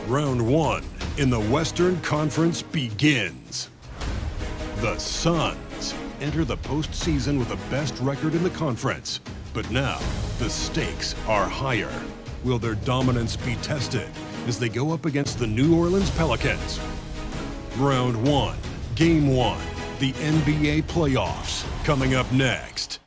Round one in the Western Conference begins. The Suns enter the postseason with the best record in the conference. But now, the stakes are higher. Will their dominance be tested as they go up against the New Orleans Pelicans? Round one, Game 1, the NBA playoffs, coming up next.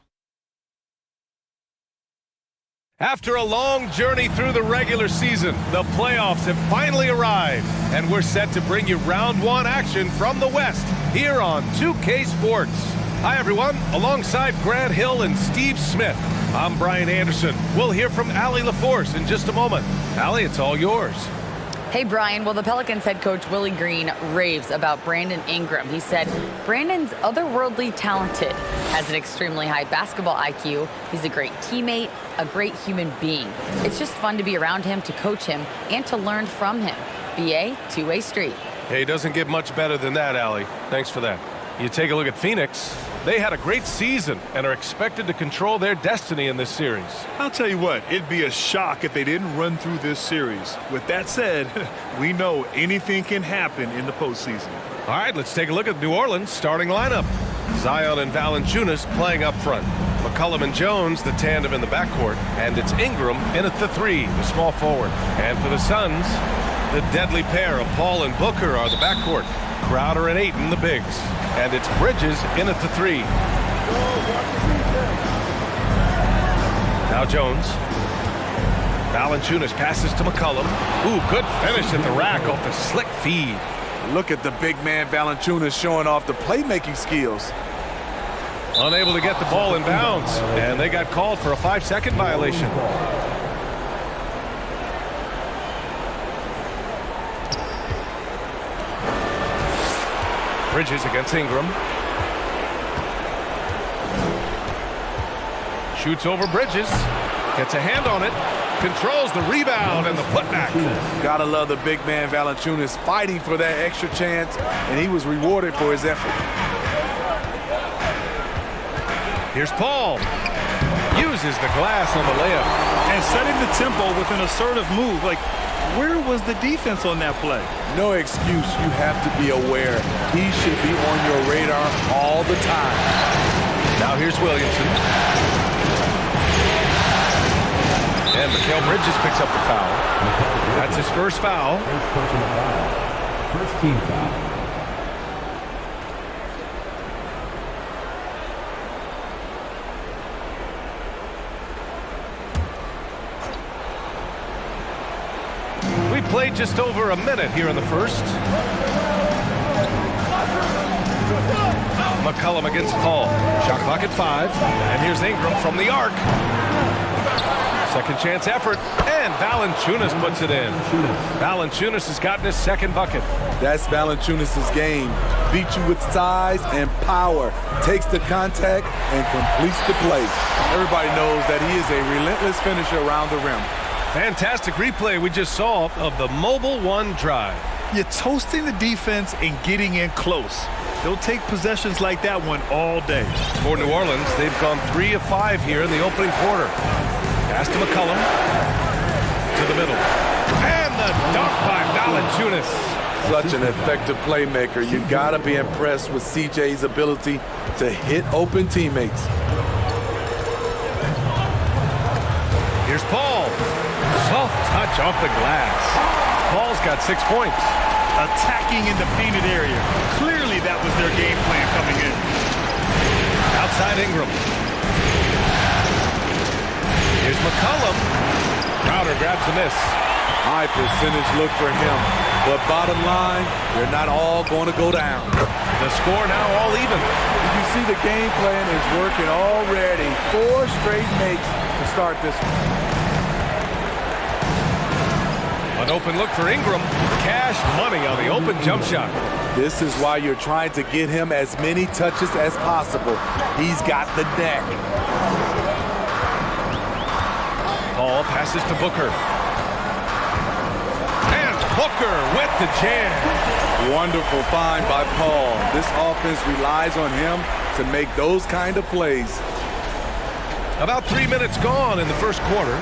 After a long journey through the regular season, the playoffs have finally arrived, and we're set to bring you round one action from the West here on 2K Sports. Hi, everyone. Alongside Grant Hill and Steve Smith, I'm Brian Anderson. We'll hear from Allie LaForce in just a moment. Allie, it's all yours. Hey, Brian. Well, the Pelicans head coach Willie Green raves about Brandon Ingram. He said, Brandon's otherworldly talented, has an extremely high basketball IQ. He's a great teammate, a great human being. It's just fun to be around him, to coach him, and to learn from him. BA, two-way street. Hey, it doesn't get much better than that, Allie. Thanks for that. You take a look at Phoenix. They had a great season and are expected to control their destiny in this series. I'll tell you what, it'd be a shock if they didn't run through this series. With that said, we know anything can happen in the postseason. All right, let's take a look at New Orleans' starting lineup. Zion and Valanciunas playing up front. McCollum and Jones, the tandem in the backcourt. And it's Ingram in at the three, the small forward. And for the Suns, the deadly pair of Paul and Booker are the backcourt. Crowder and Ayton, the bigs. And it's Bridges in at the three. Now Jones. Valanciunas passes to McCollum. Ooh, good finish at the rack off the slick feed. Look at the big man Valanciunas showing off the playmaking skills. Unable to get the ball in bounds. And they got called for a 5-second violation. Bridges against Ingram. Shoots over Bridges. Gets a hand on it. Controls the rebound and the putback. Gotta love the big man Valanciunas fighting for that extra chance, and he was rewarded for his effort. Here's Paul. Uses the glass on the layup. And setting the tempo with an assertive move. Like, where was the defense on that play? No excuse. You have to be aware. He should be on your radar all the time. Now here's Williamson. And Mikal Bridges picks up the foul. That's his first foul. First team foul. We played just over a minute here in the first. McCollum against Paul. Shot clock at 5. And here's Ingram from the arc. Second chance effort. And Valanciunas puts it in. Valanciunas has gotten his second bucket. That's Valanciunas' game. Beat you with size and power. Takes the contact and completes the play. Everybody knows that he is a relentless finisher around the rim. Fantastic replay we just saw of the Mobile One drive. You're toasting the defense and getting in close. They'll take possessions like that one all day. For New Orleans, they've gone 3 of 5 here in the opening quarter. Pass to McCollum. To the middle. And the dunk by Valanciunas. Such an effective playmaker. You gotta be impressed with CJ's ability to hit open teammates. Here's Paul. Soft touch off the glass. Paul's got 6 points. Attacking in the painted area. Clearly that was their game plan coming in. Outside Ingram. Here's McCollum. Crowder grabs the miss. High percentage look for him. But bottom line, they're not all going to go down. The score now all even. You see the game plan is working already. 4 straight makes to start this one. An open look for Ingram. Cash money on the open jump shot. This is why you're trying to get him as many touches as possible. He's got the neck. Paul passes to Booker. And Booker with the jam. Wonderful find by Paul. This offense relies on him to make those kind of plays. About 3 minutes gone in the first quarter.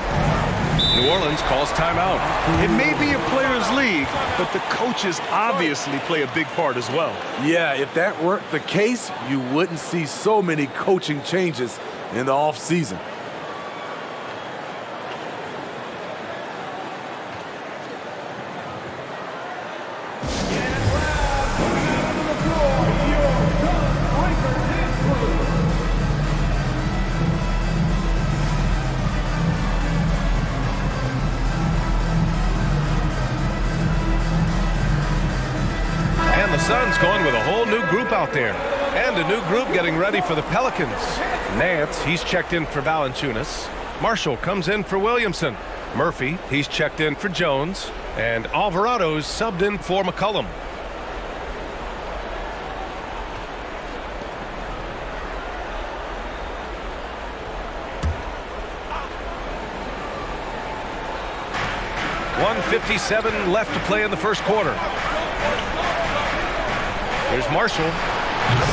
New Orleans calls timeout. It may be a players' league, but the coaches obviously play a big part as well. Yeah, if that weren't the case, you wouldn't see so many coaching changes in the offseason. And the Suns going with a whole new group out there. And a new group getting ready for the Pelicans. Nance, he's checked in for Valanciunas. Marshall comes in for Williamson. Murphy, he's checked in for Jones. And Alvarado's subbed in for McCollum. .157 left to play in the first quarter. Here's Marshall.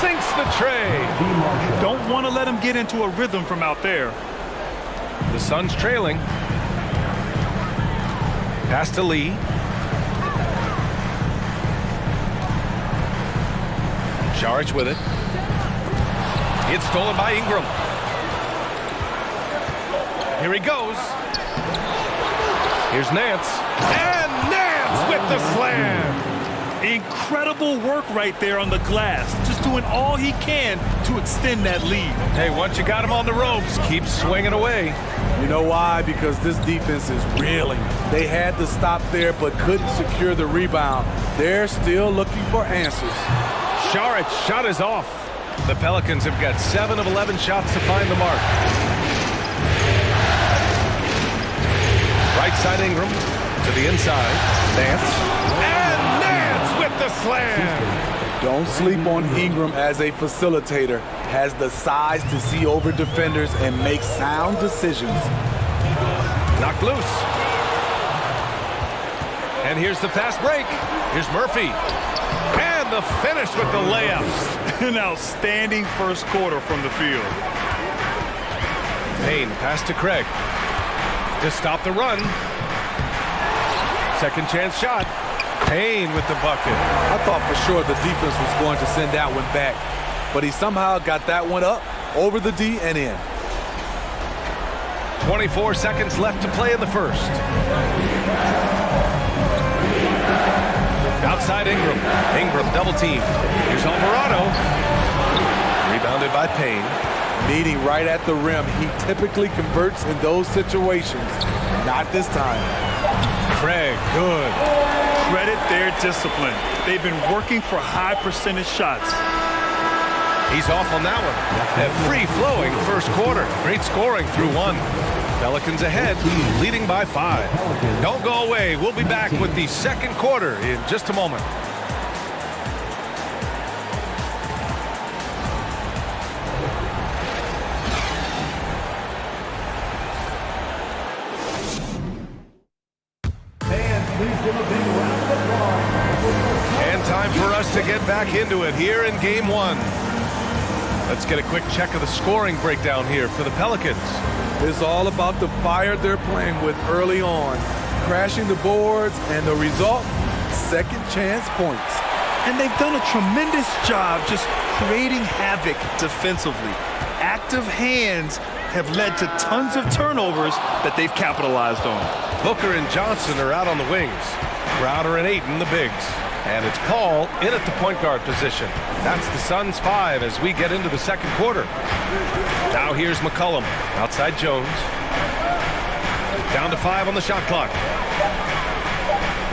Sinks the tray. Don't want to let him get into a rhythm from out there. The Suns trailing. Pass to Lee. Saric with it. It's stolen by Ingram. Here he goes. Here's Nance. And Nance with the slam. Incredible work right there on the glass. Just doing all he can to extend that lead. Hey, once you got him on the ropes, keep swinging away. You know why? Because this defense is reeling. They had to stop there but couldn't secure the rebound. They're still looking for answers. Saric shot is off. The Pelicans have got 7 of 11 shots to find the mark. Right side Ingram to the inside. Nance. And Nance with the slam. Don't sleep on Ingram as a facilitator. Has the size to see over defenders and make sound decisions. Knocked loose. And here's the fast break. Here's Murphy. And the finish with the layup. An outstanding first quarter from the field. Payne pass to Craig. To stop the run. Second chance shot. Payne with the bucket. I thought for sure the defense was going to send that one back, but he somehow got that one up, over the D and in. 24 seconds left to play in the first. Outside Ingram. Ingram double team. Here's Alvarado. Rebounded by Payne. Meeting right at the rim. He typically converts in those situations. Not this time. Craig, good. Credit their discipline. They've been working for high percentage shots. He's off on that one. A free-flowing first quarter. Great scoring through one. Pelicans ahead, leading by 5. Don't go away. We'll be back with the second quarter in just a moment. And time for us to get back into it here in Game 1. Let's get a quick check of the scoring breakdown here for the Pelicans. It's all about the fire they're playing with early on. Crashing the boards, and the result, second chance points. And they've done a tremendous job just creating havoc defensively. Active hands have led to tons of turnovers that they've capitalized on. Booker and Johnson are out on the wings. Crowder and Ayton the bigs. And it's Paul in at the point guard position. That's the Suns 5 as we get into the second quarter. Now here's McCollum. Outside Jones. Down to 5 on the shot clock.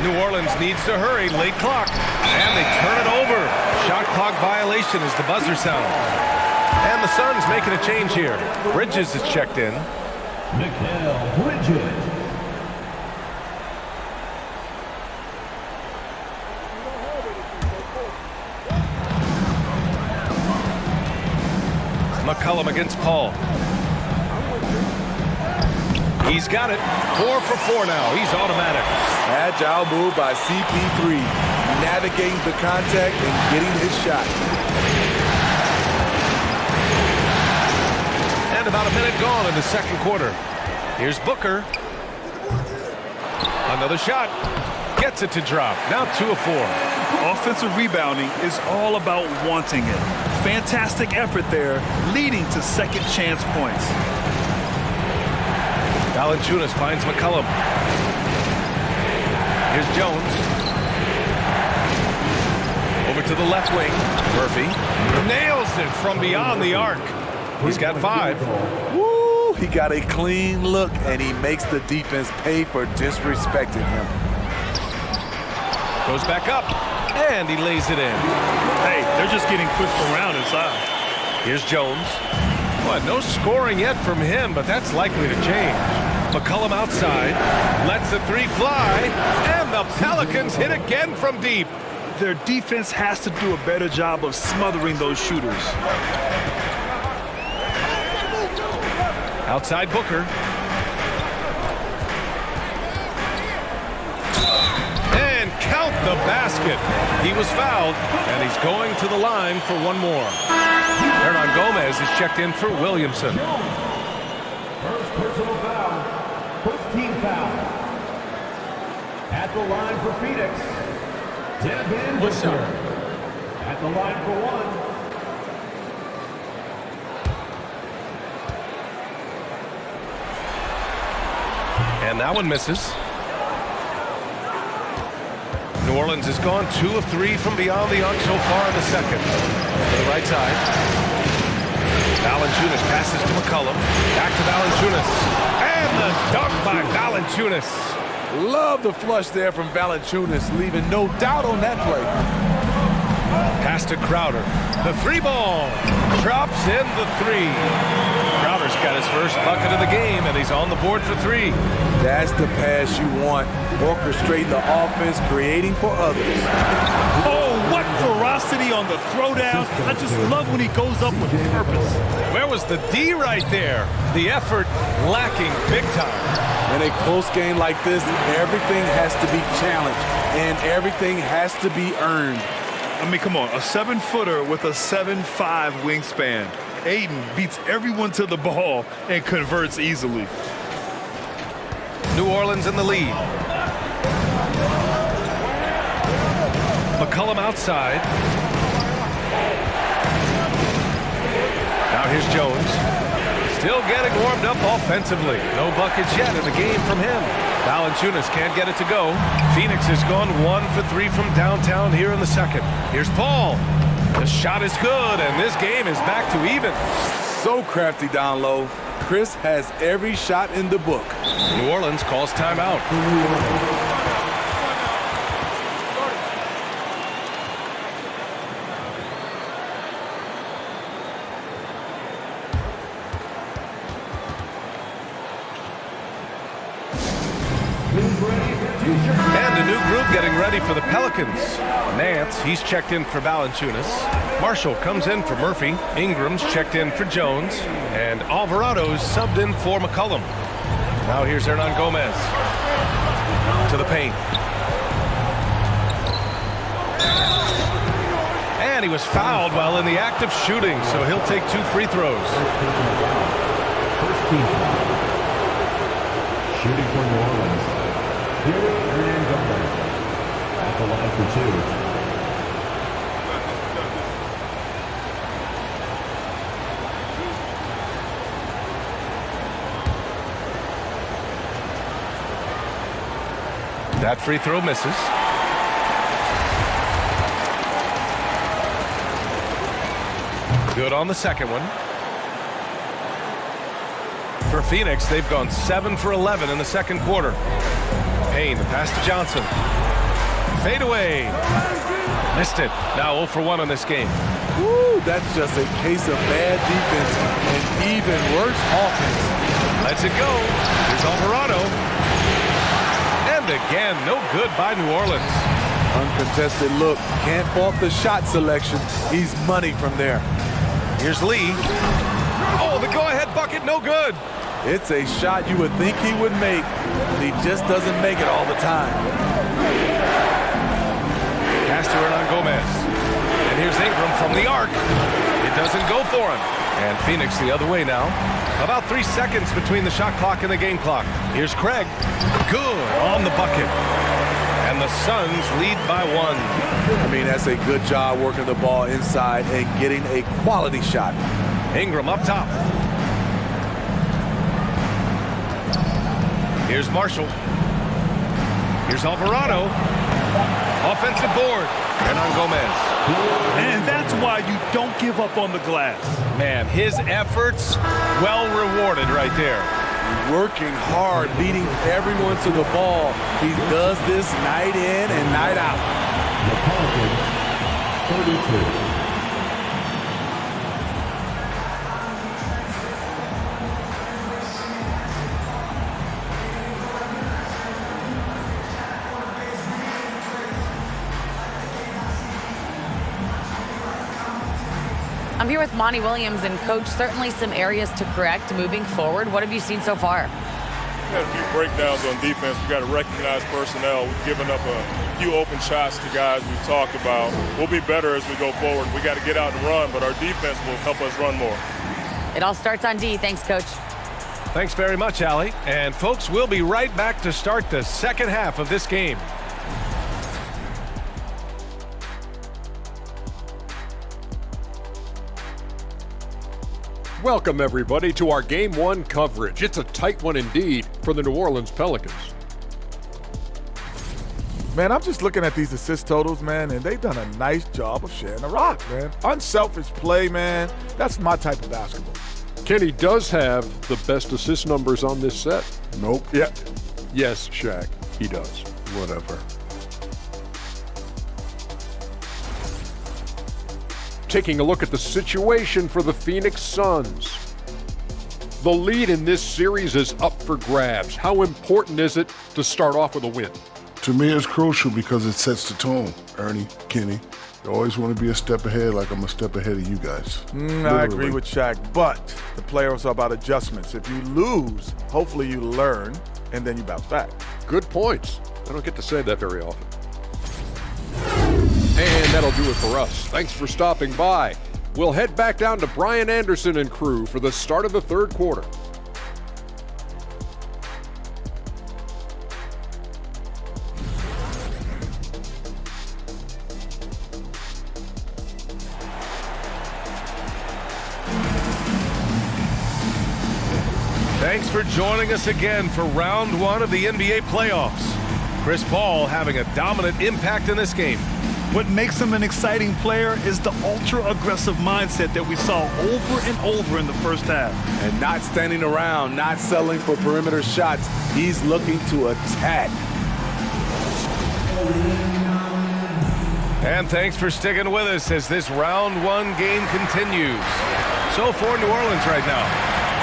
New Orleans needs to hurry. Late clock. And they turn it over. Shot clock violation as the buzzer sounds. And the Suns making a change here. Bridges is checked in. Mikal Bridges. McCollum against Paul. He's got it. 4 for 4 now. He's automatic. Agile move by CP3. Navigating the contact and getting his shot. And about a minute gone in the second quarter. Here's Booker. Another shot. Gets it to drop. Now 2 of 4. Offensive rebounding is all about wanting it. Fantastic effort there, leading to second chance points. Valanciunas finds McCollum. Here's Jones. Over to the left wing. Murphy nails it from beyond the arc. He's got 5. Woo! He got a clean look, and he makes the defense pay for disrespecting him. Goes back up, and he lays it in. Hey, they're just getting pushed around inside. Here's Jones. Well, no scoring yet from him, but that's likely to change. McCollum outside, lets the 3 fly, and the Pelicans hit again from deep. Their defense has to do a better job of smothering those shooters. Outside Booker. And count the basket. He was fouled, and he's going to the line for one more. Hernan Gomez is checked in for Williamson. First personal foul. First team foul. At the line for Phoenix, Devin Booker. At the line for 1. And that one misses. New Orleans has gone 2 of 3 from beyond the arc so far in the second. To the right side. Valanciunas passes to McCollum. Back to Valanciunas. And the dunk by Valanciunas. Love the flush there from Valanciunas, leaving no doubt on that play. Pass to Crowder. The 3-ball. Drops in the 3. Crowder's got his first bucket of the game, and he's on the board for 3. That's the pass you want. Orchestrate the offense, creating for others. Oh, what ferocity on the throwdown. I just love when he goes up with purpose. Where was the D right there? The effort lacking big time. In a close game like this, everything has to be challenged, and everything has to be earned. I mean, come on, a 7-footer with a 7'5" wingspan. Ayton beats everyone to the ball and converts easily. New Orleans in the lead. McCollum outside. Now here's Jones. Still getting warmed up offensively. No buckets yet in the game from him. Valanciunas can't get it to go. Phoenix has gone 1 for 3 from downtown here in the second. Here's Paul. The shot is good, and this game is back to even. So crafty down low. Chris has every shot in the book. New Orleans calls timeout. And a new group getting ready for the Pelicans. Nance, he's checked in for Valanciunas. Marshall comes in for Murphy. Ingram's checked in for Jones. And Alvarado's subbed in for McCollum. Now here's Hernan Gomez. To the paint. And he was fouled while in the act of shooting, so he'll take 2 free throws. First team foul. Shooting for New Orleans. Hernan Gomez. At the line for 2. That free throw misses. Good on the second one. For Phoenix, they've gone 7 for 11 in the second quarter. Payne, the pass to Johnson. Fade away. Missed it. Now 0 for 1 on this game. Woo, that's just a case of bad defense and even worse offense. Lets it go. Here's Alvarado. And again, no good by New Orleans. Uncontested look. Can't fault the shot selection. He's money from there. Here's Lee. Oh, the go-ahead bucket, no good. It's a shot you would think he would make, but he just doesn't make it all the time. Pass to Hernan Gomez. And here's Ingram from the arc. It doesn't go for him. And Phoenix the other way now. About 3 seconds between the shot clock and the game clock. Here's Craig. Good on the bucket. And the Suns lead by 1. I mean, that's a good job working the ball inside and getting a quality shot. Ingram up top. Here's Marshall. Here's Alvarado. Offensive board. Hernan Gomez. And that's why you don't give up on the glass. Man, his efforts well rewarded right there. Working hard, beating everyone to the ball. He does this night in and night out. The Pelicans, 32. I'm here with Monty Williams, and Coach, certainly some areas to correct moving forward. What have you seen so far? We had a few breakdowns on defense. We got to recognize personnel. We've given up a few open shots to guys we've talked about. We'll be better as we go forward. We got to get out and run, but our defense will help us run more. It all starts on D. Thanks, Coach. Thanks very much, Allie. And folks, we'll be right back to start the second half of this game. Welcome, everybody, to our Game 1 coverage. It's a tight one indeed for the New Orleans Pelicans. Man, I'm just looking at these assist totals, man, and they've done a nice job of sharing the rock, man. Unselfish play, man. That's my type of basketball. Kenny does have the best assist numbers on this set. Nope. Yeah. Yes, Shaq, he does. Whatever. Taking a look at the situation for the Phoenix Suns. The lead in this series is up for grabs. How important is it to start off with a win? To me, it's crucial because it sets the tone. Ernie, Kenny, you always want to be a step ahead, like I'm a step ahead of you guys. I agree with Shaq, but the playoffs are about adjustments. If you lose, hopefully you learn, and then you bounce back. Good points. I don't get to say that very often. And that'll do it for us. Thanks for stopping by. We'll head back down to Brian Anderson and crew for the start of the third quarter. Thanks for joining us again for round 1 of the NBA playoffs. Chris Paul having a dominant impact in this game. What makes him an exciting player is the ultra-aggressive mindset that we saw over and over in the first half. And not standing around, not settling for perimeter shots. He's looking to attack. And thanks for sticking with us as this round 1 game continues. So for New Orleans right now,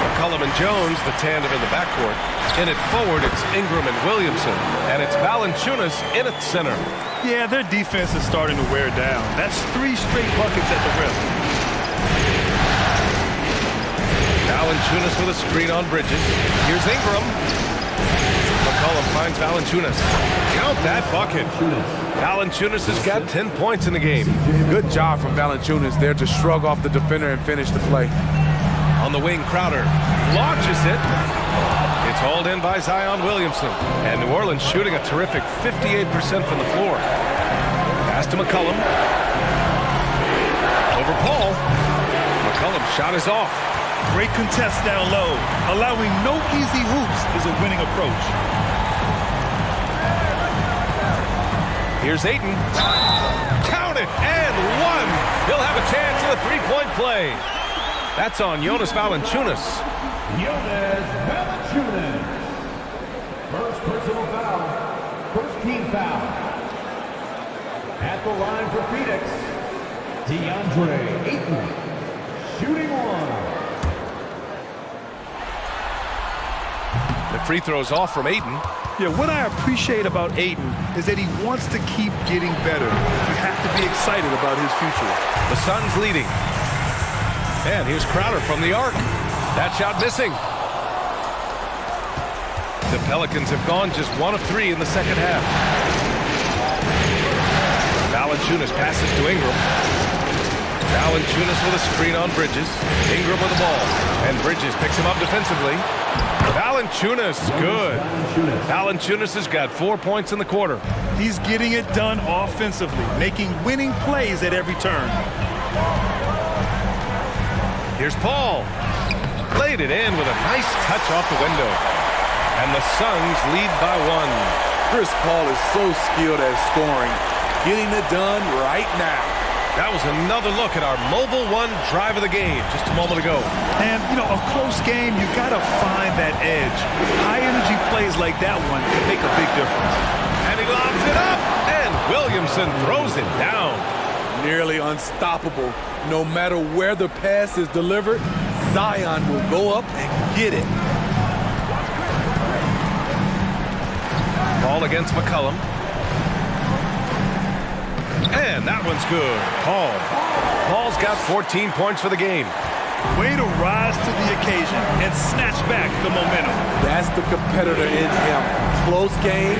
McCollum and Jones, the tandem in the backcourt. In it forward, it's Ingram and Williamson. And it's Valanciunas in at center. Yeah, their defense is starting to wear down. That's 3 straight buckets at the rim. Valanciunas with a screen on Bridges. Here's Ingram. McCollum finds Valanciunas. Count that bucket. Valanciunas has got 10 points in the game. Good job from Valanciunas there to shrug off the defender and finish the play. On the wing, Crowder launches it. It's hauled in by Zion Williamson. And New Orleans shooting a terrific 58% from the floor. Pass to McCollum. Over Paul. McCollum's shot is off. Great contest down low. Allowing no easy hoops is a winning approach. Here's Ayton. Count it, and 1. He'll have a chance at a 3-point play. That's on Jonas Valanciunas. Jonas Valanciunas. First personal foul. First team foul. At the line for Phoenix, DeAndre Ayton. Shooting 1. The free throw's off from Ayton. Yeah, what I appreciate about Ayton is that he wants to keep getting better. You have to be excited about his future. The Suns leading. And here's Crowder from the arc. That shot missing. The Pelicans have gone just 1 of 3 in the second half. Valanciunas passes to Ingram. Valanciunas with a screen on Bridges. Ingram with the ball. And Bridges picks him up defensively. Valanciunas, good. Valanciunas has got 4 points in the quarter. He's getting it done offensively, making winning plays at every turn. Here's Paul. Laid it in with a nice touch off the window. And the Suns lead by 1. Chris Paul is so skilled at scoring, getting it done right now. That was another look at our Mobile One drive of the game just a moment ago. And, you know, a close game, you got to find that edge. High-energy plays like that one can make a big difference. And he lobs it up, and Williamson throws it down. Nearly unstoppable. No matter where the pass is delivered, Zion will go up and get it. Ball against McCollum. And that one's good. Paul's got 14 points for the game. Way to rise to the occasion and snatch back the momentum. That's the competitor in him. Close game.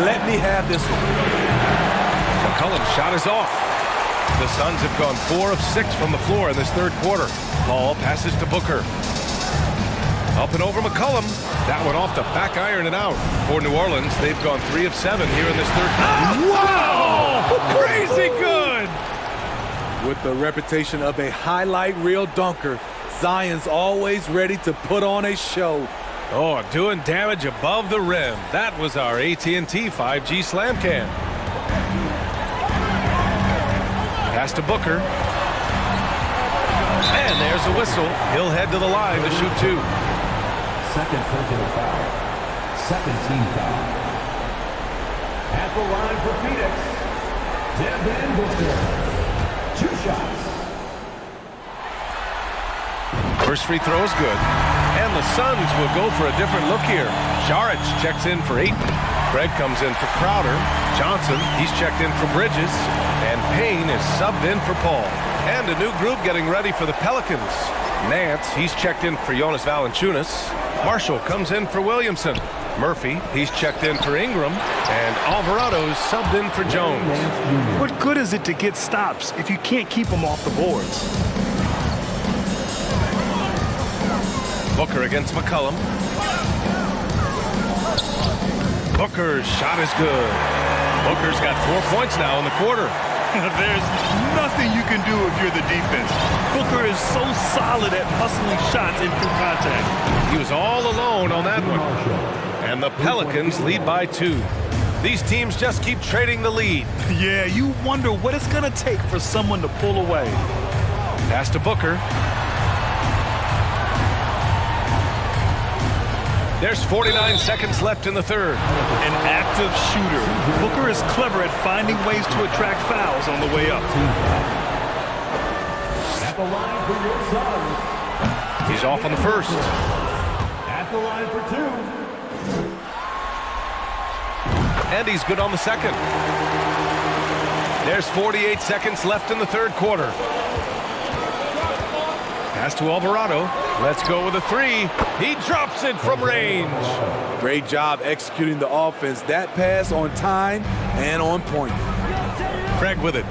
Let me have this one. McCollum's shot is off. The Suns have gone 4 of 6 from the floor in this third quarter. Paul passes to Booker. Up and over McCollum. That one off the back iron and out. For New Orleans, they've gone 3 of 7 here in this third quarter. Wow! Crazy good! With the reputation of a highlight reel dunker, Zion's always ready to put on a show. Oh, doing damage above the rim. That was our AT&T 5G Slam Cam. Pass to Booker. And there's a whistle. He'll head to the line to shoot 2. Second personal foul. Second team foul. At the line for Phoenix, Devin Booker. 2 shots. First free throw is good. And the Suns will go for a different look here. Šarić checks in for Ayton. Craig comes in for Crowder. Johnson, he's checked in for Bridges. And Payne is subbed in for Paul. And a new group getting ready for the Pelicans. Nance, he's checked in for Jonas Valanciunas. Marshall comes in for Williamson. Murphy, he's checked in for Ingram. And Alvarado's subbed in for Jones. What good is it to get stops if you can't keep them off the boards? Booker against McCollum. Booker's shot is good. Booker's got 4 points now in the quarter. There's nothing you can do if you're the defense. Booker is so solid at hustling shots in through contact. He was all alone on that one. And the Pelicans lead by 2. These teams just keep trading the lead. Yeah, you wonder what it's going to take for someone to pull away. Pass to Booker. There's 49 seconds left in the third. An active shooter. Booker is clever at finding ways to attract fouls on the way up. At the line for your Suns. He's off on the first. At the line for 2. And he's good on the second. There's 48 seconds left in the third quarter. Pass to Alvarado. Let's go with a 3. He drops it from range. Great job executing the offense. That pass on time and on point. Craig with it.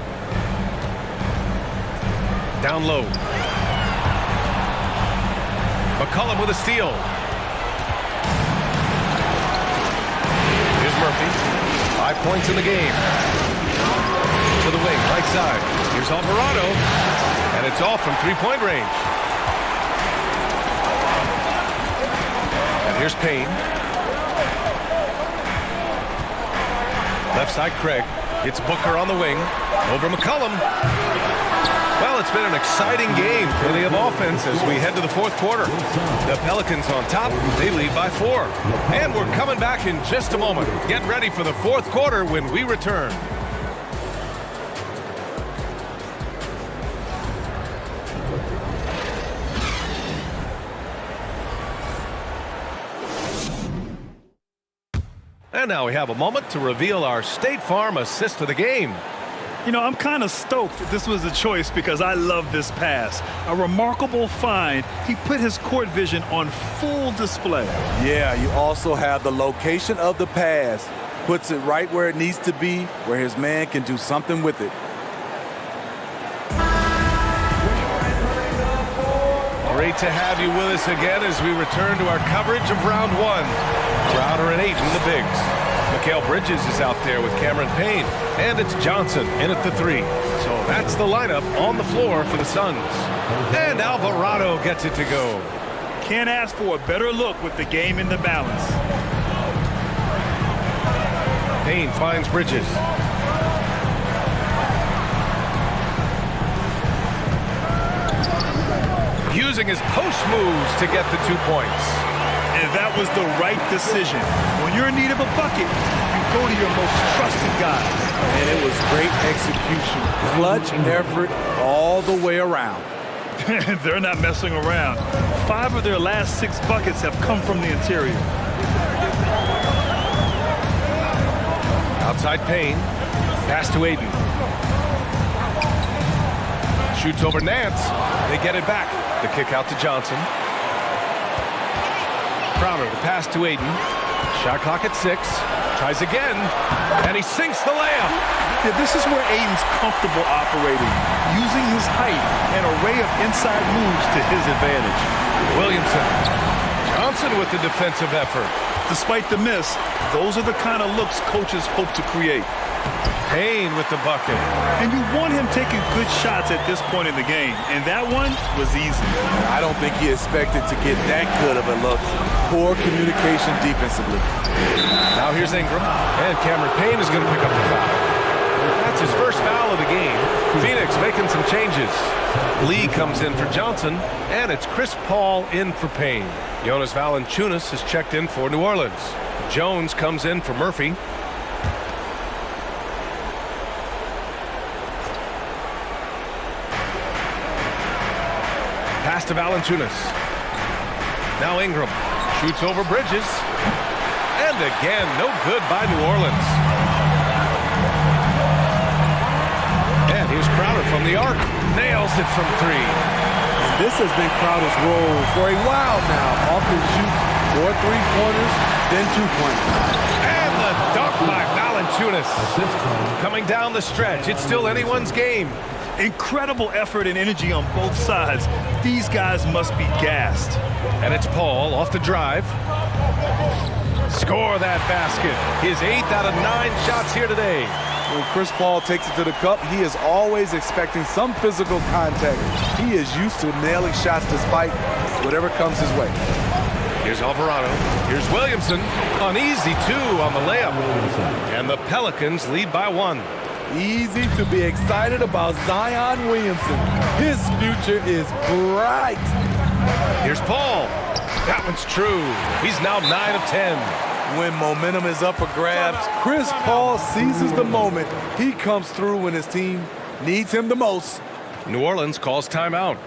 Down low. McCollum with a steal. Here's Murphy. 5 points in the game. To the wing, right side. Here's Alvarado. And it's off from three-point range. And here's Payne. Left side, Craig. It's Booker on the wing. Over McCollum. Well, it's been an exciting game. Plenty of offense as we head to the fourth quarter. The Pelicans on top. They lead by 4. And we're coming back in just a moment. Get ready for the fourth quarter when we return. And now we have a moment to reveal our State Farm assist of the game. You know, I'm kind of stoked that this was a choice because I love this pass. A remarkable find. He put his court vision on full display. Yeah, you also have the location of the pass. Puts it right where it needs to be, where his man can do something with it. Great to have you with us again as we return to our coverage of round one. Crowder and Ayton, the bigs. Mikal Bridges is out there with Cameron Payne. And it's Johnson in at the 3. So that's the lineup on the floor for the Suns. And Alvarado gets it to go. Can't ask for a better look with the game in the balance. Payne finds Bridges. Using his post moves to get the 2 points. And that was the right decision. When you're in need of a bucket, you go to your most trusted guys. And it was great execution. Clutch effort all the way around. They're not messing around. 5 of their last 6 buckets have come from the interior. Outside Payne. Pass to Ayton. Shoots over Nance. They get it back. The kick out to Johnson. Crowder, the pass to Ayton. Shot clock at 6. Tries again. And he sinks the layup. Yeah, this is where Ayton's comfortable operating, using his height and array of inside moves to his advantage. Williamson. Johnson with the defensive effort. Despite the miss, those are the kind of looks coaches hope to create. Payne with the bucket. And you want him taking good shots at this point in the game, and that one was easy. I don't think he expected to get that good of a look. Poor communication defensively. Now here's Ingram, and Cameron Payne is going to pick up the foul. That's his first foul of the game. Phoenix making some changes. Lee comes in for Johnson, and it's Chris Paul in for Payne. Jonas Valanciunas is checked in for New Orleans. Jones comes in for Murphy. Pass to Valanciunas. Now Ingram shoots over Bridges. And again, no good by New Orleans. And here's Crowder from the arc. Nails it from 3. This has been Crowder's role for a while now. Often shoots 4 3-pointers, then 2-pointers. And the dunk by Valanciunas. Coming down the stretch. It's still anyone's game. Incredible effort and energy on both sides. These guys must be gassed. And it's Paul off the drive. Score that basket. His 8th out of 9 shots here today. When Chris Paul takes it to the cup, he is always expecting some physical contact. He is used to nailing shots despite whatever comes his way. Here's Alvarado. Here's Williamson. An easy 2 on the layup. And the Pelicans lead by 1. Easy to be excited about Zion Williamson. His future is bright. Here's Paul. That one's true. He's now 9 of 10. When momentum is up for grabs, Chris Paul seizes the moment. He comes through when his team needs him the most. New Orleans calls timeout.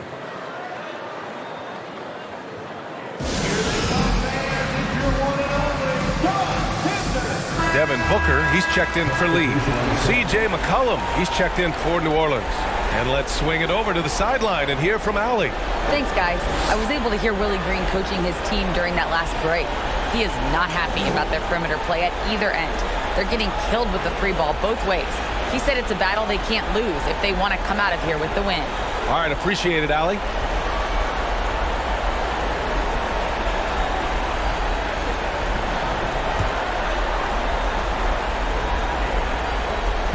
Devin Booker, he's checked in for Lee. C.J. McCollum, he's checked in for New Orleans. And let's swing it over to the sideline and hear from Allie. Thanks, guys. I was able to hear Willie Green coaching his team during that last break. He is not happy about their perimeter play at either end. They're getting killed with the free ball both ways. He said it's a battle they can't lose if they want to come out of here with the win. All right, appreciate it, Allie.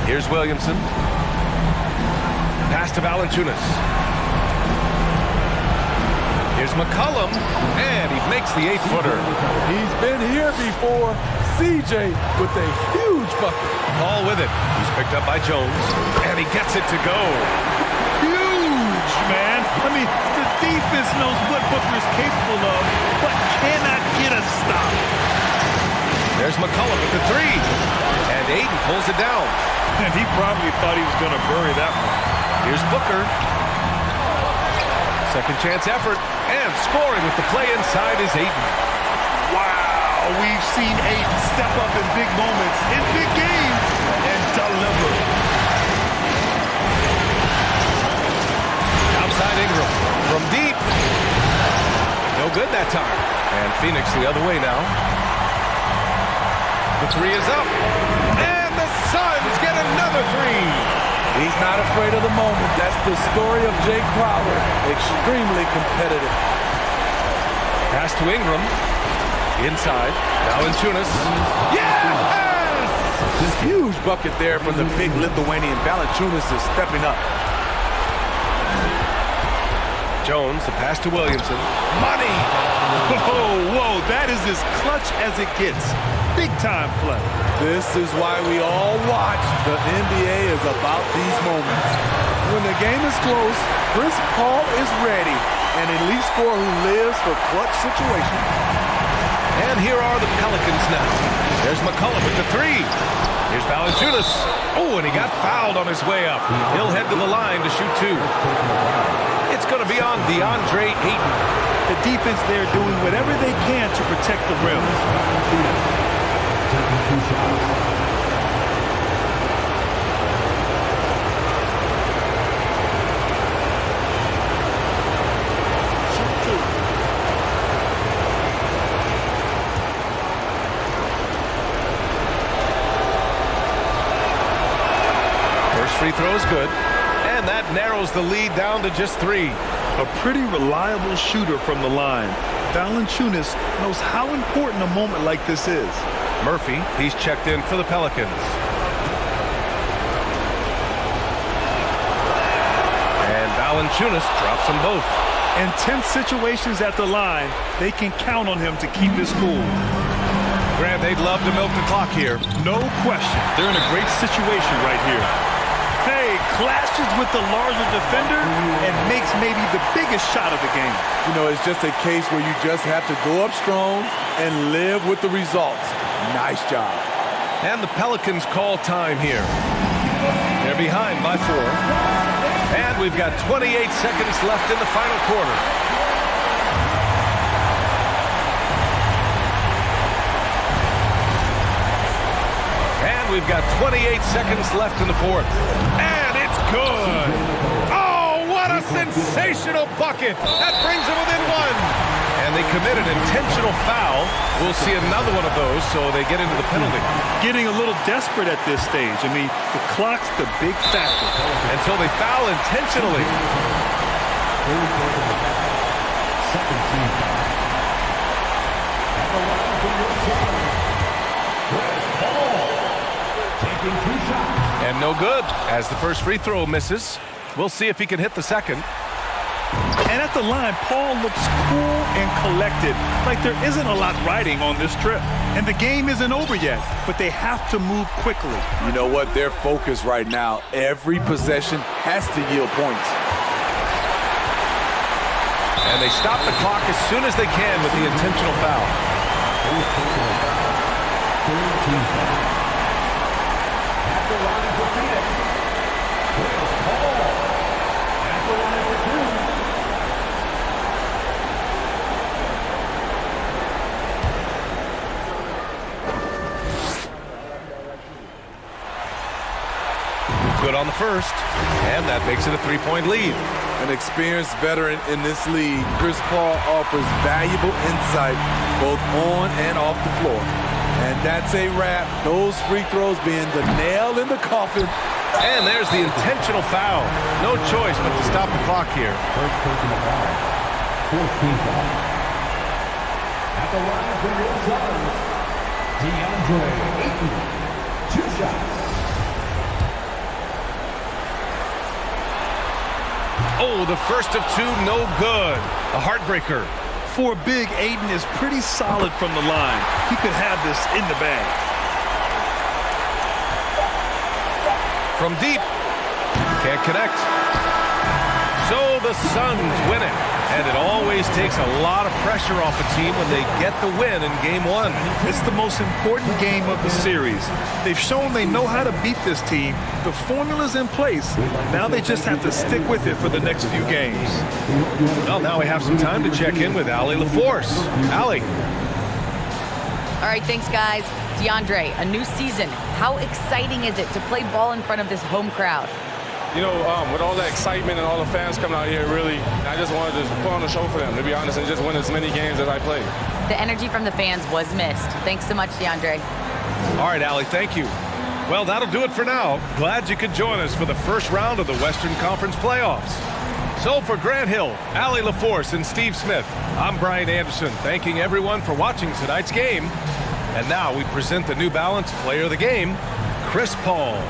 Here's Williamson. Pass to Valanciunas. Here's McCollum, and he makes the 8-footer. He's been here before. CJ with a huge bucket. Paul with it. He's picked up by Jones, and he gets it to go. Huge, man. I mean, the defense knows what Booker is capable of, but cannot get a stop. There's McCollum with the 3, and Ayton pulls it down. And he probably thought he was going to bury that one. Here's Booker. Second chance effort, and scoring with the play inside is Ayton. Wow, we've seen Ayton step up in big moments, in big games, and deliver. Outside Ingram, from deep. No good that time. And Phoenix the other way now. The 3 is up. And the Suns get another 3. He's not afraid of the moment. That's the story of Jay Crowder. Extremely competitive. Pass to Ingram. Inside. Valanciunas. Yes! This huge bucket there from the big Lithuanian. Valanciunas is stepping up. Jones, the pass to Williamson. Money! Whoa, that is as clutch as it gets. Big time play. This is why we all watch. The NBA is about these moments. When the game is close, Chris Paul is ready. An elite scorer who lives for clutch situations. And here are the Pelicans now. There's McCollum with the three. Here's Valanciunas. Oh, and he got fouled on his way up. He'll head to the line to shoot two. It's going to be on DeAndre Ayton. The defense there doing whatever they can to protect the rim. Taking 2 shots. First free throw is good. And that narrows the lead down to just 3. A pretty reliable shooter from the line. Valanciunas knows how important a moment like this is. Murphy, he's checked in for the Pelicans. And Valanciunas drops them both. In tense situations at the line, they can count on him to keep his cool. Grant, they'd love to milk the clock here. No question. They're in a great situation right here. Hey, clashes with the larger defender and makes maybe the biggest shot of the game. You know, it's just a case where you just have to go up strong and live with the results. Nice job. And the Pelicans call time here. They're behind by 4. And we've got 28 seconds left in the final quarter. And we've got 28 seconds left in the fourth. And it's good. Oh, what a sensational bucket. That brings them within 1. And they committed an intentional foul. We'll see another one of those, so they get into the penalty. Getting a little desperate at this stage. I mean, the clock's the big factor. Until they foul intentionally. Second team foul. At the line from your side, Chris Paul taking 2 shots. And no good, as the first free throw misses. We'll see if he can hit the second. And at the line, Paul looks cool and collected, like there isn't a lot riding on this trip. And the game isn't over yet, but they have to move quickly. You know what? They're focused right now. Every possession has to yield points. And they stop the clock as soon as they can with the intentional foul. Third team foul. At the line for Phoenix, Chris Paul. At the line for 2. Good on the first, and that makes it a 3-point lead. An experienced veteran in this league, Chris Paul offers valuable insight both on and off the floor. And that's a wrap. Those free throws being the nail in the coffin. And there's the intentional foul. No choice but to stop the clock here. First personal foul. Fourth team foul. At the line for your Suns, DeAndre Ayton. 2 shots. Oh, the first of 2, no good. A heartbreaker. For big, Ayton is pretty solid from the line. He could have this in the bag. From deep. Can't connect. So the Suns win it. And it always takes a lot of pressure off a team when they get the win in Game 1. It's the most important game of the series. They've shown they know how to beat this team. The formula's in place. Now they just have to stick with it for the next few games. Well, now we have some time to check in with Allie LaForce. Allie. All right, thanks, guys. DeAndre, a new season. How exciting is it to play ball in front of this home crowd? You know, with all the excitement and all the fans coming out here, really, I just wanted to put on a show for them, to be honest, and just win as many games as I played. The energy from the fans was missed. Thanks so much, DeAndre. All right, Allie, thank you. Well, that'll do it for now. Glad you could join us for the first round of the Western Conference playoffs. So for Grant Hill, Allie LaForce, and Steve Smith, I'm Brian Anderson, thanking everyone for watching tonight's game. And now we present the New Balance Player of the Game, Chris Paul.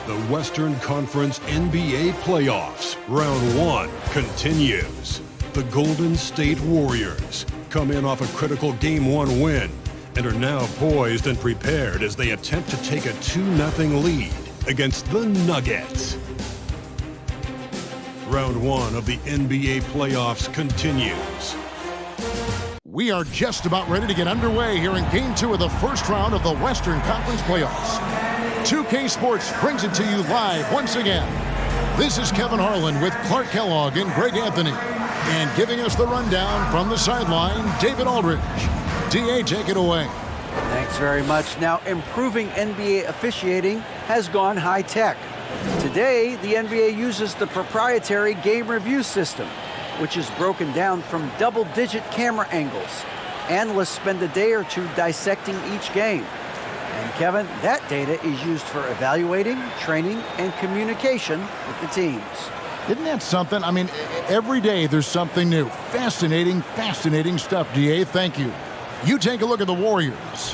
The Western Conference NBA Playoffs, Round 1 continues. The Golden State Warriors come in off a critical Game 1 win and are now poised and prepared as they attempt to take a 2-0 lead against the Nuggets. Round 1 of the NBA Playoffs continues. We are just about ready to get underway here in Game 2 of the first round of the Western Conference Playoffs. 2K Sports brings it to you live once again. This is Kevin Harlan with Clark Kellogg and Greg Anthony. And giving us the rundown from the sideline, David Aldridge. DA, take it away. Thanks very much. Now, improving NBA officiating has gone high-tech. Today, the NBA uses the proprietary game review system, which is broken down from double-digit camera angles. Analysts spend a day or two dissecting each game. And Kevin, that data is used for evaluating, training, and communication with the teams. Isn't that something? I mean, every day there's something new. Fascinating, fascinating stuff, DA. Thank you. You take a look at the Warriors.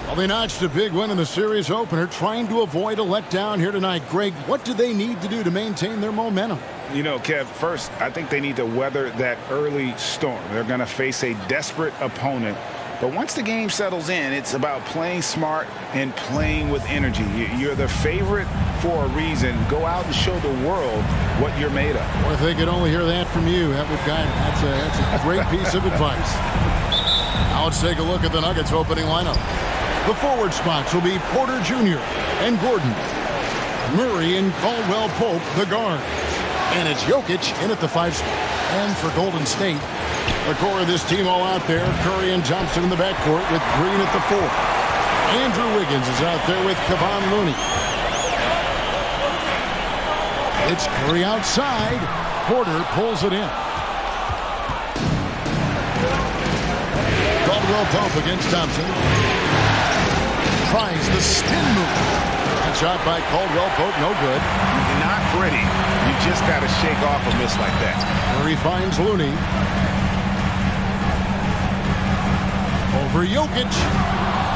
Well, they notched a big win in the series opener, trying to avoid a letdown here tonight. Greg, what do they need to do to maintain their momentum? You know, Kev, first, I think they need to weather that early storm. They're going to face a desperate opponent. But once the game settles in, it's about playing smart and playing with energy. You're the favorite for a reason. Go out and show the world what you're made of. Well, if they could only hear that from you, that's a great piece of advice. Now let's take a look at the Nuggets opening lineup. The forward spots will be Porter Jr. and Gordon. Murray and Caldwell Pope, the guards. And it's Jokic in at the 5 spot. And for Golden State, the core of this team all out there, Curry and Thompson in the backcourt with Green at the 4. Andrew Wiggins is out there with Kevon Looney. It's Curry outside. Porter pulls it in. Caldwell Pope against Thompson. Tries the spin move. And shot by Caldwell Pope, no good. Not pretty. You just got to shake off a miss like that. Curry finds Looney. Over Jokic.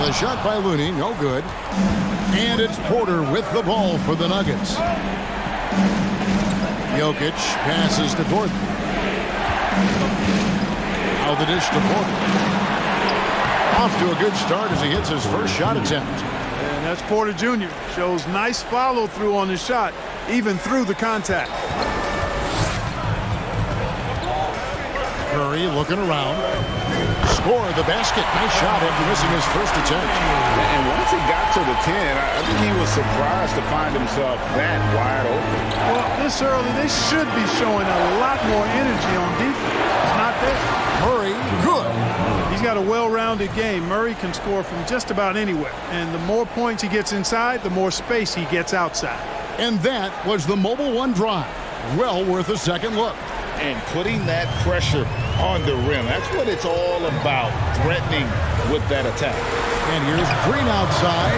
The shot by Looney, no good. And it's Porter with the ball for the Nuggets. Jokic passes to Gordon. Now the dish to Porter. Off to a good start as he hits his first shot attempt. And that's Porter Jr. Shows nice follow-through on the shot, even through the contact. Curry looking around. Score the basket. Nice shot after missing his first attempt. And once he got to the 10, I think he was surprised to find himself that wide open. Well, this early, they should be showing a lot more energy on defense. It's not there. Murray, good. He's got a well-rounded game. Murray can score from just about anywhere. And the more points he gets inside, the more space he gets outside. And that was the Mobile One drive. Well worth a second look. And putting that pressure on the rim. That's what it's all about, threatening with that attack. And here's Green outside.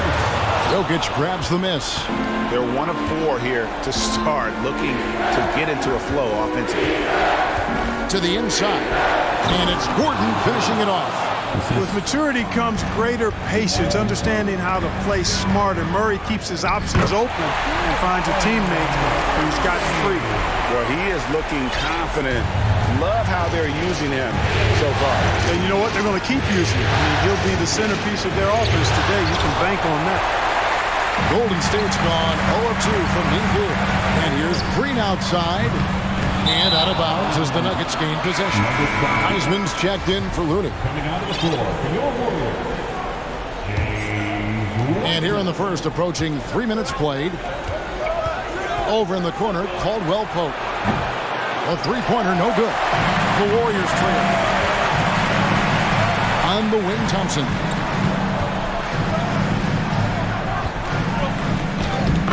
Jokic grabs the miss. They're 1 of 4 here to start, looking to get into a flow offensively. To the inside. And it's Gordon finishing it off. With maturity comes greater patience, understanding how to play smarter. Murray keeps his options open and finds a teammate who's gotten free. Well, he is looking confident. Love how they're using him so far. And you know what? They're going to keep using him. I mean, he'll be the centerpiece of their offense today. You can bank on that. Golden State's gone 0 of 2 from deep here. And here's Green outside. And out of bounds as the Nuggets gain possession. Heisman's checked in for Looney. Coming out of the floor for your Warriors. And here in the first, approaching 3 minutes played. Over in the corner, Caldwell Pope. A three-pointer, no good. The Warriors trail. On the wing, Thompson.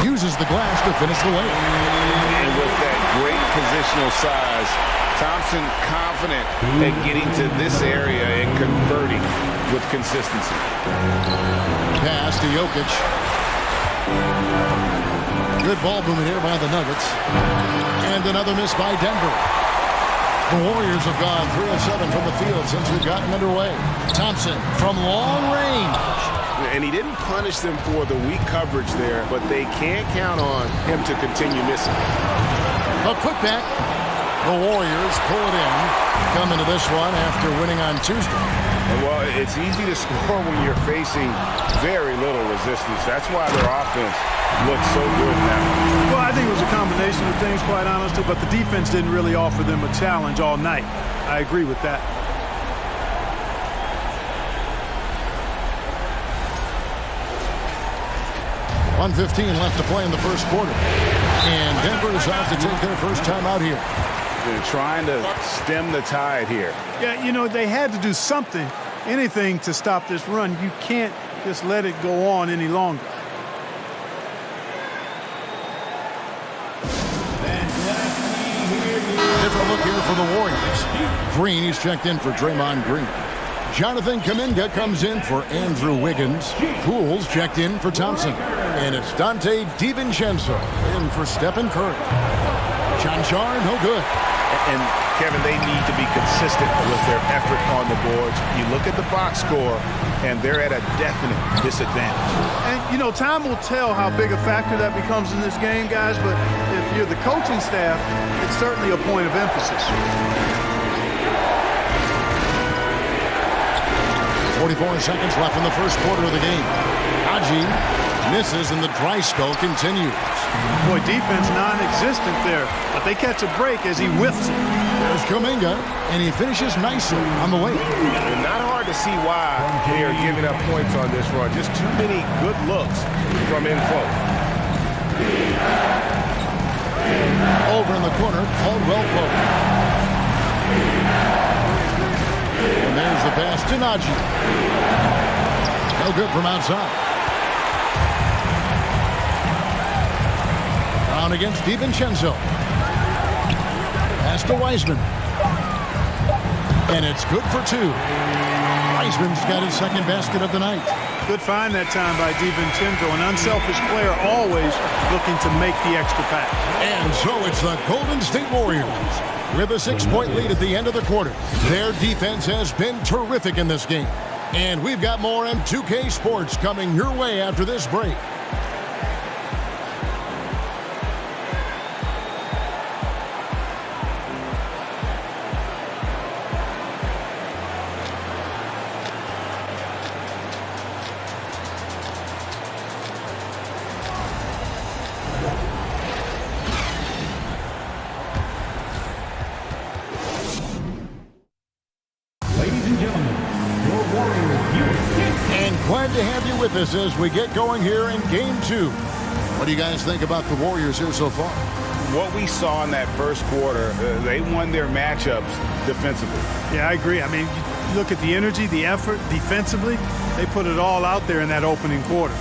Uses the glass to finish the layup. And with that great positional size, Thompson confident at getting to this area and converting with consistency. Pass to Jokic. Good ball movement here by the Nuggets. And another miss by Denver. The Warriors have gone 3 of 7 from the field since we've gotten underway. Thompson from long range. And he didn't punish them for the weak coverage there, but they can't count on him to continue missing. A putback. The Warriors pull it in. Come into this one after winning on Tuesday. Well, it's easy to score when you're facing very little resistance. That's why their offense looks so good now. Well, I think it was a combination of things, quite honestly, but the defense didn't really offer them a challenge all night. I agree with that. .1:15 left to play in the first quarter. And Denver is out to take their first time out here. They're trying to stem the tide here. Yeah, you know, they had to do something, anything to stop this run. You can't just let it go on any longer. Different look here for the Warriors. Green, he's checked in for Draymond Green. Jonathan Kuminga comes in for Andrew Wiggins. Poole's checked in for Thompson. And it's Dante DiVincenzo in for Stephen Curry. Chanchar, no good. And, Kevin, they need to be consistent with their effort on the boards. You look at the box score, and they're at a definite disadvantage. And, you know, time will tell how big a factor that becomes in this game, guys, but if you're the coaching staff, it's certainly a point of emphasis. 44 seconds left in the first quarter of the game. Haji misses and the dry spell continues. Boy, defense non-existent there, but they catch a break as he whiffs it. There's Kuminga, and he finishes nicely on the way. Not hard to see why they are giving up points on this run. Just too many good looks from in close. Over in the corner, Caldwell Pope. And there's the pass to Najee. No good from outside. Brown against DiVincenzo. Pass to Wiseman. And it's good for 2. Wiseman's got his second basket of the night. Good find that time by DiVincenzo. An unselfish player, always looking to make the extra pass. And so it's the Golden State Warriors with a 6-point lead at the end of the quarter. Their defense has been terrific in this game. And we've got more M2K Sports coming your way after this break. With us as we get going here in Game 2. What do you guys think about the Warriors here so far? What we saw in that first quarter, they won their matchups defensively. Yeah, I agree. I mean, you look at the energy, the effort defensively, they put it all out there in that opening quarter.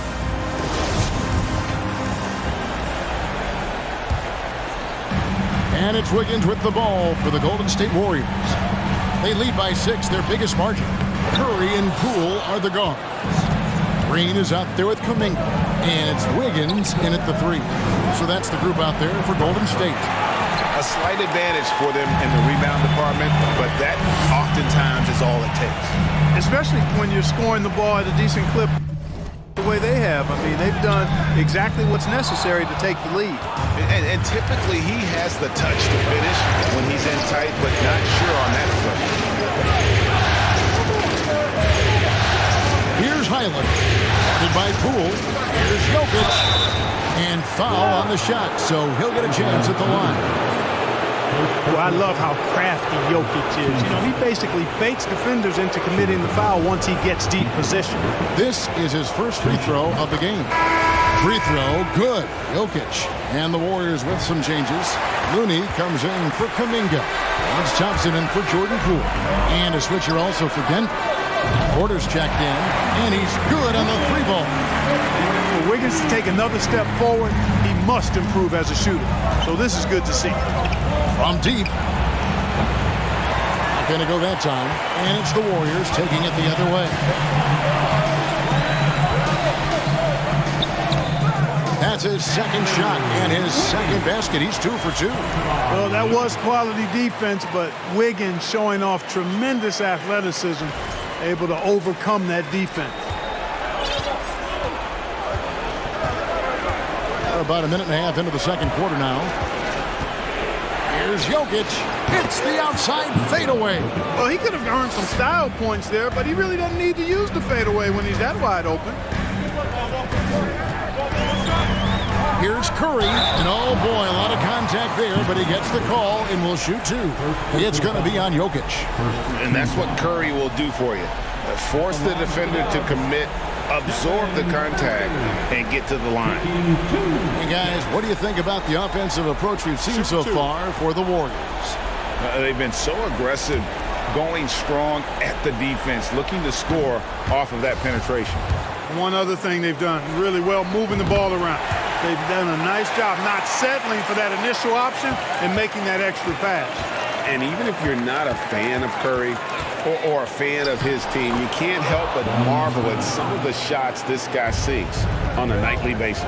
And it's Wiggins with the ball for the Golden State Warriors. They lead by 6, their biggest margin. Curry and Poole are the guards. Green is out there with Kuminga, and it's Wiggins in at the 3. So that's the group out there for Golden State. A slight advantage for them in the rebound department, but that oftentimes is all it takes. Especially when you're scoring the ball at a decent clip the way they have. I mean, they've done exactly what's necessary to take the lead. And typically he has the touch to finish when he's in tight, but not sure on that play. Here's Highland, guarded by Poole. Here's Jokic, and foul on the shot, so he'll get a chance at the line. Well, I love how crafty Jokic is. You know, he basically baits defenders into committing the foul once he gets deep position. This is his first free throw of the game. Free throw, good. Jokic. And the Warriors with some changes. Looney comes in for Kuminga. Lance Thompson in for Jordan Poole. And a switcher also for Denver. Porter's checked in, and he's good on the three ball. For Wiggins to take another step forward, he must improve as a shooter. So this is good to see. From deep. Not going to go that time. And it's the Warriors taking it the other way. That's his second shot and his second basket. He's 2 for 2. Well, that was quality defense, but Wiggins showing off tremendous athleticism, able to overcome that defense. About a minute and a half into the second quarter now. Here's Jokic. Hits the outside fadeaway. Well, he could have earned some style points there, but he really doesn't need to use the fadeaway when he's that wide open. Here's Curry, and oh boy, a lot of contact there, but he gets the call and will shoot 2. It's going to be on Jokic. And that's what Curry will do for you. Force the defender to commit, absorb the contact, and get to the line. Hey guys, what do you think about the offensive approach we've seen so far for the Warriors? They've been so aggressive, going strong at the defense, looking to score off of that penetration. One other thing they've done really well, moving the ball around. They've done a nice job not settling for that initial option and making that extra pass. And even if you're not a fan of Curry or a fan of his team, you can't help but marvel at some of the shots this guy sinks on a nightly basis.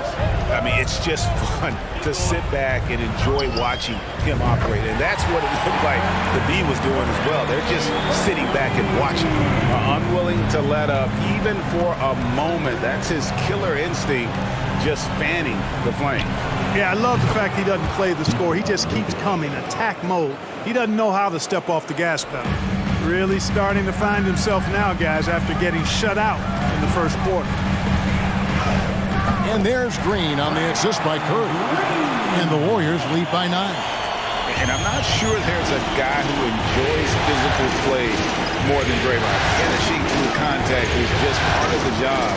I mean, it's just fun to sit back and enjoy watching him operate. And that's what it looked like the D was doing as well. They're just sitting back and watching, unwilling to let up even for a moment. That's his killer instinct, just fanning the flame. Yeah, I love the fact he doesn't play the score. He just keeps coming, attack mode. He doesn't know how to step off the gas pedal. Really starting to find himself now, guys, after getting shut out in the first quarter. And there's Green on the assist by Curry. And the Warriors lead by 9. And I'm not sure there's a guy who enjoys physical play more than Draymond. Finishing through contact is just part of the job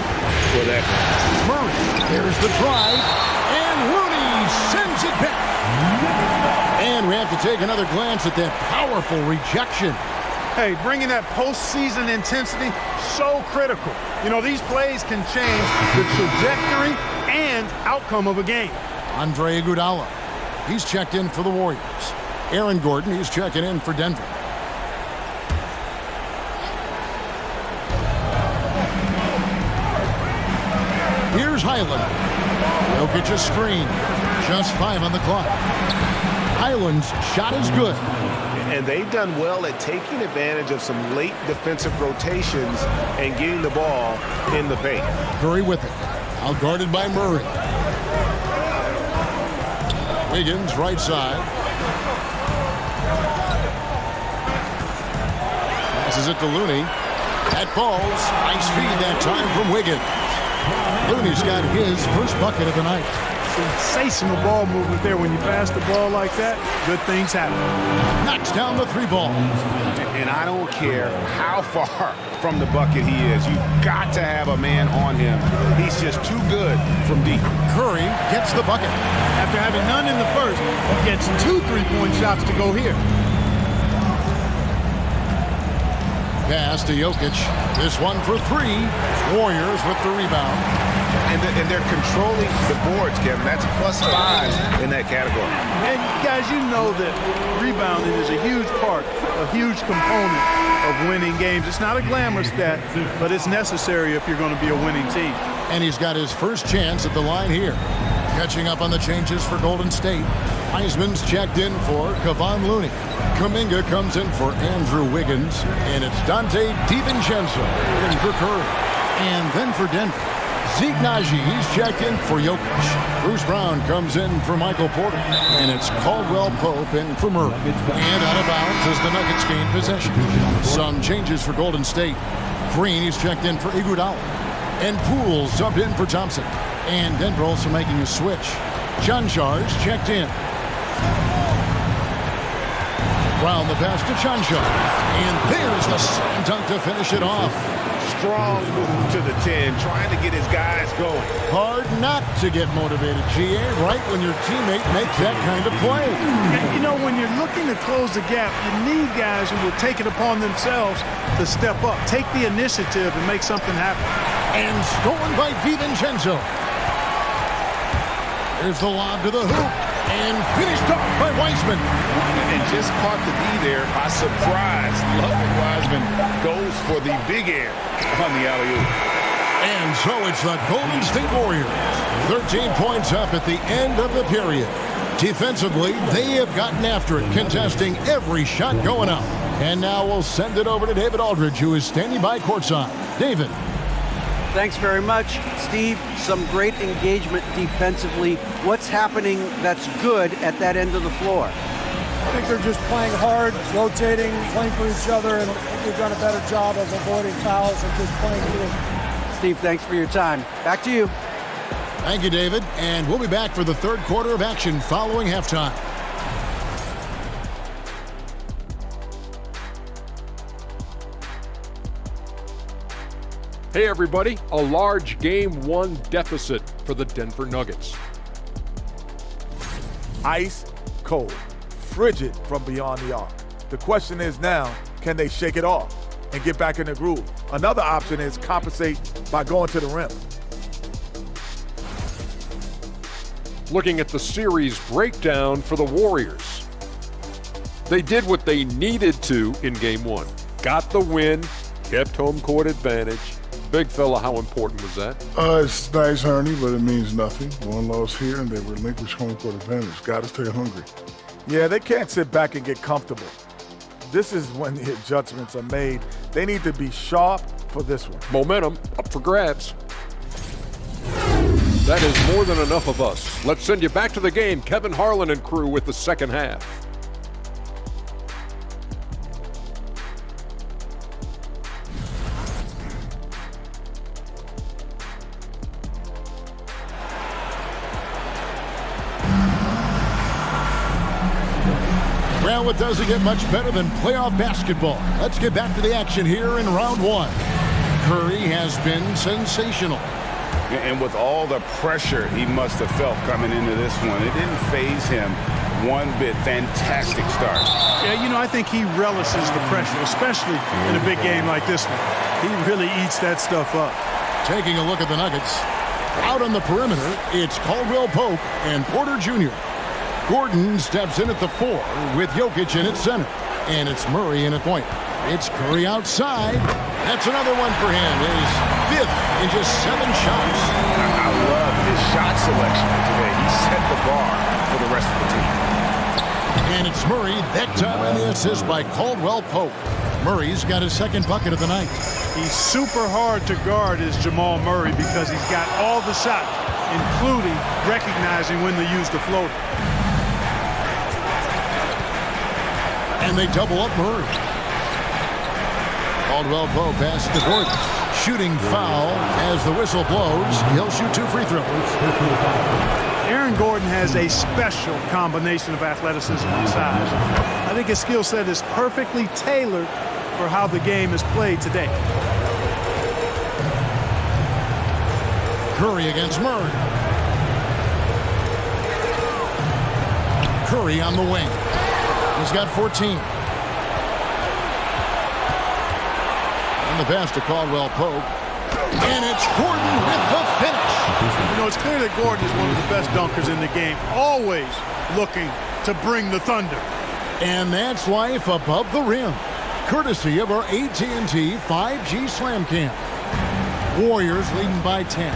for that guy. Murray, there's the drive, and Looney sends it back. And we have to take another glance at that powerful rejection. Hey, bringing that postseason intensity, so critical. You know, these plays can change the trajectory and outcome of a game. Andre Iguodala, he's checked in for the Warriors. Aaron Gordon, he's checking in for Denver. Here's Highland. Jokic's screen. Just 5 on the clock. Highland's shot is good. And they've done well at taking advantage of some late defensive rotations and getting the ball in the paint. Curry with it. Out guarded by Murray. Wiggins, right side. Passes it to Looney. That falls. Nice feed that time from Wiggins. Looney's got his first bucket of the night. Sensational ball movement there. When you pass the ball like that, good things happen. Knocks down the 3 ball. And I don't care how far from the bucket he is. You've got to have a man on him. He's just too good from deep. Curry gets the bucket. After having none in the first, he gets 2 3-point shots to go here. Pass to Jokic. This one for 3. Warriors with the rebound. And they're controlling the boards, Kevin. That's +5 in that category. And guys, you know that rebounding is a huge part, a huge component of winning games. It's not a glamour stat, but it's necessary if you're going to be a winning team. And he's got his first chance at the line here. Catching up on the changes for Golden State. Heisman's checked in for Kevon Looney. Kuminga comes in for Andrew Wiggins. And it's Dante DiVincenzo in for Curry. And then for Denver, Zeke Naji, he's checked in for Jokic. Bruce Brown comes in for Michael Porter. And it's Caldwell Pope in for Murray. And out of bounds as the Nuggets gain possession. Some changes for Golden State. Green, he's checked in for Iguodala. And Poole subbed in for Thompson. And Denver also making a switch. John Charles checked in. Brown the pass to Chancho. And there's the slam dunk to finish it off. Strong move to the 10, trying to get his guys going. Hard not to get motivated, GA, right when your teammate makes that kind of play. You know, when you're looking to close the gap, you need guys who will take it upon themselves to step up, take the initiative and make something happen. And stolen by DiVincenzo. There's the lob to the hoop. And finished off by Wiseman. And just caught the D there by surprise. Love it. Wiseman goes for the big air on the alley-oop. And so it's the Golden State Warriors. 13 points up at the end of the period. Defensively, they have gotten after it, contesting every shot going up. And now we'll send it over to David Aldridge, who is standing by courtside. David. Thanks very much, Steve. Some great engagement defensively. What's happening that's good at that end of the floor? I think they're just playing hard, rotating, playing for each other, and I think they've done a better job of avoiding fouls and just playing through. Steve, thanks for your time. Back to you. Thank you, David. And we'll be back for the third quarter of action following halftime. Hey everybody, a large Game 1 deficit for the Denver Nuggets. Ice cold, frigid from beyond the arc. The question is now, can they shake it off and get back in the groove? Another option is compensate by going to the rim. Looking at the series breakdown for the Warriors. They did what they needed to in Game 1. Got the win, kept home court advantage. Big fella, how important was that? It's nice, Ernie, but it means nothing. One loss here, and they relinquish home court advantage. Got to stay hungry. Yeah, they can't sit back and get comfortable. This is when the adjustments are made. They need to be sharp for this one. Momentum up for grabs. That is more than enough of us. Let's send you back to the game. Kevin Harlan and crew with the second half. Well, it doesn't get much better than playoff basketball. Let's get back to the action here in round one. Curry has been sensational. And with all the pressure he must have felt coming into this one, it didn't faze him one bit. Fantastic start. Yeah, you know, I think he relishes the pressure, especially in a big game like this one. He really eats that stuff up. Taking a look at the Nuggets. Out on the perimeter, it's Caldwell Pope and Porter Jr. Gordon steps in at the 4 with Jokic in at center. And it's Murray in at point. It's Curry outside. That's another one for him. His 5th in just 7 shots. I love his shot selection today. He set the bar for the rest of the team. And it's Murray, that time on the assist by Caldwell Pope. Murray's got his 2nd bucket of the night. He's super hard to guard is Jamal Murray because he's got all the shots, including recognizing when to use the floater. And they double up Murray. Caldwell Pope passes to Gordon. Shooting foul as the whistle blows. He'll shoot 2 free throws. Aaron Gordon has a special combination of athleticism and size. I think his skill set is perfectly tailored for how the game is played today. Curry against Murray. Curry on the wing. He's got 14. And the pass to Caldwell Pope. And it's Gordon with the finish. You know, it's clear that Gordon is one of the best dunkers in the game, always looking to bring the thunder. And that's life above the rim, courtesy of our AT&T 5G Slam Cam. Warriors leading by 10.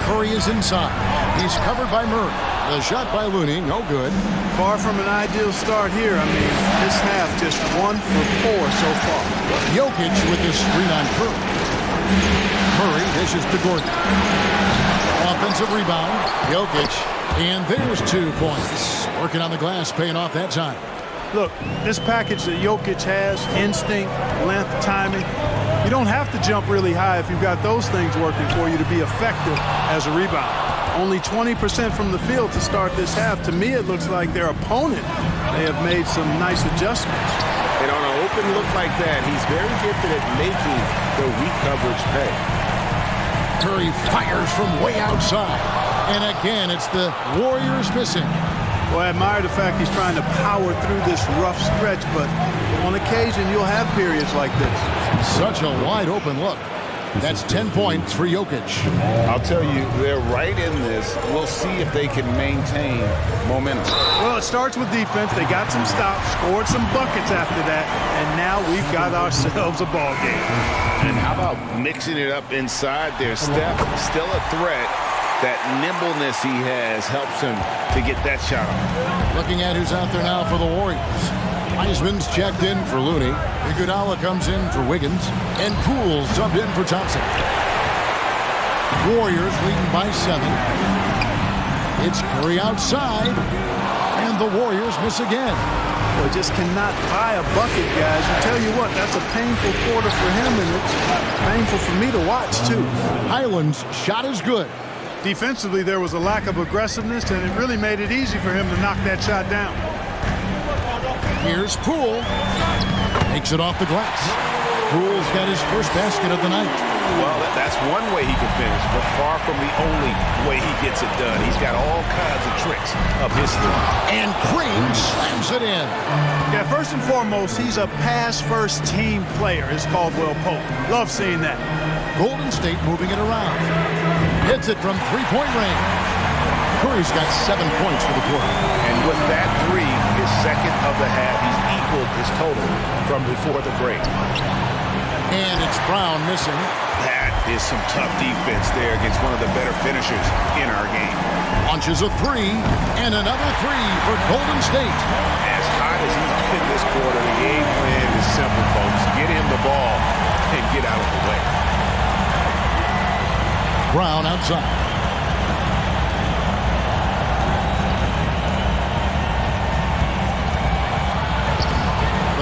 Curry is inside. He's covered by Murray. The shot by Looney, no good. Far from an ideal start here. I mean, this half just 1 for 4 so far. Jokic with the screen on Curry. Murray dishes to Gordon. Offensive rebound. Jokic. And there's 2 points. Working on the glass, paying off that time. Look, this package that Jokic has, instinct, length, timing, you don't have to jump really high if you've got those things working for you to be effective as a rebounder. Only 20% from the field to start this half. To me, it looks like their opponent may have made some nice adjustments. And on an open look like that, he's very gifted at making the weak coverage pay. Curry fires from way outside. And again, it's the Warriors missing. Well, I admire the fact he's trying to power through this rough stretch, but on occasion, you'll have periods like this. Such a wide open look. That's 10 points for Jokic. I'll tell you, they're right in this. We'll see if they can maintain momentum. Well, it starts with defense. They got some stops, scored some buckets after that, and now we've got ourselves a ball game. And how about mixing it up inside there? Steph, still a threat. That nimbleness he has helps him to get that shot off. Looking at who's out there now for the Warriors. Wiseman's checked in for Looney. Iguodala comes in for Wiggins. And Poole subbed in for Thompson. Warriors leading by 7. It's Curry outside. And the Warriors miss again. Well, just cannot buy a bucket, guys. I tell you what, that's a painful quarter for him, and it's painful for me to watch, too. Highland's shot is good. Defensively, there was a lack of aggressiveness, and it really made it easy for him to knock that shot down. Here's Poole. Makes it off the glass. Poole's got his first basket of the night. Well, that's one way he can finish, but far from the only way he gets it done. He's got all kinds of tricks up his sleeve. And Green slams it in. Yeah, first and foremost, he's a pass-first team player, is Caldwell Pope. Love seeing that. Golden State moving it around. Hits it from three-point range. Curry's got 7 points for the quarter. And with that three, his second of the half, he's equaled his total from before the break. And it's Brown missing. That is some tough defense there against one of the better finishers in our game. Launches a three, and another three for Golden State. As hot as he's been this quarter, the game plan is simple, folks. Get him the ball and get out of the way. Brown outside.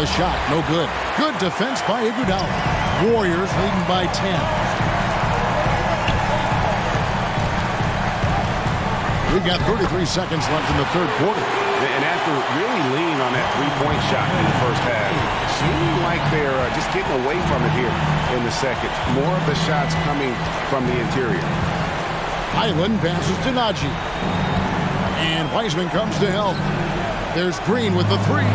The shot, no good. Good defense by Iguodala. Warriors leading by 10. We've got 33 seconds left in the third quarter. And after really leaning on that three-point shot in the first half, it seemed like they're just getting away from it here in the second. More of the shots coming from the interior. Highland passes to Najee. And Wiseman comes to help. There's Green with the three.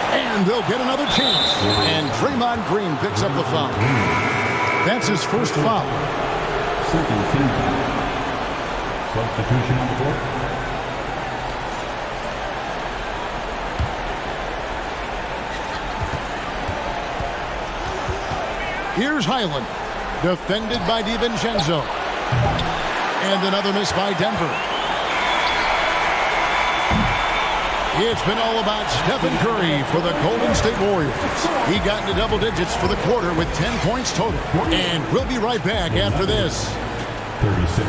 And they'll get another chance. And Draymond Green picks up the foul. That's his first foul. Second team foul. Substitution on the court. Here's Highland. Defended by DiVincenzo. And another miss by Denver. It's been all about Stephen Curry for the Golden State Warriors. He got into double digits for the quarter with 10 points total. And we'll be right back after this. 36.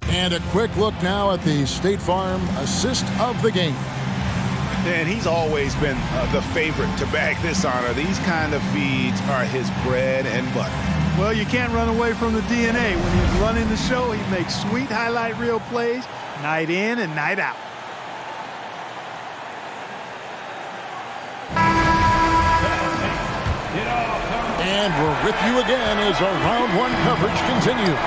And a quick look now at the State Farm assist of the game. And he's always been the favorite to bag this honor. These kind of feeds are his bread and butter. Well, you can't run away from the DNA. When he's running the show, he makes sweet highlight reel plays night in and night out. And we're with you again as our round one coverage continues.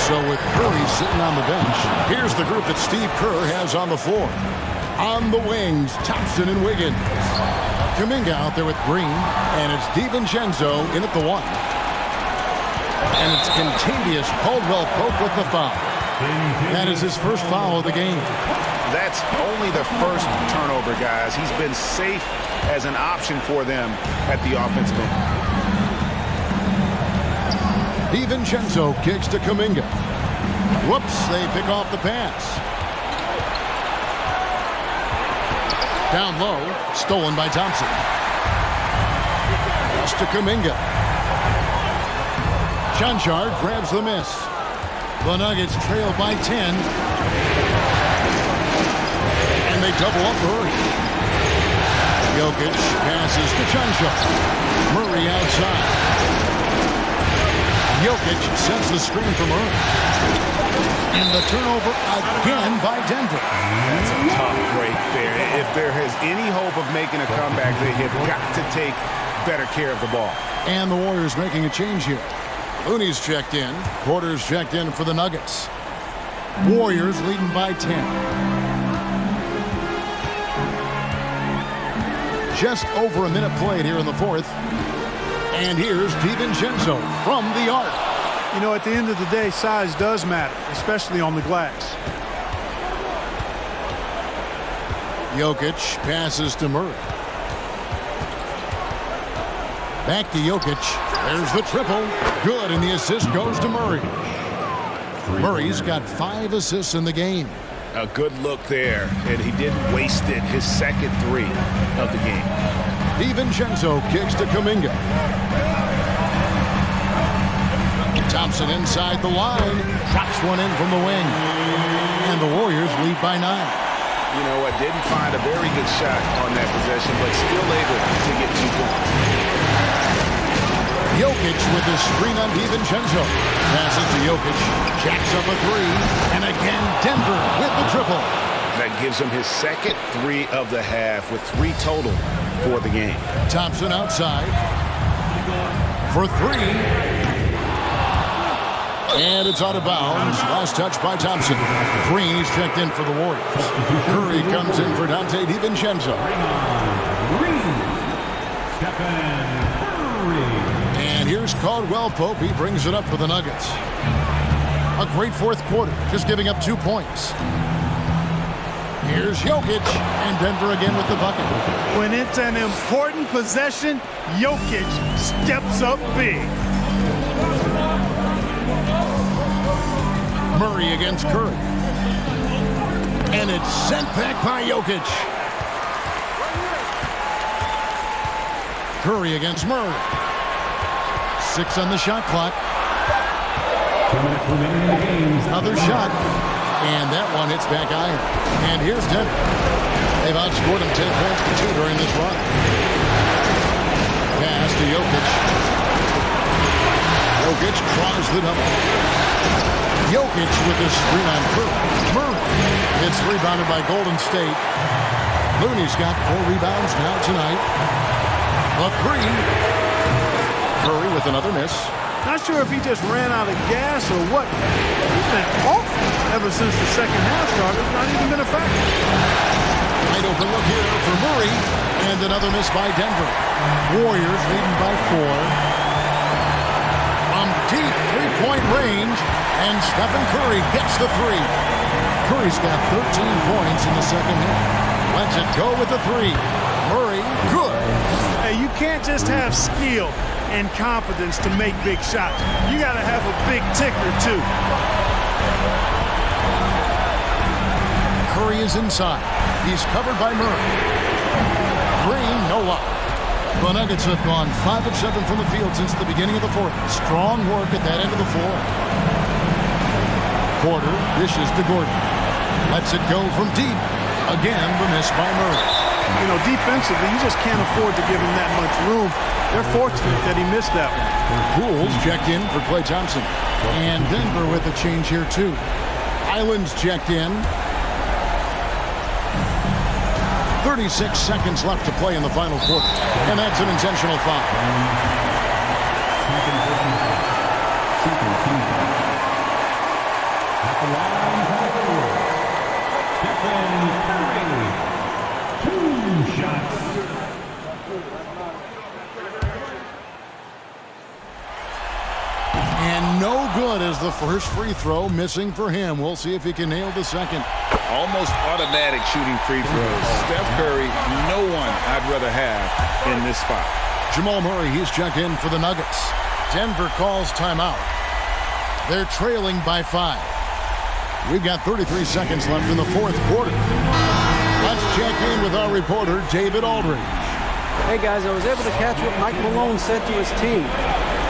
So with Curry sitting on the bench, here's the group that Steve Kerr has on the floor. On the wings, Thompson and Wiggins. Kuminga out there with Green, and it's DiVincenzo in at the one. And it's Kentavious Caldwell-Pope with the foul. That is his first foul of the game. That's only the first turnover, guys. He's been safe as an option for them at the offensive end. DiVincenzo kicks to Kuminga. Whoops, they pick off the pass. Down low, stolen by Thompson. Pass to Kuminga. Konchar grabs the miss. The Nuggets trail by 10. And they double up Murray. Jokic passes to Konchar. Murray outside. Jokic sets the screen for Murray. And the turnover again by Denver. That's a tough break there. If there has any hope of making a comeback, they have got to take better care of the ball. And the Warriors making a change here. Looney's checked in. Porter's checked in for the Nuggets. Warriors leading by 10. Just over a minute played here in the fourth. And here's DiVincenzo from the arc. You know, at the end of the day, size does matter, especially on the glass. Jokic passes to Murray. Back to Jokic. There's the triple. Good, and the assist goes to Murray. Murray's got 5 assists in the game. A good look there, and he didn't waste it. His second 3 of the game. DiVincenzo kicks to Kuminga. Thompson inside the line. Drops one in from the wing. And the Warriors lead by 9. You know what? Didn't find a very good shot on that possession, but still able to get 2 points. Jokic with the screen on DiVincenzo. Passes to Jokic. Jacks up a 3. And again, Denver with the triple. That gives him his second 3 of the half with 3 total for the game. Thompson outside. For 3. And it's out of bounds. Last touch by Thompson. Green is checked in for the Warriors. Curry comes in for Dante DiVincenzo. And here's Caldwell Pope. He brings it up for the Nuggets. A great fourth quarter, just giving up 2 points. Here's Jokic, and Denver again with the bucket. When it's an important possession, Jokic steps up big. Murray against Curry. And it's sent back by Jokic. Curry against Murray. 6 on the shot clock. 2 minutes remaining in the game. Another shot. And that one hits back iron. And here's Denver. They've outscored him 10 points to 2 during this run. Pass to Jokic. Jokic tries the double. Jokic with the screen on Curry. Murray. It's rebounded by Golden State. Looney's got 4 rebounds now tonight. A 3. Curry with another miss. Not sure if he just ran out of gas or what. He's been off ever since the second half started. Not even been a factor. Wide open look here for Murray. And another miss by Denver. Warriors leading by 4. From deep 3-point range. And Stephen Curry gets the 3. Curry's got 13 points in the second half. Lets it go with the 3. Murray, good. Hey, you can't just have skill and confidence to make big shots. You got to have a big ticker, too. Curry is inside. He's covered by Murray. Green, no luck. The Nuggets have gone 5 of 7 from the field since the beginning of the fourth. Strong work at that end of the floor. Porter dishes to Gordon. Lets it go from deep. Again, the miss by Murray. You know, defensively, you just can't afford to give him that much room. They're fortunate that he missed that one. Poole's checked in for Klay Thompson. And Denver with a change here, too. Island's checked in. 36 seconds left to play in the final quarter. And that's an intentional foul. At the line for Stephen Curry. 2 shots. And no good as the first free throw missing for him. We'll see if he can nail the second. Almost automatic shooting free throws. Steph Curry, no one I'd rather have in this spot. Jamal Murray, he's checked in for the Nuggets. Denver calls timeout. They're trailing by 5. We've got 33 seconds left in the fourth quarter. Let's check in with our reporter, David Aldridge. Hey, guys, I was able to catch what Mike Malone said to his team.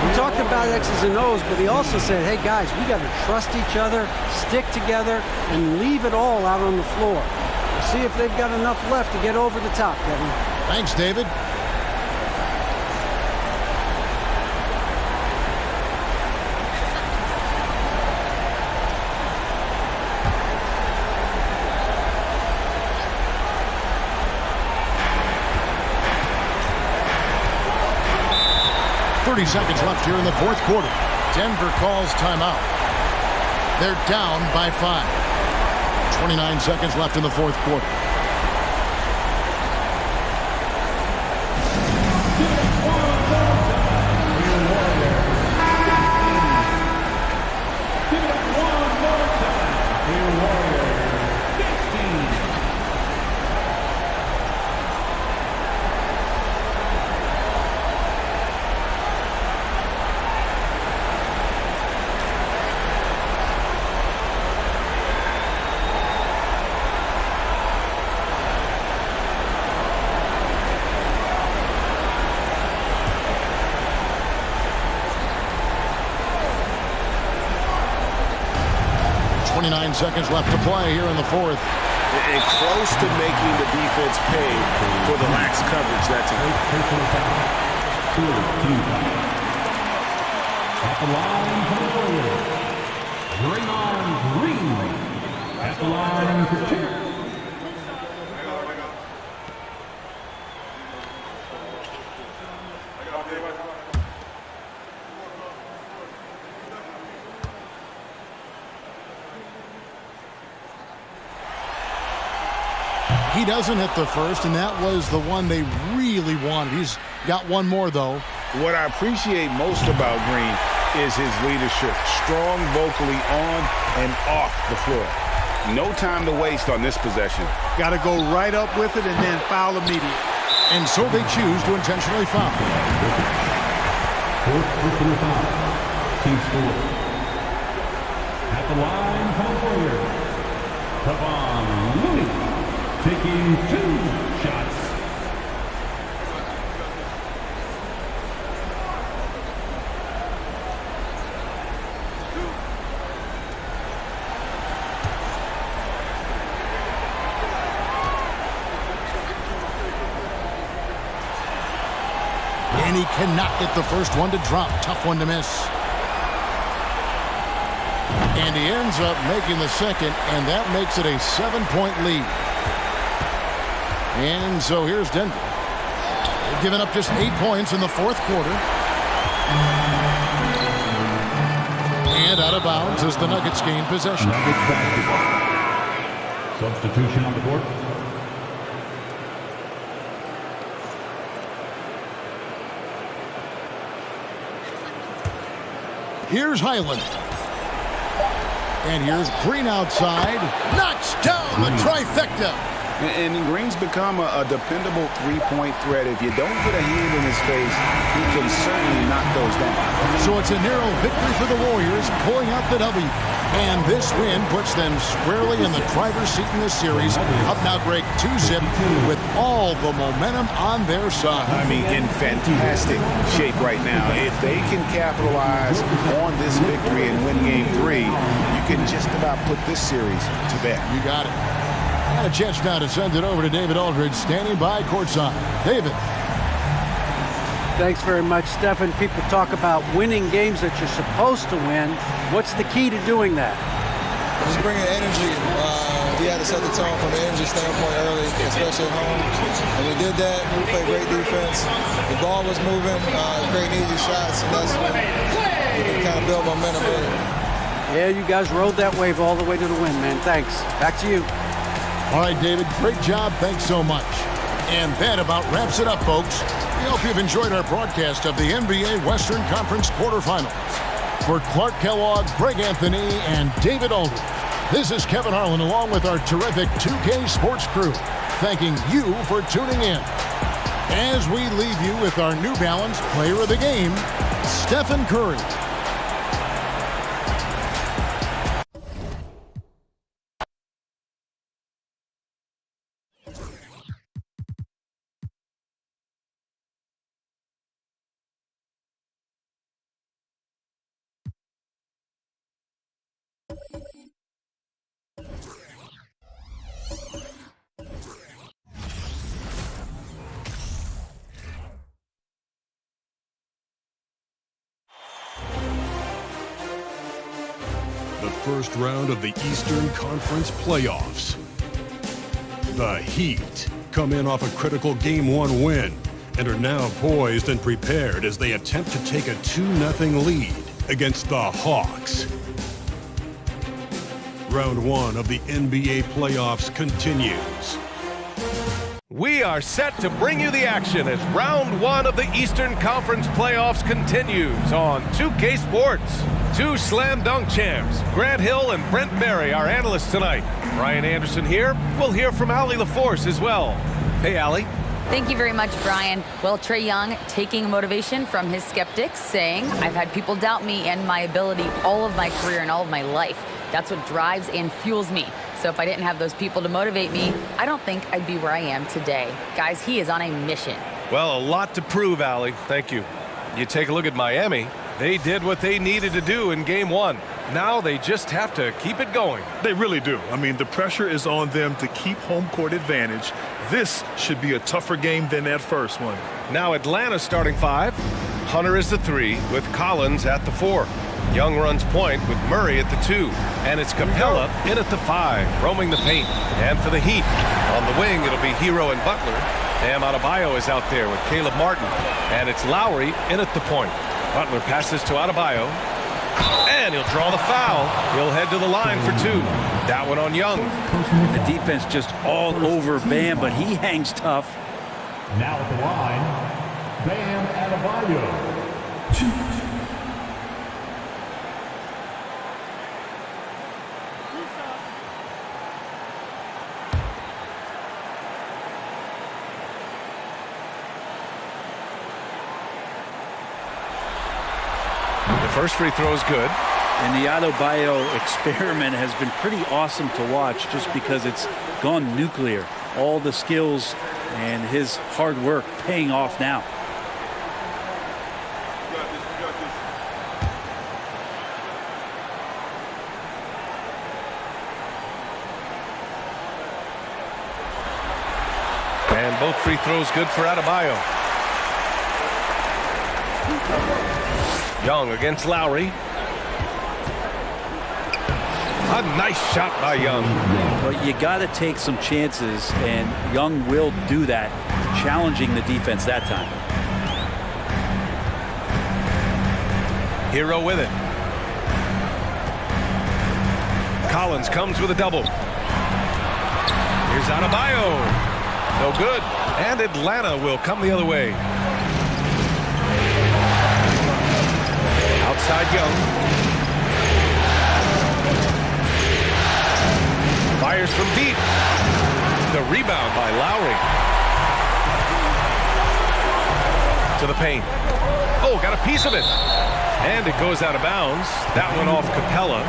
He talked about X's and O's, but he also said, hey, guys, we got to trust each other, stick together, and leave it all out on the floor. We'll see if they've got enough left to get over the top, Kevin. Thanks, David. Seconds left here in the fourth quarter. Denver calls timeout. They're down by 5. 29 seconds left in the fourth quarter. Seconds left to play here in the fourth. And close to making the defense pay for the lax coverage that time. At the line for the Warriors, Draymond Green. At the line for 2. He doesn't hit the first, and that was the one they really wanted. He's got one more, though. What I appreciate most about Green is his leadership. Strong vocally on and off the floor. No time to waste on this possession. Got to go right up with it and then foul immediately. And so they choose to intentionally foul. Fourth personal foul. Team score. At the line for the Warriors, Kevon Looney. Taking 2 shots. And he cannot get the first one to drop. Tough one to miss. And he ends up making the second, and that makes it a 7-point lead. And so here's Denver. They've given up just 8 points in the fourth quarter. And out of bounds as the Nuggets gain possession. Nuggets basketball. Substitution on the court. Here's Highland. And here's Green outside. Knocks down the trifecta. And Green's become a dependable three-point threat. If you don't get a hand in his face, he can certainly knock those down. So it's a narrow victory for the Warriors, pulling out the W. And this win puts them squarely in the driver's seat in this series. Up now, Greg, 2-zip with all the momentum on their side. I mean, in fantastic shape right now. If they can capitalize on this victory and win Game 3, you can just about put this series to bed. You got it. Got a chance now to send it over to David Aldridge, standing by courtside. David. Thanks very much, Stephen. People talk about winning games that you're supposed to win. What's the key to doing that? Just bringing energy. We had to set the tone from an energy standpoint early, especially at home. And we did that. We played great defense. The ball was moving, creating easy shots, and that's when we can kind of build momentum early. Yeah, you guys rode that wave all the way to the win, man. Thanks. Back to you. All right, David, great job. Thanks so much. And that about wraps it up, folks. We hope you've enjoyed our broadcast of the NBA Western Conference quarterfinals. For Clark Kellogg, Greg Anthony, and David Aldridge, this is Kevin Harlan along with our terrific 2K Sports crew, thanking you for tuning in. As we leave you with our New Balance Player of the Game, Stephen Curry. The first round of the Eastern Conference playoffs. The Heat come in off a critical Game 1 win and are now poised and prepared as they attempt to take a 2-0 lead against the Hawks. Round 1 of the NBA playoffs continues. We are set to bring you the action as round 1 of the Eastern Conference playoffs continues on 2K Sports. Two slam dunk champs, Grant Hill and Brent Barry, our analysts tonight. Brian Anderson here. We'll hear from Allie LaForce as well. Hey, Allie. Thank you very much, Brian. Well, Trae Young taking motivation from his skeptics, saying, I've had people doubt me and my ability all of my career and all of my life. That's what drives and fuels me. So if I didn't have those people to motivate me, I don't think I'd be where I am today. Guys, he is on a mission. Well, a lot to prove, Allie. Thank you. You take a look at Miami. They did what they needed to do in Game 1. Now they just have to keep it going. They really do. I mean, the pressure is on them to keep home court advantage. This should be a tougher game than that first one. Now Atlanta starting 5. Hunter is the 3 with Collins at the 4. Young runs point with Murray at the 2. And it's Capella in at the 5, roaming the paint. And for the Heat, on the wing, it'll be Hero and Butler. Bam Adebayo is out there with Caleb Martin. And it's Lowry in at the point. Butler passes to Adebayo. And he'll draw the foul. He'll head to the line for 2. That one on Young. The defense just all over Bam, but he hangs tough. Now at the line, Bam Adebayo. The first free throw is good. And the Adebayo experiment has been pretty awesome to watch just because it's gone nuclear. All the skills and his hard work paying off now. And both free throws good for Adebayo. Young against Lowry. A nice shot by Young. But you got to take some chances, and Young will do that, challenging the defense that time. Hero with it. Collins comes with a double. Here's Adebayo. No good. And Atlanta will come the other way. Outside Young. Fires from deep. The rebound by Lowry. To the paint. Oh, got a piece of it. And it goes out of bounds. That one off Capella.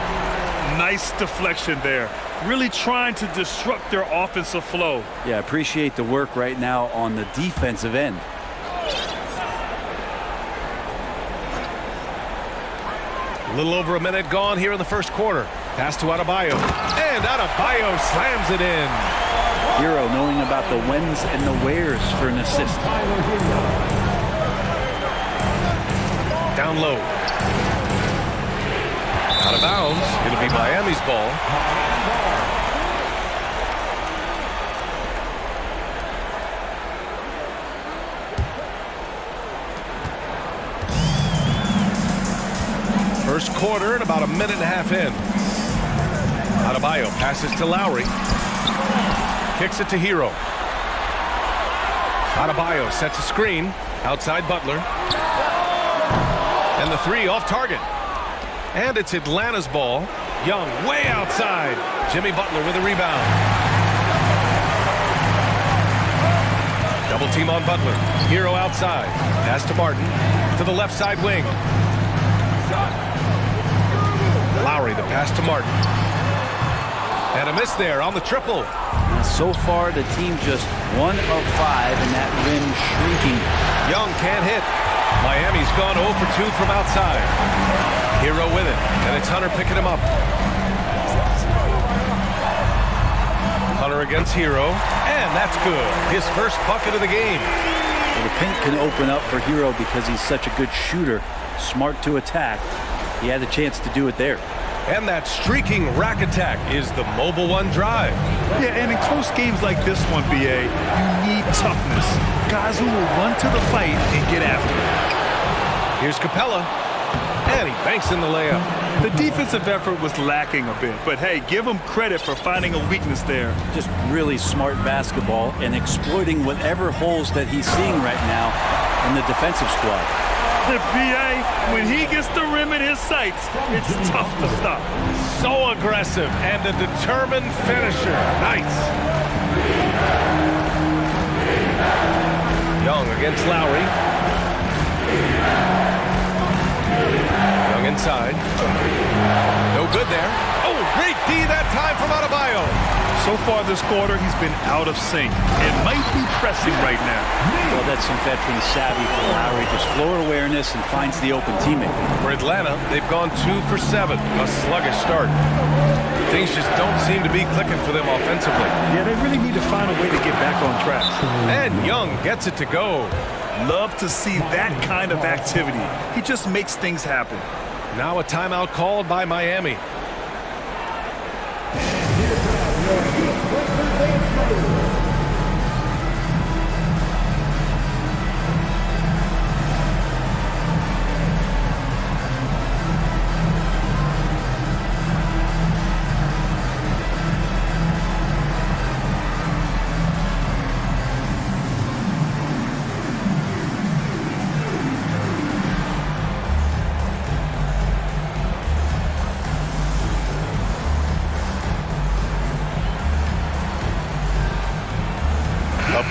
Nice deflection there. Really trying to disrupt their offensive flow. Yeah, appreciate the work right now on the defensive end. A little over a minute gone here in the first quarter. Pass to Adebayo. And Adebayo slams it in. Hero knowing about the whens and the wheres for an assist. Down low. Out of bounds. It'll be Miami's ball. First quarter and about a minute and a half in. Adebayo passes to Lowry. Kicks it to Hero. Adebayo sets a screen. Outside Butler. And the 3 off target. And it's Atlanta's ball. Young way outside. Jimmy Butler with a rebound. Double team on Butler. Hero outside. Pass to Martin. To the left side wing. Lowry, the pass to Martin. And a miss there on the triple. So far, the team just 1 of 5, and that rim shrinking. Young can't hit. Miami's gone 0 for 2 from outside. Hero with it, and it's Hunter picking him up. against Hero, and that's good. His first bucket of the game. Well, the paint can open up for Hero because he's such a good shooter, smart to attack. He had a chance to do it there. And that streaking rack attack is the Mobile One drive. Yeah, and in close games like this one, BA, you need toughness. Guys who will run to the fight and get after it. Here's Capella, and he banks in the layup. The defensive effort was lacking a bit, but hey, give him credit for finding a weakness there. Just really smart basketball and exploiting whatever holes that he's seeing right now in the defensive squad. The BA, when he gets the rim in his sights, it's tough to stop. So aggressive and a determined finisher. Nice. Young against Lowry. Young inside. No good there. Oh, great D that time from Adebayo. So far this quarter, he's been out of sync. It might be pressing right now. Well, that's some veteran savvy for Lowry. Just floor awareness and finds the open teammate. For Atlanta, they've gone 2 for 7. A sluggish start. Things just don't seem to be clicking for them offensively. Yeah, they really need to find a way to get back on track. And Young gets it to go. Love to see that kind of activity. He just makes things happen. Now a timeout called by Miami.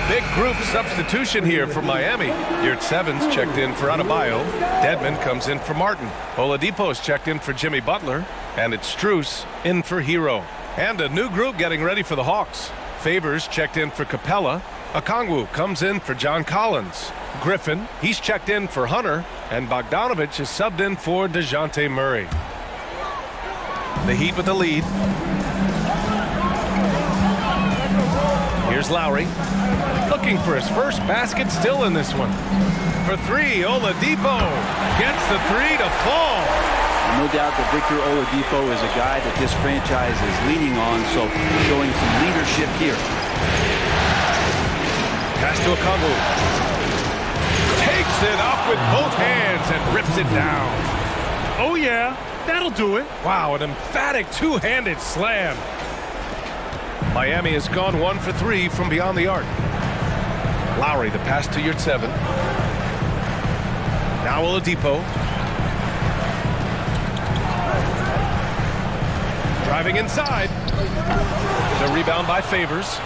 Big group substitution here for Miami. Yurt Evans checked in for Adebayo. Dedmon comes in for Martin. Oladipo's checked in for Jimmy Butler. And it's Strus in for Hero. And a new group getting ready for the Hawks. Favors checked in for Capella. Okongwu comes in for John Collins. Griffin, he's checked in for Hunter. And Bogdanovich is subbed in for DeJounte Murray. The Heat with the lead. Here's Lowry. Looking for his first basket, still in this one. For 3, Oladipo gets the 3 to fall. No doubt that Victor Oladipo is a guy that this franchise is leaning on, so showing some leadership here. Pass to Okongwu. Takes it up with both hands and rips it down. Oh yeah, that'll do it. Wow, an emphatic two-handed slam. Miami has gone 1 for 3 from beyond the arc. Lowry, the pass to Yurt Evans. Now Oladipo. Driving inside. The rebound by Favors.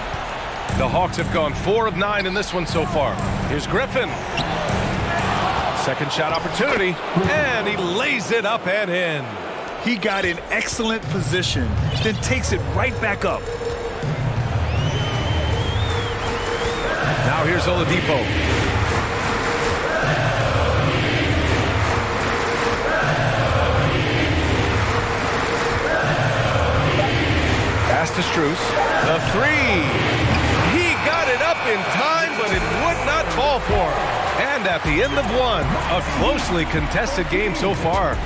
The Hawks have gone 4 of 9 in this one so far. Here's Griffin. Second shot opportunity, and he lays it up and in. He got in excellent position, then takes it right back up. Now here's Oladipo. Pass to Strus. The 3. He got it up in time, but it would not fall for him. And at the end of 1, a closely contested game so far.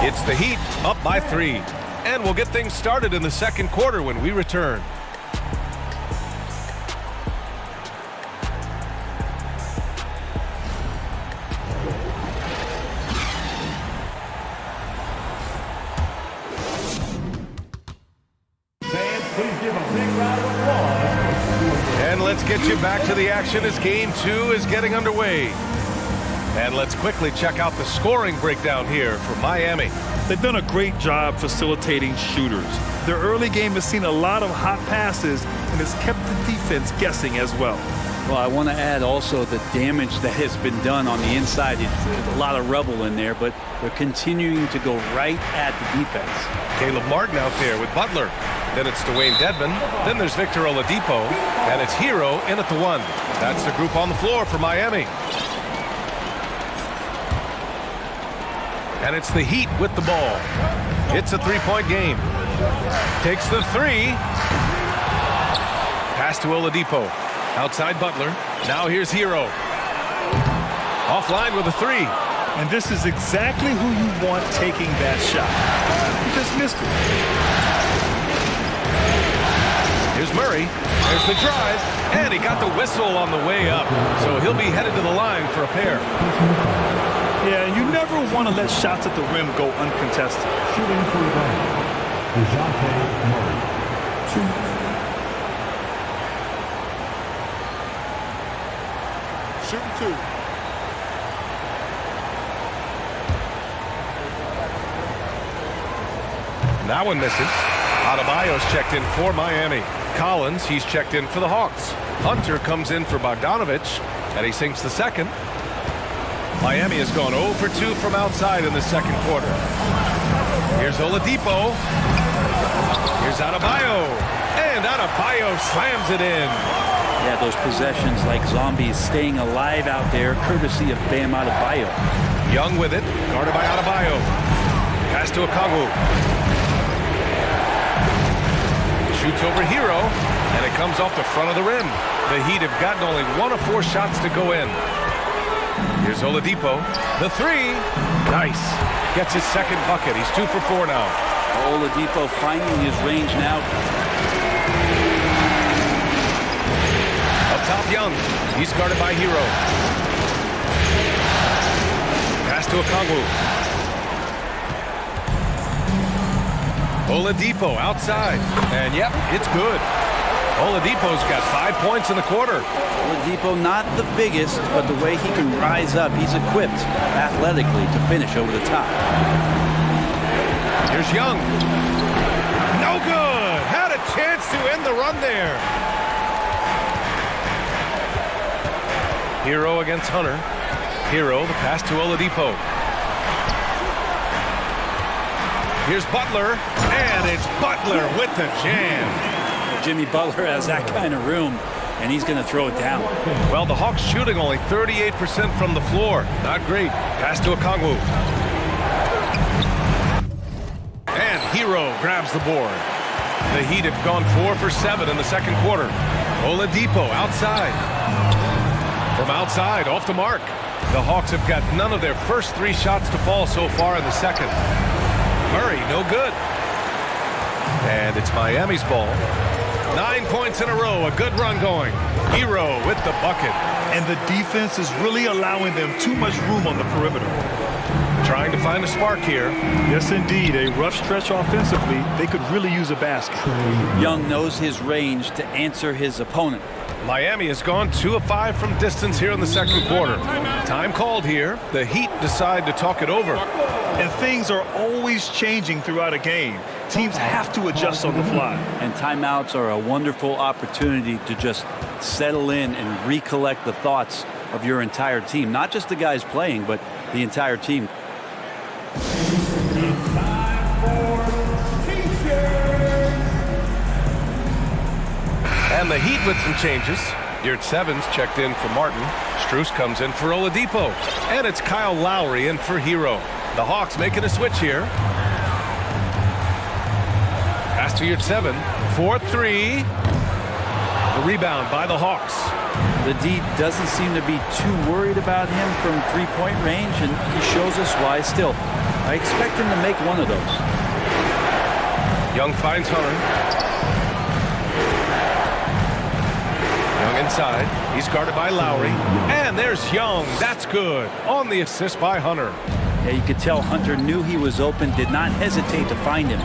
It's the Heat up by 3. And we'll get things started in the second quarter when we return. Let's get you back to the action as Game 2 is getting underway. And let's quickly check out the scoring breakdown here for Miami. They've done a great job facilitating shooters. Their early game has seen a lot of hot passes and has kept the defense guessing as well. Well, I want to add also the damage that has been done on the inside. It's a lot of rubble in there, but they're continuing to go right at the defense. Caleb Martin out there with Butler. Then it's Dwayne Dedmon. Then there's Victor Oladipo. And it's Hero in at the 1. That's the group on the floor for Miami. And it's the Heat with the ball. It's a 3-point game. Takes the 3. Pass to Oladipo. Outside Butler. Now here's Hero. Offline with a three. And this is exactly who you want taking that shot. He just missed it. Here's Murray. There's the drive. And he got the whistle on the way up. So he'll be headed to the line for a pair. Yeah, you never want to let shots at the rim go uncontested. Shooting for Atlanta, DeJounte Murray. 2. Shooting 2. That one misses. Adebayo's checked in for Miami. Collins, he's checked in for the Hawks. Hunter comes in for Bogdanovich, and he sinks the second. Miami has gone 0 for 2 from outside in the second quarter. Here's Oladipo. Here's Adebayo. And Adebayo slams it in. Yeah, those possessions like zombies staying alive out there, courtesy of Bam Adebayo. Young with it, guarded by Adebayo. Pass to Okongwu. Shoots over Hero, and it comes off the front of the rim. The Heat have gotten only 1 of 4 shots to go in. Here's Oladipo. The three. Nice. Gets his second bucket. He's 2 for 4 now. Oladipo finding his range now. Up top, Young. He's guarded by Hero. Pass to Okongwu. Oladipo outside. And yep, it's good. Oladipo's got 5 points in the quarter. Oladipo not the biggest, but the way he can rise up, he's equipped athletically to finish over the top. Here's Young. No good. Had a chance to end the run there. Hero against Hunter. Hero, the pass to Oladipo. Here's Butler, and it's Butler with the jam. Jimmy Butler has that kind of room, and he's going to throw it down. Well, the Hawks shooting only 38% from the floor. Not great. Pass to Okongwu. And Hero grabs the board. The Heat have gone 4 for 7 in the second quarter. Oladipo outside. From outside, off the mark. The Hawks have got none of their first 3 shots to fall so far in the second. Murray, no good. And it's Miami's ball. 9 points in a row, a good run going. Hero with the bucket. And the defense is really allowing them too much room on the perimeter. Trying to find a spark here. Yes, indeed. A rough stretch offensively. They could really use a basket. Young knows his range to answer his opponent. Miami has gone 2 of 5 from distance here in the second quarter. Time called here. The Heat decide to talk it over. And things are always changing throughout a game. Teams have to adjust on the fly. And timeouts are a wonderful opportunity to just settle in and recollect the thoughts of your entire team. Not just the guys playing, but the entire team. And the Heat with some changes. Yurtseven's checked in for Martin. Strus comes in for Oladipo. And it's Kyle Lowry in for Hero. The Hawks making a switch here. Pass to Yurtseven. 4-3. The rebound by the Hawks. The D doesn't seem to be too worried about him from three-point range, and he shows us why still. I expect him to make one of those. Young finds Hunter. Young inside. He's guarded by Lowry. And there's Young. That's good. On the assist by Hunter. Yeah, you could tell Hunter knew he was open, did not hesitate to find him.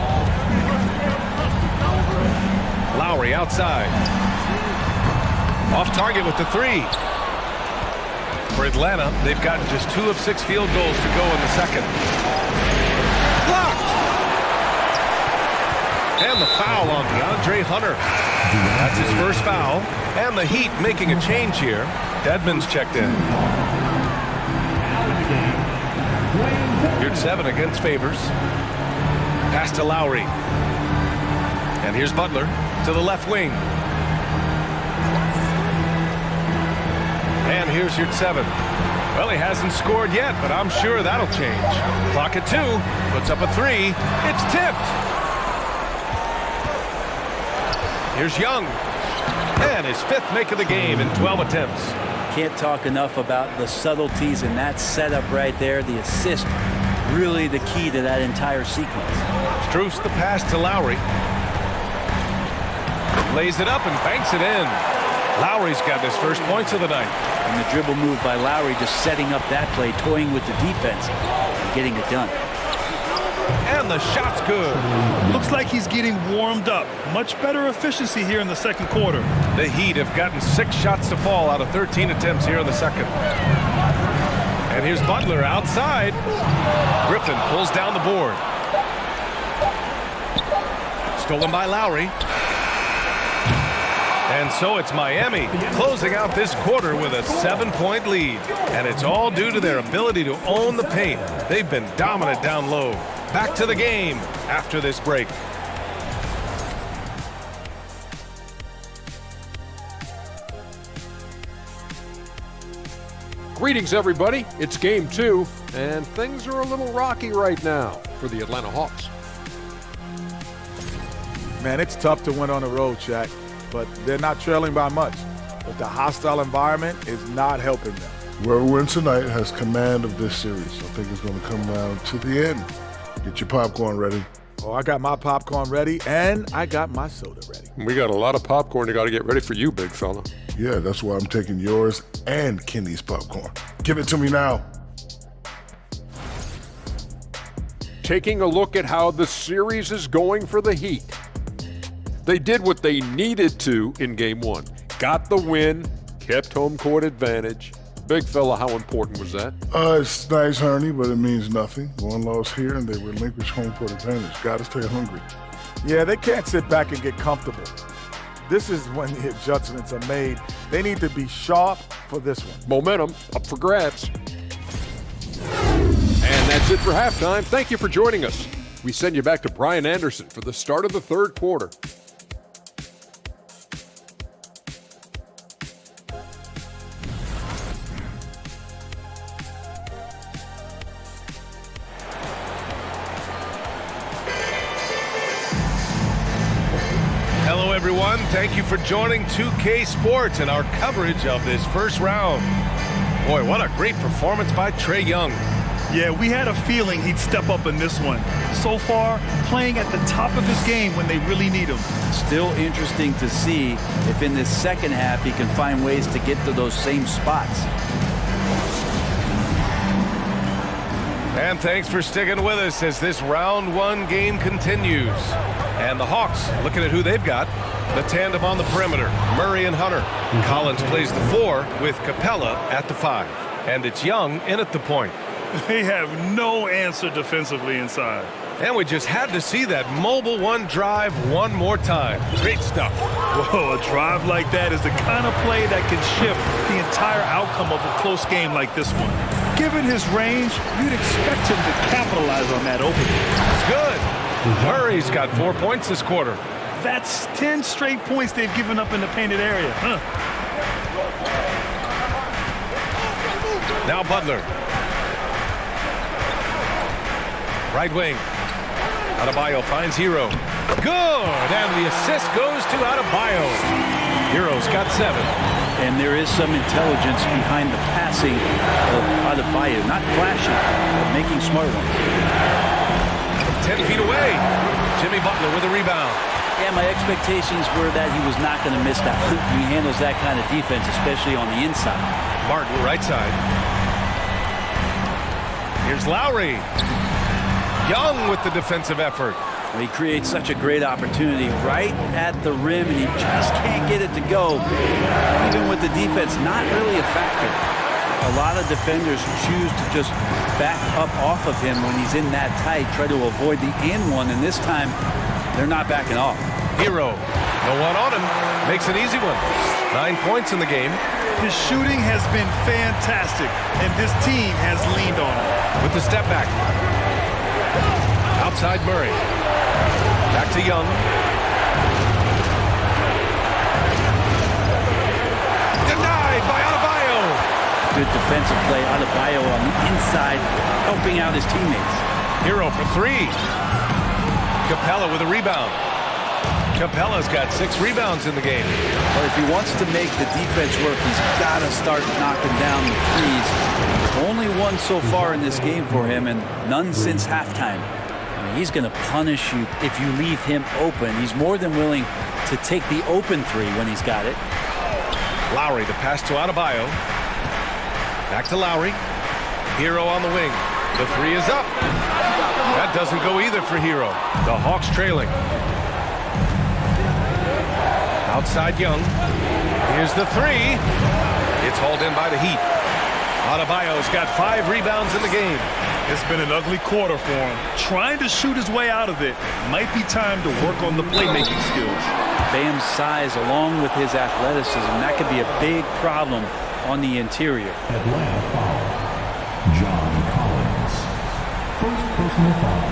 Lowry outside. Off target with the three. For Atlanta, they've gotten just 2 of 6 field goals to go in the second. Blocked! And the foul on DeAndre Hunter. That's his first foul. And the Heat making a change here. Dedmon's checked in. Here's 7 against Favors. Pass to Lowry. And here's Butler to the left wing. And here's Yurtseven. Well, he hasn't scored yet, but I'm sure that'll change. Clock at 2. Puts up a 3. It's tipped. Here's Young. And his 5th make of the game in 12 attempts. Can't talk enough about the subtleties in that setup right there. The assist, really the key to that entire sequence. Strus the pass to Lowry. Lays it up and banks it in. Lowry's got his first points of the night. And the dribble move by Lowry, just setting up that play, toying with the defense, and getting it done. And the shot's good. Looks like he's getting warmed up. Much better efficiency here in the second quarter. The Heat have gotten 6 shots to fall out of 13 attempts here in the second. And here's Butler outside. Griffin pulls down the board. Stolen by Lowry. And so it's Miami closing out this quarter with a 7-point lead. And it's all due to their ability to own the paint. They've been dominant down low. Back to the game after this break. Greetings, everybody. It's game 2, and things are a little rocky right now for the Atlanta Hawks. Man, it's tough to win on the road, Shaq, but they're not trailing by much. But the hostile environment is not helping them. Whoever wins tonight has command of this series. I think it's going to come down to the end. Get your popcorn ready. Oh, I got my popcorn ready, and I got my soda ready. We got a lot of popcorn to got to get ready for you, big fella. Yeah, that's why I'm taking yours and Kenny's popcorn. Give it to me now. Taking a look at how the series is going for the Heat. They did what they needed to in game 1. Got the win, kept home court advantage. Big fella, how important was that? It's nice, Ernie, but it means nothing. One loss here, and they relinquish home court advantage. Got to stay hungry. Yeah, they can't sit back and get comfortable. This is when the adjustments are made. They need to be sharp for this one. Momentum up for grabs. And that's it for halftime. Thank you for joining us. We send you back to Brian Anderson for the start of the third quarter. Hello, everyone. Thank you for joining 2K Sports and our coverage of this first round. Boy, what a great performance by Trae Young. Yeah, we had a feeling he'd step up in this one. So far, playing at the top of his game when they really need him. Still interesting to see if in this second half he can find ways to get to those same spots. And thanks for sticking with us as this round 1 game continues. And the Hawks, looking at who they've got, the tandem on the perimeter, Murray and Hunter. Collins plays the 4 with Capella at the 5. And it's Young in at the point. They have no answer defensively inside. And we just had to see that mobile 1 drive one more time. Great stuff. Whoa, a drive like that is the kind of play that can shift the entire outcome of a close game like this one. Given his range, you'd expect him to capitalize on that opening. It's good. Murray's got 4 points this quarter. That's 10 straight points they've given up in the painted area. Now Butler. Right wing. Adebayo finds Hero. Good! And the assist goes to Adebayo. Hero's got 7. And there is some intelligence behind the passing of Adebayo. Not flashy, but making smart ones. 10 feet away. Jimmy Butler with a rebound. Yeah, my expectations were that he was not going to miss that. He handles that kind of defense, especially on the inside. Martin, right side. Here's Lowry. Young with the defensive effort. He creates such a great opportunity right at the rim, and he just can't get it to go. Even with the defense not really a factor. A lot of defenders choose to just back up off of him when he's in that tight, try to avoid the and one, and this time they're not backing off. Hero, no one on him, makes an easy one. 9 points in the game. His shooting has been fantastic, and this team has leaned on him. With the step back. Outside Murray. Back to Young. Denied by Adebayo. Good defensive play. Adebayo on the inside, helping out his teammates. Hero for 3. Capella with a rebound. Capella's got 6 rebounds in the game. But if he wants to make the defense work, he's got to start knocking down the threes. Only one so far in this game for him, and none since halftime. I mean, he's going to punish you if you leave him open. He's more than willing to take the open three when he's got it. Lowry, the pass to Adebayo. Back to Lowry. Hero on the wing. The 3 is up. That doesn't go either for Hero. The Hawks trailing. Outside Young. Here's the 3. It's hauled in by the Heat. Adebayo's got 5 rebounds in the game. It's been an ugly quarter for him. Trying to shoot his way out of it. Might be time to work on the playmaking skills. Bam's size along with his athleticism, that could be a big problem on the interior. Atlanta foul. John Collins. First personal foul.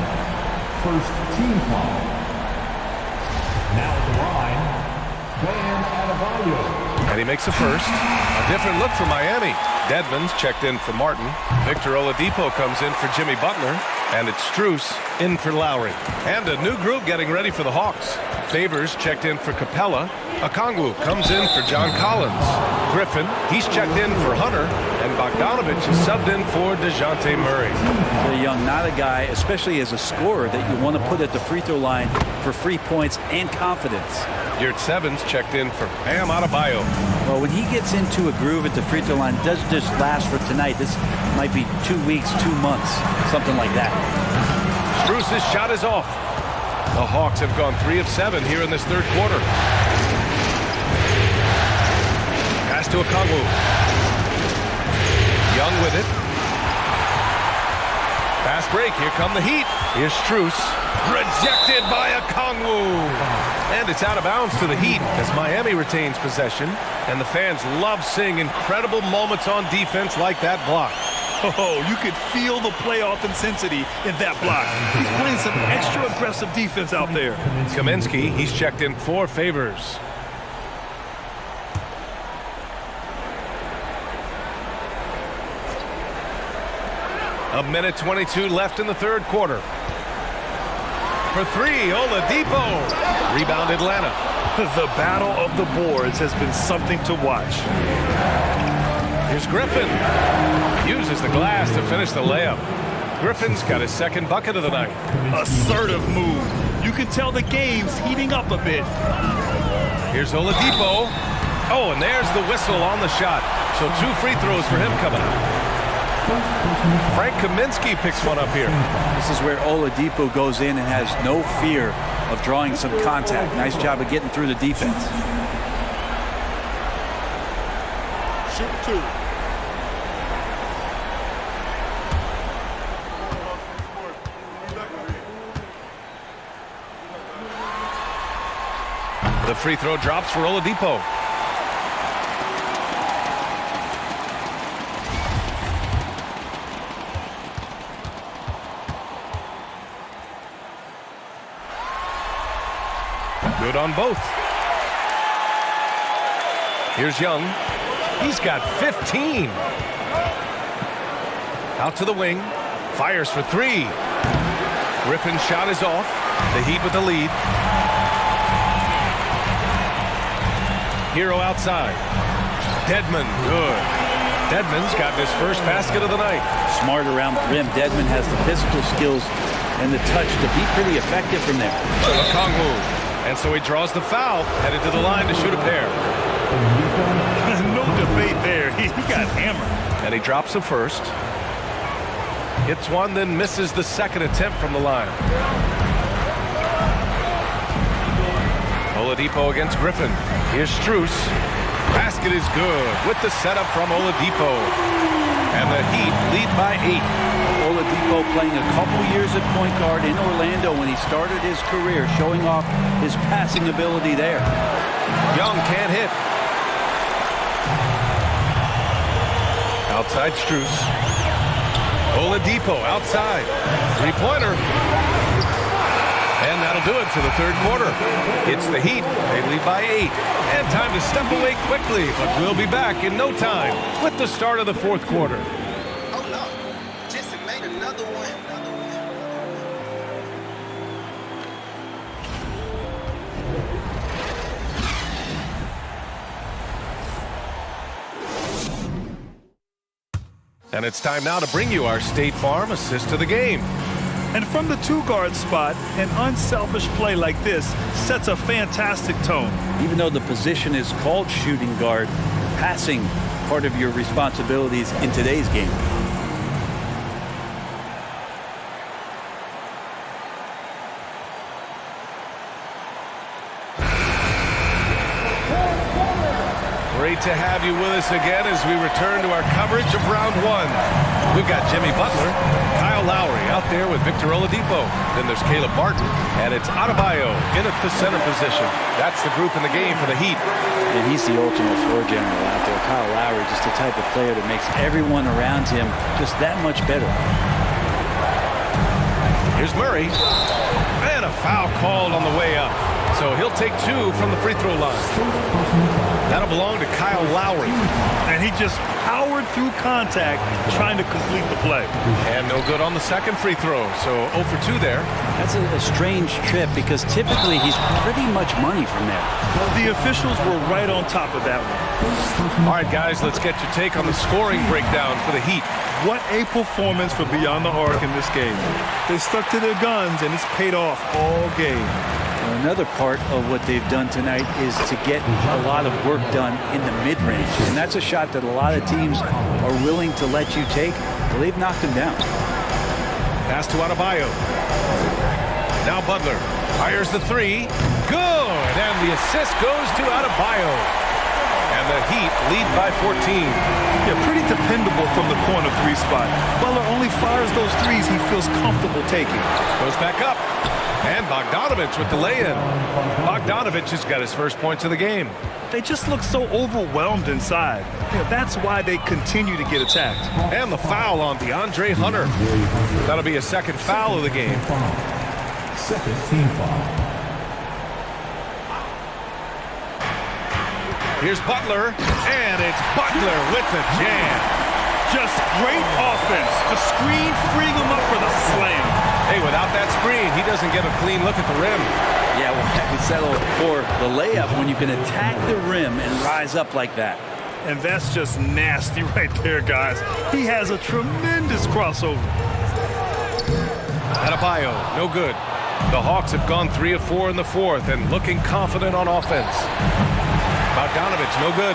First team foul. Now at the line, Bam Adebayo. And he makes a first. A different look for Miami. Dedmon's checked in for Martin. Victor Oladipo comes in for Jimmy Butler. And it's Strus in for Lowry. And a new group getting ready for the Hawks. Favors checked in for Capella. Okongwu comes in for John Collins. Griffin, he's checked in for Hunter. And Bogdanovich is subbed in for DeJounte Murray. Trae Young, not a guy, especially as a scorer, that you want to put at the free throw line for free points and confidence. Yurt Sevens checked in for Bam Adebayo. Well, when he gets into a groove at the free throw line, it doesn't just last for tonight. This might be 2 weeks, 2 months, something like that. Strus's shot is off. The Hawks have gone 3 of 7 here in this third quarter. Pass to Okongwu. Young with it. Fast break. Here come the Heat. Here's Strus. Rejected by Okongwu. And it's out of bounds to the Heat as Miami retains possession. And the fans love seeing incredible moments on defense like that block. Oh, you could feel the playoff intensity in that block. He's playing some extra aggressive defense out there. Kaminsky, he's checked in for Favors. A minute 22 left in the third quarter. For 3, Oladipo. Rebound Atlanta. The battle of the boards has been something to watch. Here's Griffin. Uses the glass to finish the layup. Griffin's got his second bucket of the night. Assertive move. You can tell the game's heating up a bit. Here's Oladipo. Oh, and there's the whistle on the shot. So 2 free throws for him coming up. Frank Kaminsky picks one up here. This is where Oladipo goes in and has no fear of drawing some contact. Nice job of getting through the defense. Shoot 2. The free throw drops for Oladipo. Good on both. Here's Young. He's got 15. Out to the wing. Fires for 3. Griffin's shot is off. The Heat with the lead. Hero outside. Dedmon, good. Dedmon's got his first basket of the night. Smart around the rim. Dedmon has the physical skills and the touch to be pretty effective from there. Okongwu. And so he draws the foul, headed to the line to shoot a pair. No debate there. He got hammered. And he drops the first. Hits one, then misses the second attempt from the line. Oladipo against Griffin. Here's Strus. Basket is good with the setup from Oladipo. And the Heat lead by 8. Oladipo playing a couple years at point guard in Orlando when he started his career, showing off his passing ability there. Young can't hit. Outside Strus. Oladipo outside. 3-pointer. And that'll do it for the third quarter. It's the Heat. They lead by 8. And time to step away quickly, but we'll be back in no time with the start of the fourth quarter. And it's time now to bring you our State Farm assist to the game. And from the two-guard spot, an unselfish play like this sets a fantastic tone. Even though the position is called shooting guard, passing part of your responsibilities in today's game. Great to have you with us again as we return to our coverage of round one. We've got Jimmy Butler, Kyle Lowry out there with Victor Oladipo. Then there's Caleb Martin, and it's Adebayo in at the center position. That's the group in the game for the Heat. And he's the ultimate floor general out there. Kyle Lowry, just the type of player that makes everyone around him just that much better. Here's Murray, and a foul called on the way up. So he'll take two from the free throw line. That'll belong to Kyle Lowry. And he just powered through contact trying to complete the play. And no good on the second free throw, so 0 for 2 there. That's a strange trip because typically he's pretty much money from there. Well, the officials were right on top of that one. All right, guys, let's get your take on the scoring breakdown for the Heat. What a performance for Beyond the Arc in this game. They stuck to their guns, and it's paid off all game. Another part of what they've done tonight is to get a lot of work done in the mid-range. And that's a shot that a lot of teams are willing to let you take. Well, they've knocked him down. Pass to Adebayo. Now Butler fires the three. Good! And the assist goes to Adebayo. And the Heat lead by 14. Yeah, pretty dependable from the corner three spot. Butler only fires those threes he feels comfortable taking. Goes back up. And Bogdanovich with the lay-in. Bogdanovich has got his first points of the game. They just look so overwhelmed inside. Yeah, that's why they continue to get attacked. And the foul on DeAndre Hunter. That'll be a second foul of the game. Second team foul. Here's Butler, and it's Butler with the jam. Just great offense. The screen freeing him up for the slam. Hey, without that screen, he doesn't get a clean look at the rim. Yeah, well, I can settle for the layup when you can attack the rim and rise up like that. And that's just nasty right there, guys. He has a tremendous crossover. Adebayo, no good. The Hawks have gone 3 of 4 in the fourth and looking confident on offense. Bogdanovich, no good.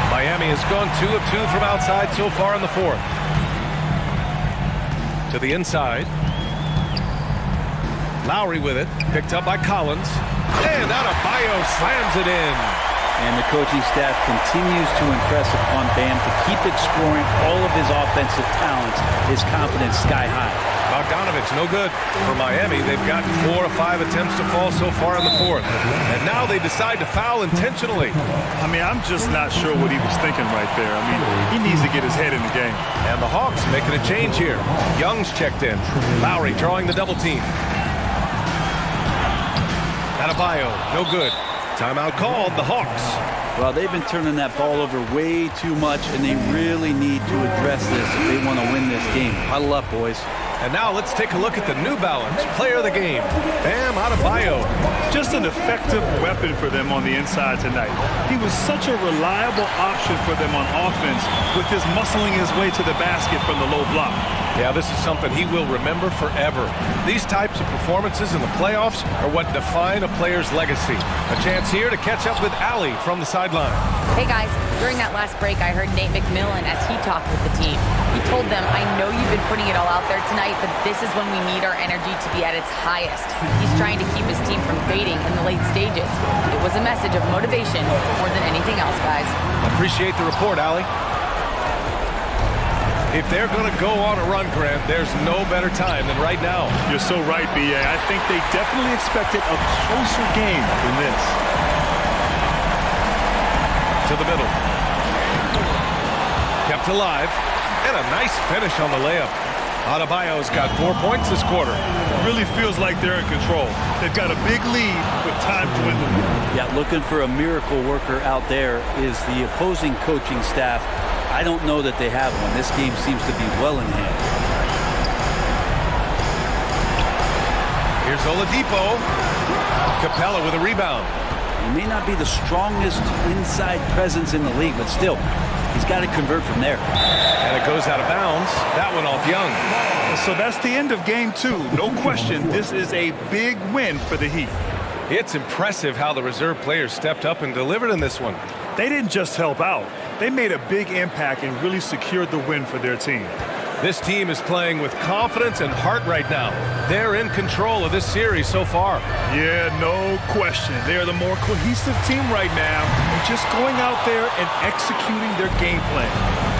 Miami has gone 2 of 2 from outside so far in the fourth. To the inside. Lowry with it, picked up by Collins. And Adebayo slams it in. And the coaching staff continues to impress upon Bam to keep exploring all of his offensive talents, his confidence sky high. Bogdanovich, no good. For Miami, they've gotten 4 of 5 attempts to fall so far in the fourth. And now they decide to foul intentionally. I mean, I'm just not sure what he was thinking right there. I mean, he needs to get his head in the game. And the Hawks making a change here. Young's checked in. Lowry drawing the double team. Adebayo, no good. Timeout called, the Hawks. Well, they've been turning that ball over way too much, and they really need to address this if they want to win this game. Huddle up, boys. And now let's take a look at the New Balance player of the game, Bam Adebayo. Just an effective weapon for them on the inside tonight. He was such a reliable option for them on offense with his muscling his way to the basket from the low block. Yeah, this is something he will remember forever. These types of performances in the playoffs are what define a player's legacy. A chance here to catch up with Allie from the sideline. Hey guys, during that last break, I heard Nate McMillan as he talked with the team. He told them, I know you've been putting it all out there tonight, but this is when we need our energy to be at its highest. He's trying to keep his team from fading in the late stages. It was a message of motivation more than anything else, guys. Appreciate the report, Allie. If they're going to go on a run, Grant, there's no better time than right now. You're so right, B.A. I think they definitely expected a closer game than this. To the middle. Kept alive. And a nice finish on the layup. Adebayo's got 4 points this quarter. It really feels like they're in control. They've got a big lead with time dwindling. Yeah, looking for a miracle worker out there is the opposing coaching staff. I don't know that they have one. This game seems to be well in hand. Here's Oladipo. Capella with a rebound. He may not be the strongest inside presence in the league, but still, he's got to convert from there. And it goes out of bounds. That one off Young. So that's the end of game 2. No question, this is a big win for the Heat. It's impressive how the reserve players stepped up and delivered in this one. They didn't just help out. They made a big impact and really secured the win for their team. This team is playing with confidence and heart right now. They're in control of this series so far. Yeah, no question. They're the more cohesive team right now, just going out there and executing their game plan.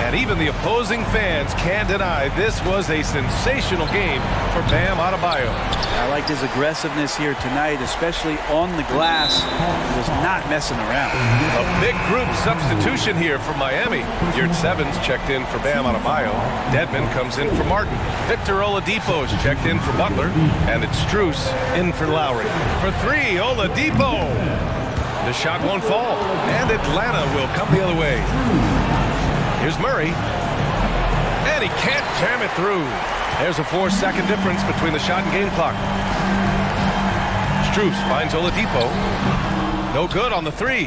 And even the opposing fans can't deny this was a sensational game for Bam Adebayo. I liked his aggressiveness here tonight, especially on the glass. He was not messing around. A big group substitution here for Miami. Yurt Sevens checked in for Bam Adebayo. Dedmon comes in for Martin. Victor Oladipo is checked in for Butler. And it's Strus in for Lowry. For 3, Oladipo. The shot won't fall. And Atlanta will come the other way. Here's Murray. And he can't jam it through. There's a 4-second difference between the shot and game clock. Strus finds Oladipo. No good on the 3.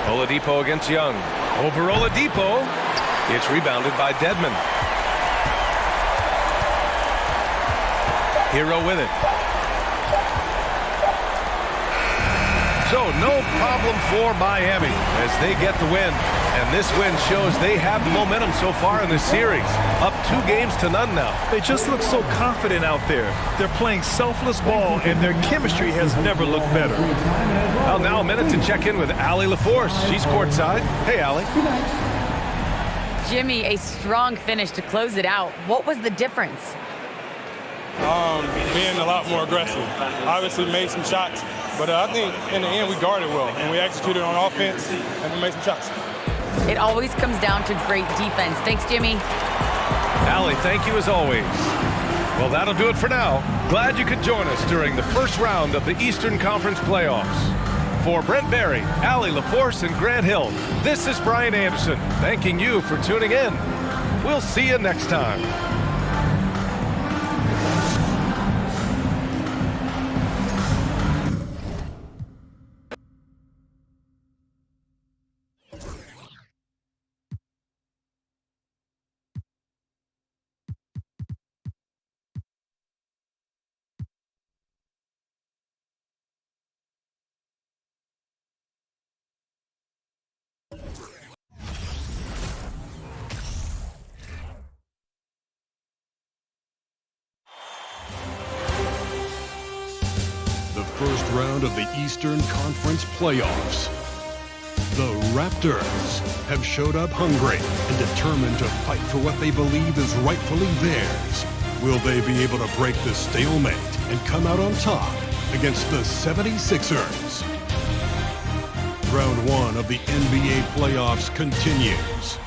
Oladipo against Young. Over Oladipo. It's rebounded by Dedmon. Hero with it. So no problem for Miami as they get the win. And this win shows they have the momentum so far in this series. Up 2-0 now. They just look so confident out there. They're playing selfless ball, and their chemistry has never looked better. Well, now a minute to check in with Allie LaForce. She's courtside. Hey, Allie. Jimmy, a strong finish to close it out. What was the difference? Being a lot more aggressive. Obviously made some shots, but I think in the end we guarded well and we executed on offense and we made some shots. It always comes down to great defense. Thanks, Jimmy. Allie, thank you as always. Well, that'll do it for now. Glad you could join us during the first round of the Eastern Conference playoffs. For Brent Barry, Allie LaForce, and Grant Hill, this is Brian Anderson, thanking you for tuning in. We'll see you next time. First round of the Eastern Conference playoffs. The Raptors have showed up hungry and determined to fight for what they believe is rightfully theirs. Will they be able to break the stalemate and come out on top against the 76ers? Round 1 of the NBA playoffs continues.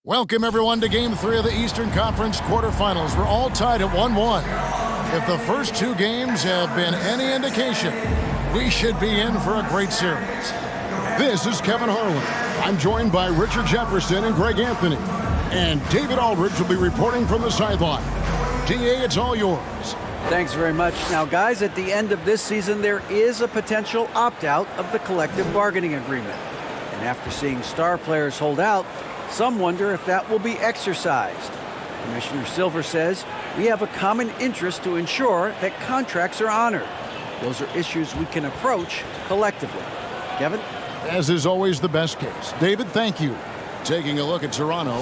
Welcome, everyone, to Game 3 of the Eastern Conference quarterfinals. We're all tied at 1-1. If the first 2 games have been any indication, we should be in for a great series. This is Kevin Harlan. I'm joined by Richard Jefferson and Greg Anthony. And David Aldridge will be reporting from the sideline. DA, it's all yours. Thanks very much. Now, guys, at the end of this season, there is a potential opt-out of the collective bargaining agreement. And after seeing star players hold out, some wonder if that will be exercised. Commissioner Silver says we have a common interest to ensure that contracts are honored. Those are issues we can approach collectively. Kevin? As is always the best case. David, thank you. Taking a look at Toronto.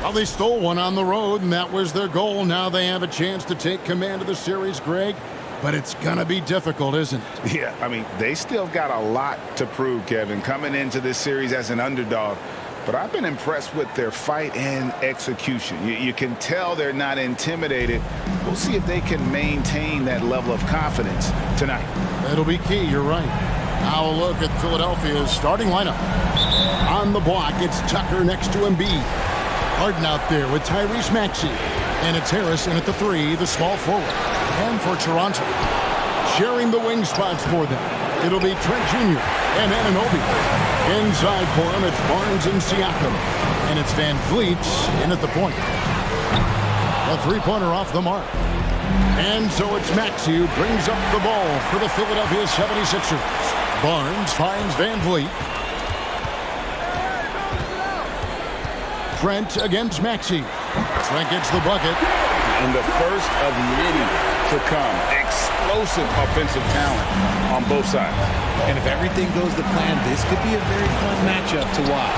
Well, they stole one on the road, and that was their goal. Now they have a chance to take command of the series, Greg. But it's going to be difficult, isn't it? Yeah, I mean, they still got a lot to prove, Kevin, coming into this series as an underdog. But I've been impressed with their fight and execution. You can tell they're not intimidated. We'll see if they can maintain that level of confidence tonight. That'll be key, you're right. Now a look at Philadelphia's starting lineup. On the block, it's Tucker next to Embiid. Harden out there with Tyrese Maxey. And it's Harris in at the 3, the small forward. And for Toronto, sharing the wing spots for them, it'll be Trent Jr. and Anunoby. Inside for him, it's Barnes and Siakam. And it's Van Vliet in at the point. A three-pointer off the mark. And so it's Maxey who brings up the ball for the Philadelphia 76ers. Barnes finds Van Vliet. Trent against Maxey. Trent gets the bucket. And the first of many to come. Explosive offensive talent on both sides. And if everything goes to plan, this could be a very fun matchup to watch.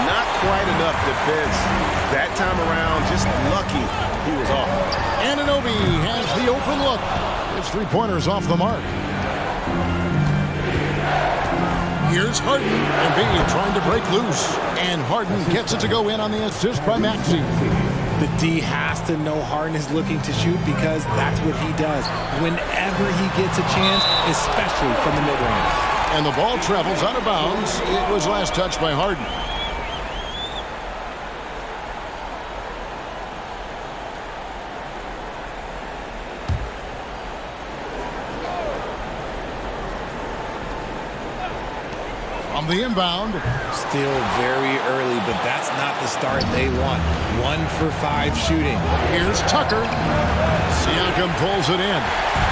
Not quite enough defense that time around. Just lucky he was off. Anunoby has the open look. His three-pointer's off the mark. Here's Harden. Embiid trying to break loose. And Harden gets it to go in on the assist by Maxey. The D has to know Harden is looking to shoot because that's what he does whenever he gets a chance, especially from the mid-range. And the ball travels out of bounds. It was last touched by Harden. From the inbound. Still very early, but that's not the start they want. 1 for 5 shooting. Here's Tucker. Siakam pulls it in.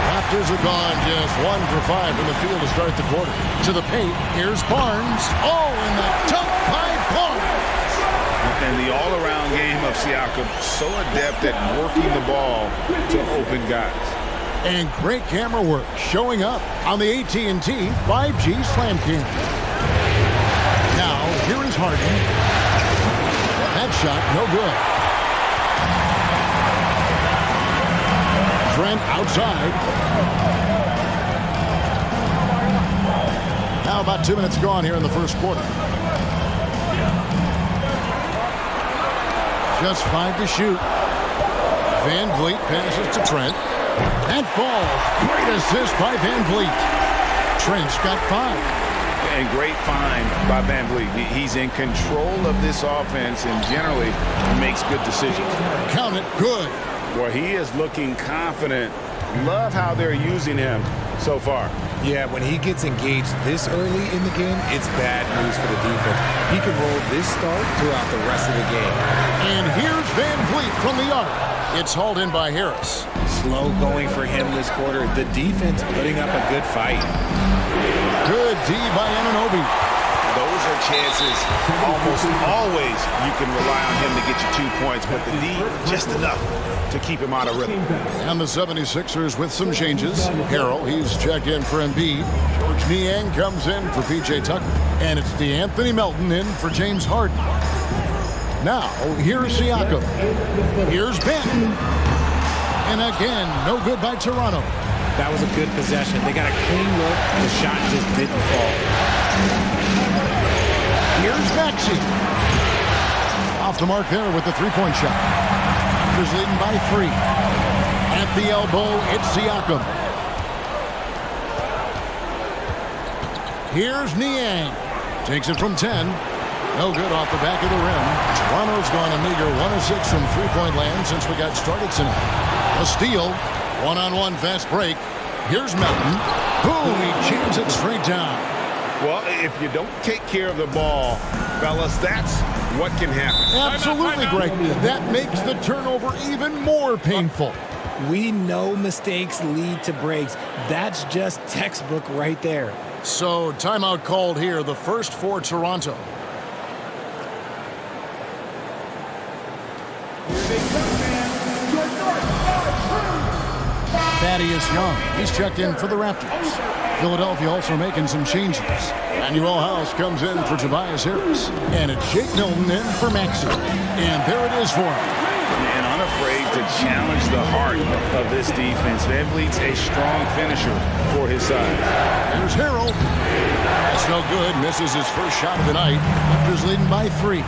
Raptors are gone just 1 for 5 from the field to start the quarter. To the paint. Here's Barnes. Oh, and the dunk by Barnes. And the all-around game of Siakam, so adept at working the ball to open guys. And great camera work showing up on the AT&T 5G Slam Cam. Now, here is Harden. That shot, no good. Trent outside. Now about 2 minutes gone here in the first quarter. Just 5 to shoot. Van Vliet passes to Trent. That falls. Great assist by Van Vliet. Trent's got 5. And great find by Van Vliet. He's in control of this offense and generally makes good decisions. Count it, good. Well, he is looking confident. Love how they're using him so far. Yeah, when he gets engaged this early in the game, it's bad news for the defense. He can roll this start throughout the rest of the game. And here's Van Vliet from the arc. It's hauled in by Harris. Slow going for him this quarter. The defense putting up a good fight. Good D by Anunoby. Those are chances. Almost always you can rely on him to get you 2 points, but the D just enough to keep him out of rhythm. And the 76ers with some changes. Harrell, he's checked in for Embiid. George Niang comes in for P.J. Tucker. And it's DeAnthony Melton in for James Harden. Now, here's Siakam. Here's Benton. And again, no good by Toronto. That was a good possession. They got a clean look. The shot just didn't fall. Here's Maxey. Off the mark there with the three-point shot. Raptors leading by 3. At the elbow, it's Siakam. Here's Niang. Takes it from 10. No good off the back of the rim. Toronto's gone a meager 1 of 6 from three-point land since we got started tonight. A steal. One-on-one fast break. Here's Melton. Boom, he jams it straight down. Well, if you don't take care of the ball, fellas, that's what can happen. Absolutely, Greg. That makes the turnover even more painful. We know mistakes lead to breaks. That's just textbook right there. So, timeout called here, the first for Toronto. Thaddeus Young, he's checked in for the Raptors. Philadelphia also making some changes. Manuel House comes in for Tobias Harris. And it's Jake Milton in for Maxey. And there it is for him. And unafraid to challenge the heart of this defense. Van Vliet's a strong finisher for his side. Here's Harrell. That's no good. Misses his first shot of the night. Raptors leading by 3.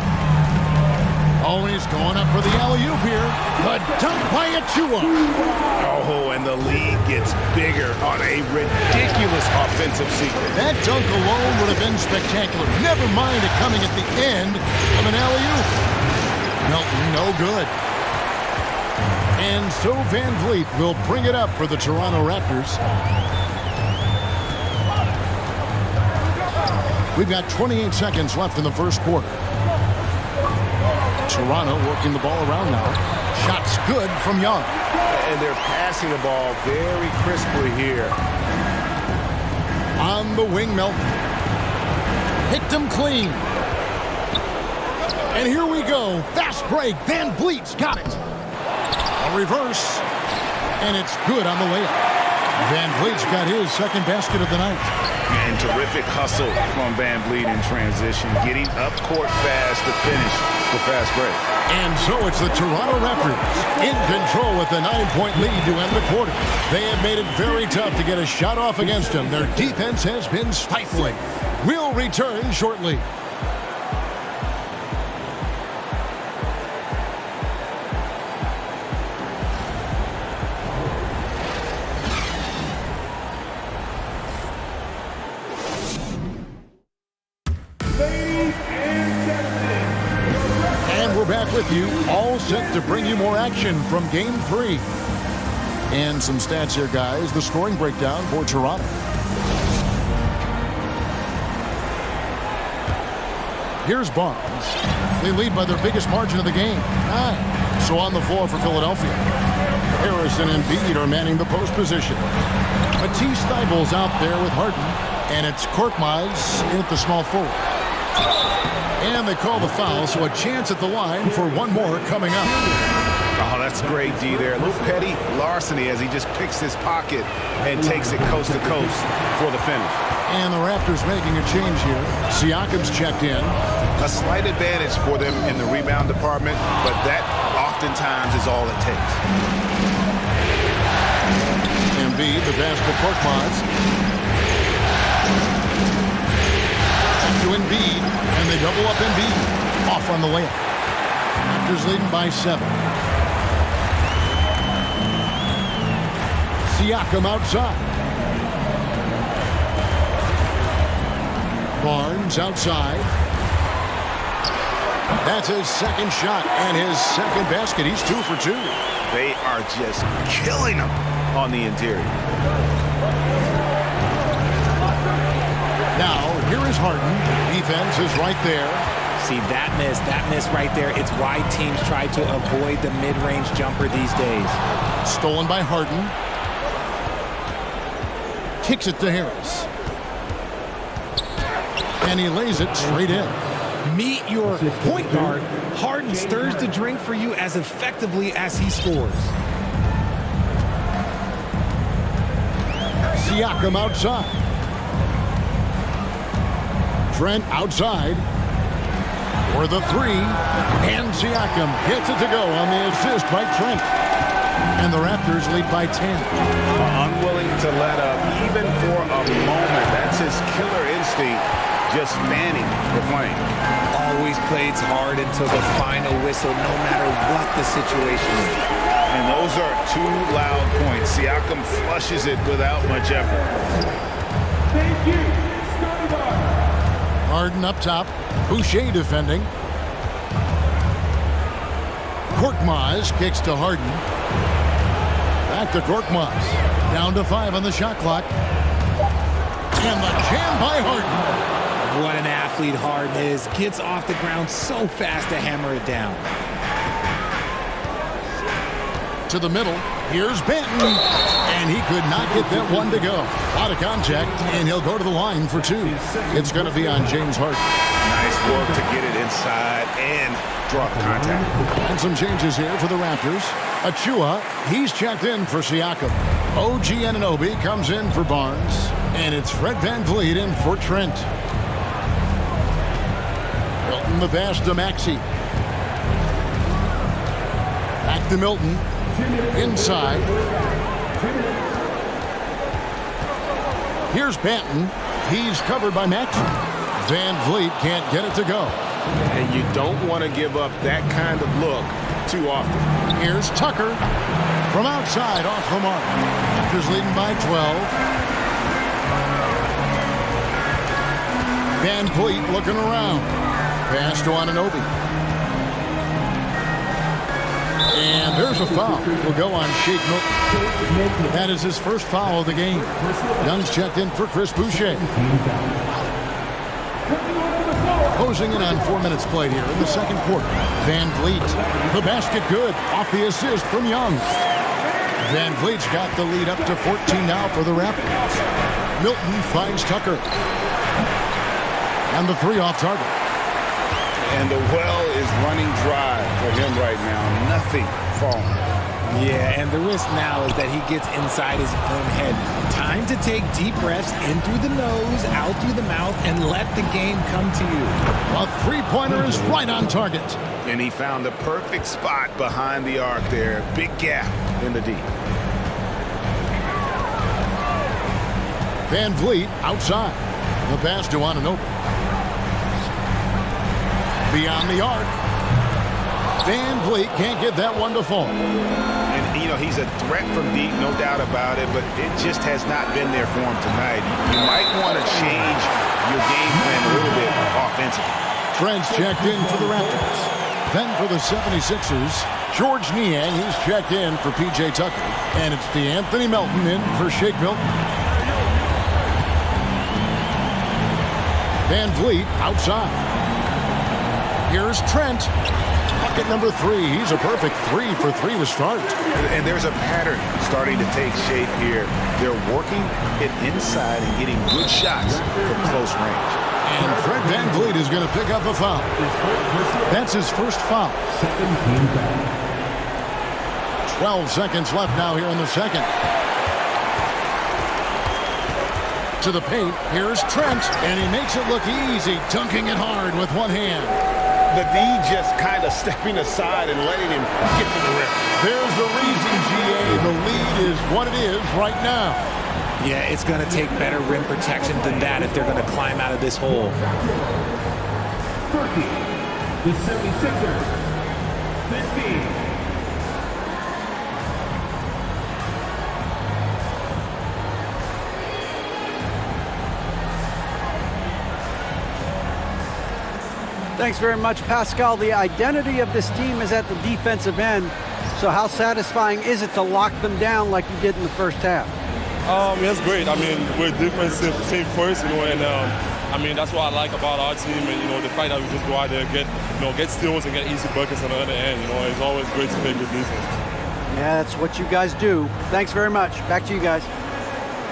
Oh, he's going up for the alley-oop here. The dunk by Achua. Oh, and the lead gets bigger on a ridiculous offensive sequence. That dunk alone would have been spectacular. Never mind it coming at the end of an alley-oop. Melton, no good. And so Van Vliet will bring it up for the Toronto Raptors. We've got 28 seconds left in the first quarter. Toronto working the ball around now. Shot's good from Young. And they're passing the ball very crisply here. On the wing, Melton. Hit him clean. And here we go. Fast break. Van Vliet's got it. A reverse. And it's good on the layup. Van Vliet's got his second basket of the night. And terrific hustle from Van Vliet in transition, getting up court fast to finish the fast break. And so it's the Toronto Raptors in control with a 9-point lead to end the quarter. They have made it very tough to get a shot off against them. Their defense has been stifling. We'll return shortly. Back with you, all set to bring you more action from Game 3. And some stats here, guys. The scoring breakdown for Toronto. Here's Barnes. They lead by their biggest margin of the game, 9. So on the floor for Philadelphia. Harrison and Embiid are manning the post position. Matisse Thybulle's out there with Harden. And it's Korkmaz in at the small forward. And they call the foul, so a chance at the line for one more coming up. Oh, that's great D there. A little petty larceny as he just picks his pocket and takes it coast to coast for the finish. And the Raptors making a change here. Siakam's checked in. A slight advantage for them in the rebound department, but that oftentimes is all it takes. Embiid, the pass to Korkmaz. To Embiid, and they double up Embiid. Off on the layup. Raptors leading by 7. Siakam outside. Barnes outside. That's his second shot and his second basket. He's 2 for 2. They are just killing him on the interior. Now, here is Harden. Defense is right there. See, that miss right there. It's why teams try to avoid the mid-range jumper these days. Stolen by Harden. Kicks it to Harris. And he lays it straight in. Meet your point guard. Harden stirs the drink for you as effectively as he scores. Siakam outside. Trent outside for the 3, and Siakam gets it to go on the assist by Trent. And the Raptors lead by 10. Unwilling to let up even for a moment. That's his killer instinct, just fanning the flame. Always plays hard until the final whistle, no matter what the situation is. And those are 2 loud points. Siakam flushes it without much effort. Thank you. Harden up top. Boucher defending. Korkmaz kicks to Harden. Back to Korkmaz. Down to 5 on the shot clock. And the jam by Harden. What an athlete Harden is. Gets off the ground so fast to hammer it down. To the middle. Here's Banton. And he could not get that one to go. Out of contact, and he'll go to the line for 2. It's going to be on James Harden. Nice work to get it inside and draw contact. And some changes here for the Raptors. Achua, he's checked in for Siakam. OG Anunoby comes in for Barnes. And it's Fred VanVleet in for Trent. Milton the pass to Maxey. Back to Milton. Inside. Here's Banton. He's covered by Maxey. VanVleet can't get it to go. And you don't want to give up that kind of look too often. Here's Tucker from outside off the mark. Raptors leading by 12. VanVleet looking around. Pass to Anunoby. And there's a foul. Will go on Shake Milton. That is his first foul of the game. Young's checked in for Chris Boucher. Closing in on 4 minutes played here in the second quarter. Van Vliet, the basket good, off the assist from Young. Van Vliet's got the lead up to 14 now for the Raptors. Milton finds Tucker. And the three off target. And the well is running dry for him right now. Nothing falling. Yeah, and the risk now is that he gets inside his own head. Time to take deep breaths in through the nose, out through the mouth, and let the game come to you. A three-pointer is right on target. And he found the perfect spot behind the arc there. Big gap in the D. Van Vliet outside. The pass to Anunoby. Beyond the arc. Van Vliet can't get that one to fall. And, you know, he's a threat from deep, no doubt about it, but it just has not been there for him tonight. You might want to change your game plan a little bit offensively. Trent's checked in for the Raptors. Then for the 76ers, George Niang, he's checked in for P.J. Tucker. And it's DeAnthony Melton in for Shake Milton. Van Vliet outside. Here's Trent. Bucket number 3. He's a perfect 3 for 3 to start. And there's a pattern starting to take shape here. They're working it inside and getting good shots from close range. And Fred Van Vliet is going to pick up a foul. That's his first foul. 12 seconds left now here in the second. To the paint, here's Trent, and he makes it look easy, dunking it hard with one hand. The D just kind of stepping aside and letting him get to the rim. There's the reason, GA. The lead is what it is right now. Yeah, it's going to take better rim protection than that if they're going to climb out of this hole. 30, the 76ers, 15. Thanks very much, Pascal. The identity of this team is at the defensive end. So how satisfying is it to lock them down like you did in the first half? It's great. I mean, we're a defensive team first, and I mean, that's what I like about our team, and the fact that we just go out there and get steals and get easy buckets on the other end. It's always great to play good defense. Yeah, that's what you guys do. Thanks very much. Back to you guys.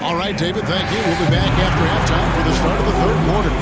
All right, David, thank you. We'll be back after halftime for the start of the third quarter.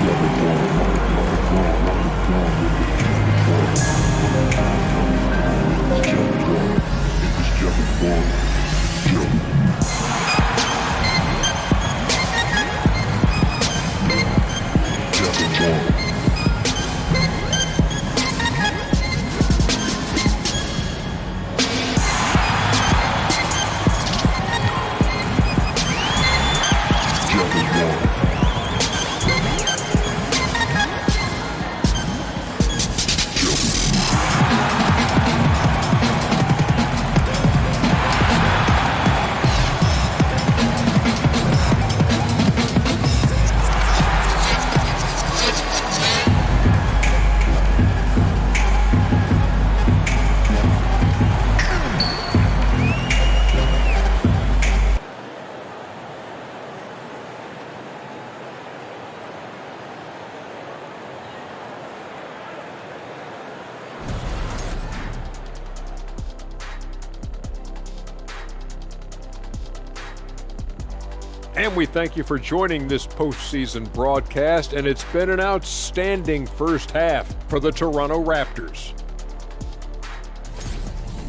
And we thank you for joining this postseason broadcast, and it's been an outstanding first half for the Toronto Raptors.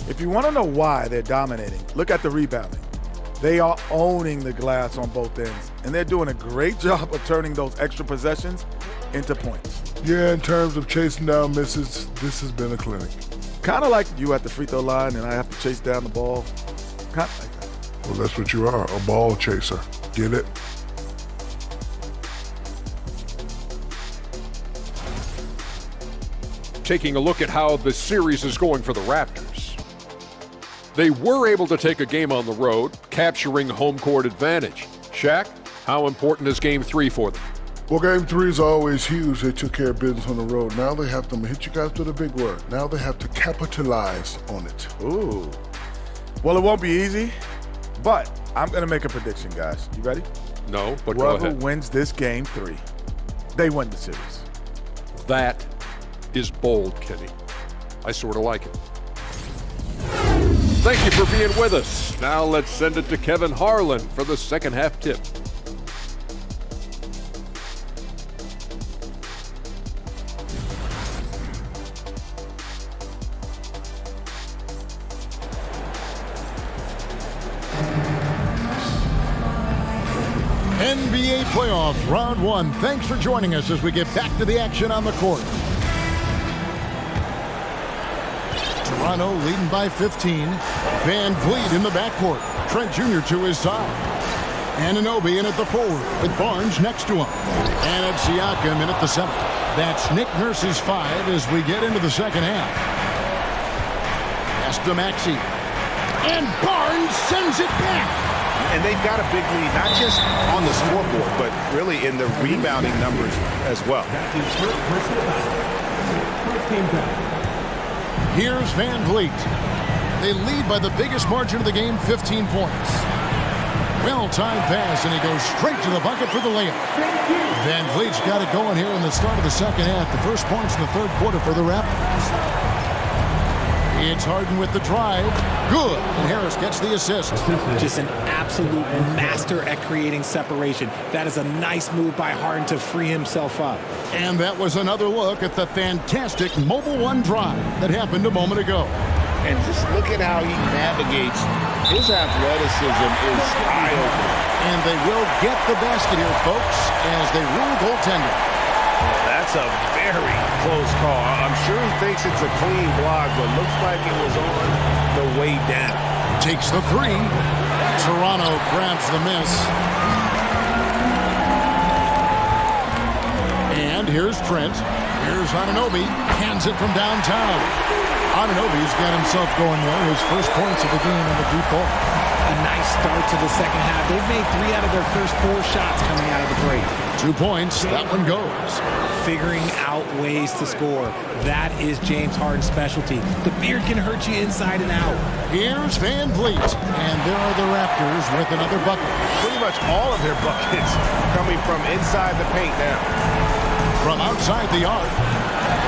If you want to know why they're dominating, look at the rebounding. They are owning the glass on both ends, and they're doing a great job of turning those extra possessions into points. Yeah, in terms of chasing down misses, this has been a clinic. Kind of like you at the free throw line and I have to chase down the ball. Kind of like that. Well, that's what you are, a ball chaser. Get it? Taking a look at how the series is going for the Raptors. They were able to take a game on the road, capturing home court advantage. Shaq, how important is Game 3 for them? Well, Game 3 is always huge. They took care of business on the road. Now they have to hit you guys with a big word. Now they have to capitalize on it. Ooh. Well, it won't be easy, but I'm going to make a prediction, guys. You ready? No, but go ahead. Whoever wins this Game 3, they win the series. That is bold, Kenny. I sort of like it. Thank you for being with us. Now let's send it to Kevin Harlan for the second half tip. NBA playoffs, round one. Thanks for joining us as we get back to the action on the court. Toronto leading by 15. Van Vliet in the backcourt. Trent Jr. to his side. Anunoby in at the forward with Barnes next to him. And it's Siakam in at the center. That's Nick Nurse's 5 as we get into the second half. Pass to Maxey. And Barnes sends it back. And they've got a big lead, not just on the scoreboard, but really in the rebounding numbers as well. Here's Van Vliet. They lead by the biggest margin of the game, 15 points. Well-timed pass, and he goes straight to the bucket for the layup. Van Vliet's got it going here in the start of the second half. The first points in the third quarter for the Raptors. It's Harden with the drive. Good. And Harris gets the assist. Just an absolute master at creating separation. That is a nice move by Harden to free himself up. And that was another look at the fantastic Mobile One drive that happened a moment ago. And just look at how he navigates. His athleticism is eye-opening. And they will get the basket here, folks, as they rule goaltender. That's a very close call. I'm sure he thinks it's a clean block, but looks like it was on the way down. Takes the three. Toronto grabs the miss. And here's Trent. Here's Anunoby. Hands it from downtown. Anunoby's got himself going there. His first points of the game on the deep ball. A nice start to the second half. They've made 3 out of their first 4 shots coming out of the break. 2 points. That one goes. Figuring out ways to score. That is James Harden's specialty. The beard can hurt you inside and out. Here's Van Vliet. And there are the Raptors with another bucket. Pretty much all of their buckets coming from inside the paint now. From outside the arc.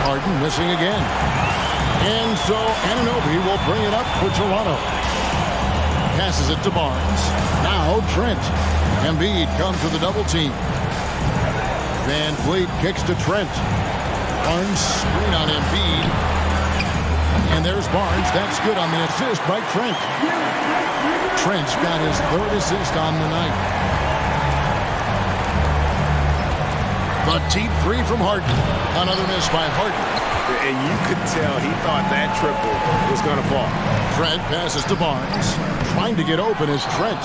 Harden missing again. And so Anunoby will bring it up for Toronto. Passes it to Barnes. Now Trent. Embiid comes with a double team. Van Vliet kicks to Trent. Barnes screen on Embiid. And there's Barnes. That's good on the assist by Trent. Trent's got his 3rd assist on the night. The deep 3 from Harden. Another miss by Harden. And you could tell he thought that triple was going to fall. Trent passes to Barnes. Trying to get open is Trent.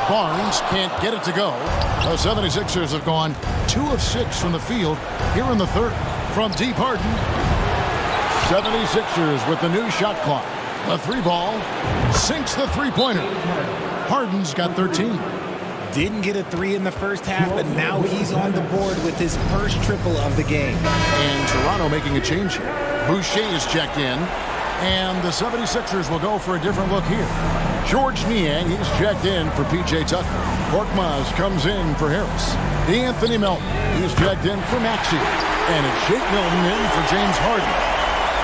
Barnes can't get it to go. The 76ers have gone 2 of 6 from the field here in the third. From deep, Harden. 76ers with the new shot clock. The 3 ball sinks the 3-pointer. Harden's got 13. Didn't get a 3 in the first half, but now he's on the board with his first triple of the game. And Toronto making a change here. Boucher is checked in. And the 76ers will go for a different look here. George Niang, he's checked in for P.J. Tucker. Korkmaz comes in for Harris. Anthony Melton, he's checked in for Maxey. And it's Shake Milton in for James Harden.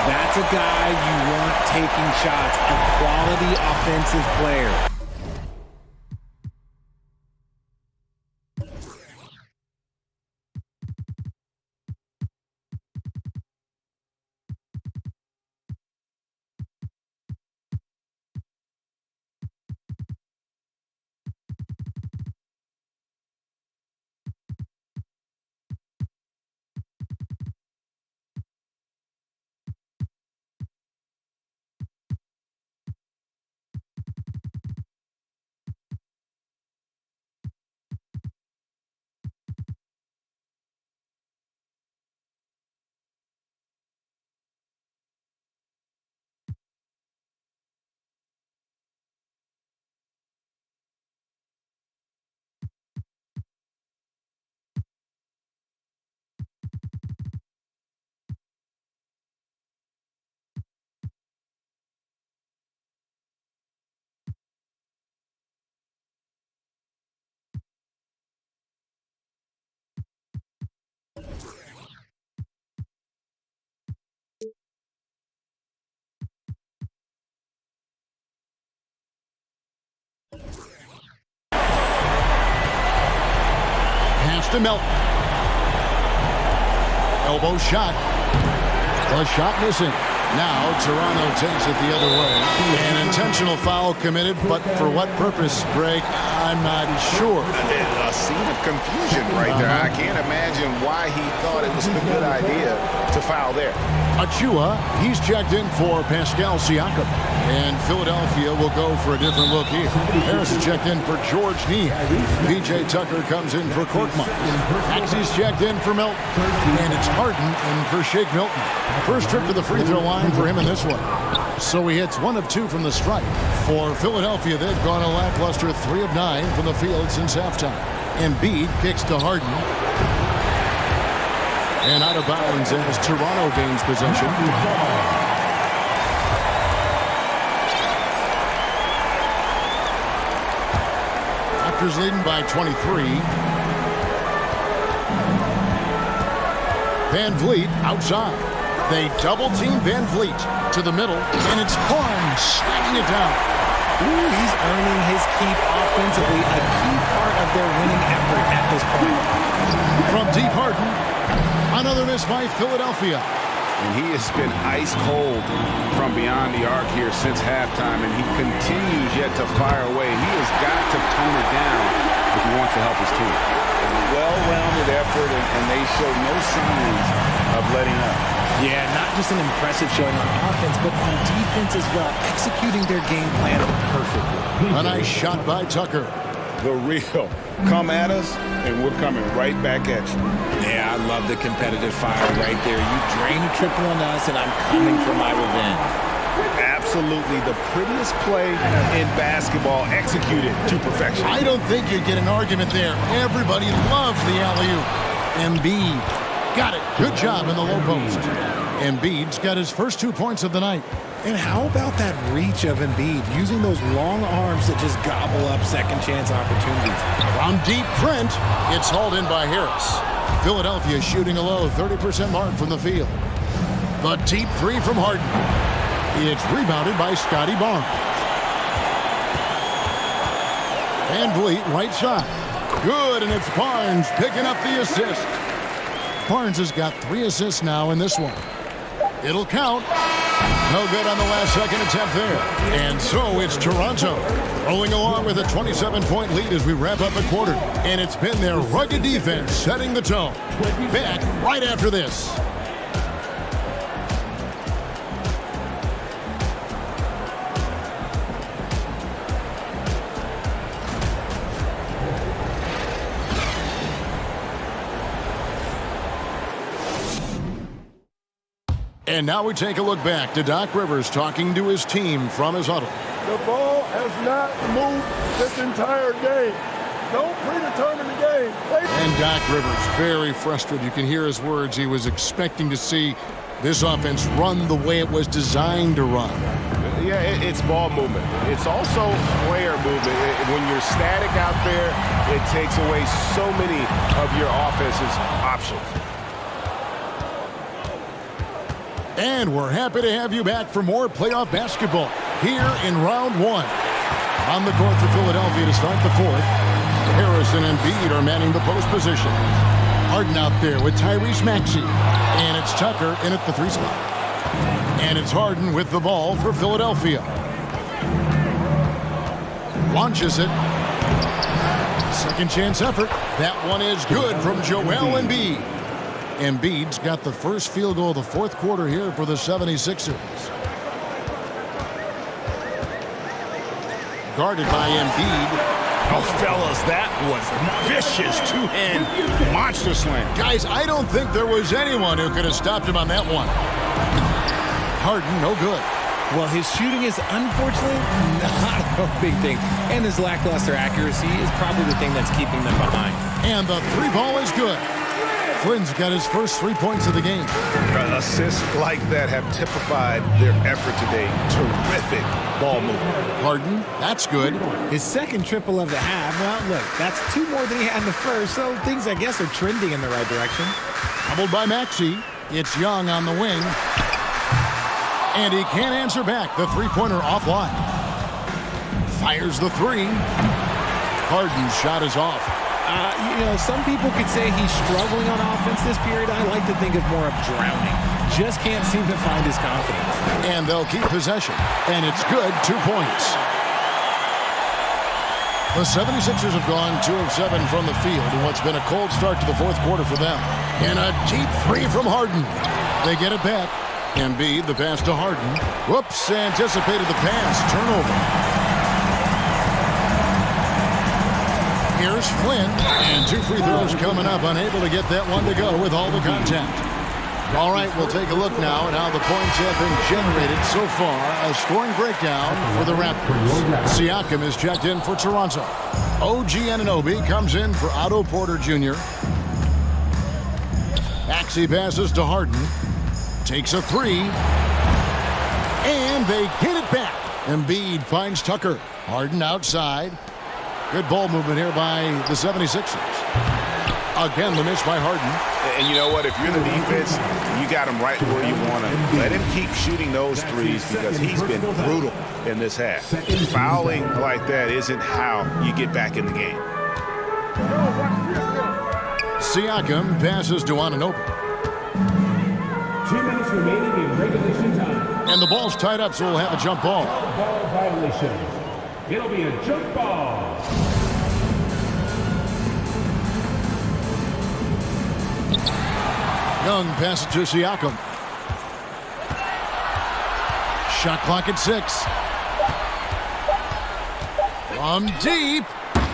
That's a guy you want taking shots, a quality offensive player. to Melton. Elbow shot. The shot missing. Now Toronto takes it the other way. An intentional foul committed, but for what purpose, Greg? I'm not sure. A scene of confusion right there. I can't imagine why he thought it was a good idea to foul there. Achua, he's checked in for Pascal Siakam. And Philadelphia will go for a different look here. Harris checked in for George Niang. P.J. Tucker comes in for Korkmaz. Maxey's checked in for Melton. And it's Harden in for Shake Milton. First trip to the free throw line for him in this one. So he hits 1 of 2 from the stripe. For Philadelphia, they've gone a lackluster 3 of 9 from the field since halftime. Embiid kicks to Harden. And out of bounds as Toronto gains possession. Raptors leading by 23. Van Vliet outside. They double-team Van Vliet to the middle, and it's Barnes slamming it down. Ooh, he's earning his keep offensively, a key part of their winning effort at this point. From deep Harden, another miss by Philadelphia. And he has been ice cold from beyond the arc here since halftime, and he continues yet to fire away. He has got to tone it down if he wants to help his team. Well-rounded effort, and they show no signs of letting up. Yeah, not just an impressive showing on offense, but on defense as well, executing their game plan perfectly. A nice shot by Tucker. The real. Come at us, and we're coming right back at you. Yeah, I love the competitive fire right there. You drain a triple on us, and I'm coming for my revenge. Absolutely the prettiest play in basketball, executed to perfection. I don't think you'd get an argument there. Everybody loves the alley-oop. Embiid got it. Good job in the low post. Embiid's got his first 2 points of the night. And how about that reach of Embiid, using those long arms that just gobble up second chance opportunities? From deep, Trent, it's hauled in by Harris. Philadelphia shooting a low 30% mark from the field. The deep 3 from Harden. It's rebounded by Scotty Barnes. Van Vliet, right side. Good, and it's Barnes picking up the assist. Barnes has got 3 assists now in this one. It'll count. No good on the last second attempt there. And so it's Toronto rolling along with a 27-point lead as we wrap up a quarter. And it's been their rugged defense setting the tone. Back right after this. And now we take a look back to Doc Rivers talking to his team from his huddle. The ball has not moved this entire game. Don't predetermine the game. And Doc Rivers, very frustrated. You can hear his words. He was expecting to see this offense run the way it was designed to run. Yeah, it's ball movement. It's also player movement. When you're static out there, it takes away so many of your offense's options. And we're happy to have you back for more playoff basketball here in round 1. On the court for Philadelphia to start the fourth. Harrison and Embiid are manning the post position. Harden out there with Tyrese Maxey. And it's Tucker in at the 3 spot. And it's Harden with the ball for Philadelphia. Launches it. Second chance effort. That one is good from Joel Embiid. Embiid's got the first field goal of the fourth quarter here for the 76ers. Guarded by Embiid. Oh, fellas, that was vicious two-hand monster slam. Guys, I don't think there was anyone who could have stopped him on that one. Harden, no good. Well, his shooting is unfortunately not a big thing. And his lackluster accuracy is probably the thing that's keeping them behind. And the 3 ball is good. Flynn's got his first 3 points of the game. Assists like that have typified their effort today. Terrific ball movement. Harden, that's good. His second triple of the half. Well, look, that's 2 more than he had in the first, so things, I guess, are trending in the right direction. Doubled by Maxey. It's Young on the wing. And he can't answer back. The 3-pointer offline. Fires the 3. Harden's shot is off. Some people could say he's struggling on offense this period. I like to think of more of drowning. Just can't seem to find his confidence. And they'll keep possession. And it's good, 2 points. The 76ers have gone 2 of 7 from the field in what's been a cold start to the fourth quarter for them. And a deep three from Harden. They get it back. Embiid, the pass to Harden. Whoops, anticipated the pass. Turnover. Here's Flynn. And 2 free throws coming up. Unable to get that one to go with all the contact. All right, we'll take a look now at how the points have been generated so far. A scoring breakdown for the Raptors. Siakam is checked in for Toronto. OG Anunoby comes in for Otto Porter Jr. Maxey passes to Harden. Takes a 3. And they get it back. Embiid finds Tucker. Harden outside. Good ball movement here by the 76ers. Again, the miss by Harden. And you know what? If you're the defense, you got him right where you want him. Let him keep shooting those threes because he's been brutal in this half. Fouling like that isn't how you get back in the game. Siakam passes to Anunoby. 2 minutes remaining in regulation time. And the ball's tied up, so we'll have a jump ball. Ball violation. It'll be a jump ball. Young passes to Siakam. Shot clock at 6. From deep.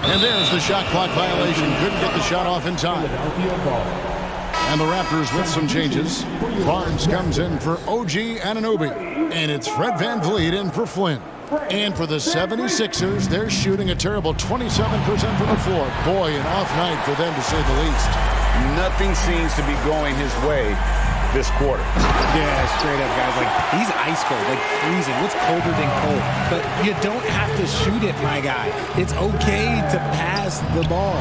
And there's the shot clock violation. Couldn't get the shot off in time. And the Raptors with some changes. Barnes comes in for OG Anunoby. And it's Fred VanVleet in for Flynn. And for the 76ers, they're shooting a terrible 27% from the floor. Boy, an off night for them, to say the least. Nothing seems to be going his way this quarter. Yeah, straight up, guys. Like, he's ice cold, like freezing. What's colder than cold? But you don't have to shoot it, my guy. It's okay to pass the ball.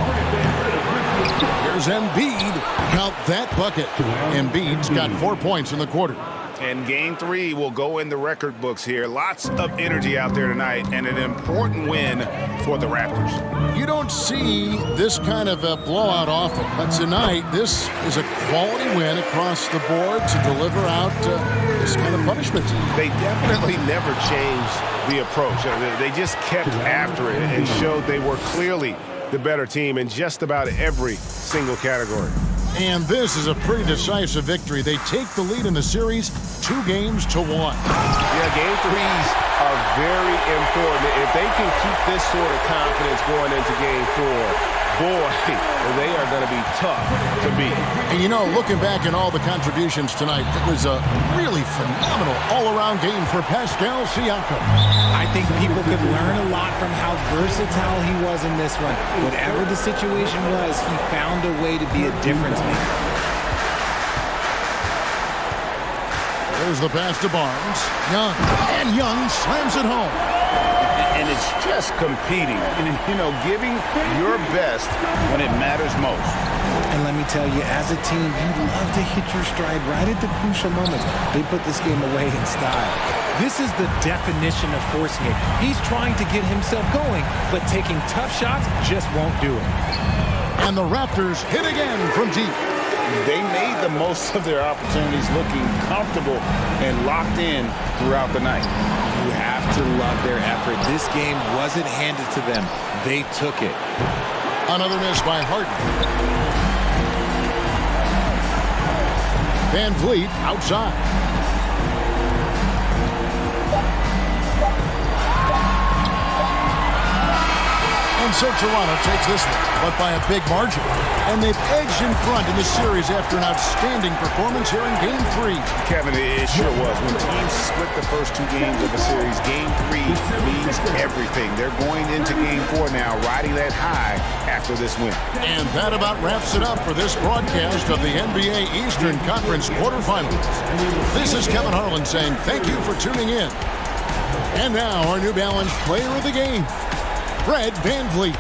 Here's Embiid. Count that bucket. Embiid's got 4 points in the quarter. And game 3 will go in the record books here. Lots of energy out there tonight and an important win for the Raptors. You don't see this kind of a blowout often, but tonight this is a quality win across the board to deliver out this kind of punishment. They definitely never changed the approach. They just kept after it and showed they were clearly the better team in just about every single category. And this is a pretty decisive victory. They take the lead in the series 2 games to 1. Yeah, game 3s are very important. If they can keep this sort of confidence going into game 4, boy, they are going to be tough to beat. And you know, looking back at all the contributions tonight, it was a really phenomenal all-around game for Pascal Siakam. I think people could learn a lot from how versatile he was in this one. Whatever the situation was, he found a way to be a difference maker. There's the pass to Barnes. Young. And Young slams it home. And it's just competing, giving your best when it matters most. And let me tell you, as a team, you love to hit your stride right at the crucial moments. They put this game away in style. This is the definition of forcing it. He's trying to get himself going, but taking tough shots just won't do it. And the Raptors hit again from deep. They made the most of their opportunities, looking comfortable and locked in throughout the night. You have to love their effort. This game wasn't handed to them. They took it. Another miss by Harden. VanVleet outside. And so Toronto takes this one, but by a big margin. And they've edged in front in the series after an outstanding performance here in Game 3. Kevin, it sure was. When teams split the first 2 games of a series, Game 3 means everything. They're going into Game 4 now, riding that high after this win. And that about wraps it up for this broadcast of the NBA Eastern Conference quarterfinals. This is Kevin Harlan saying thank you for tuning in. And now our New Balance player of the game, Fred VanVleet.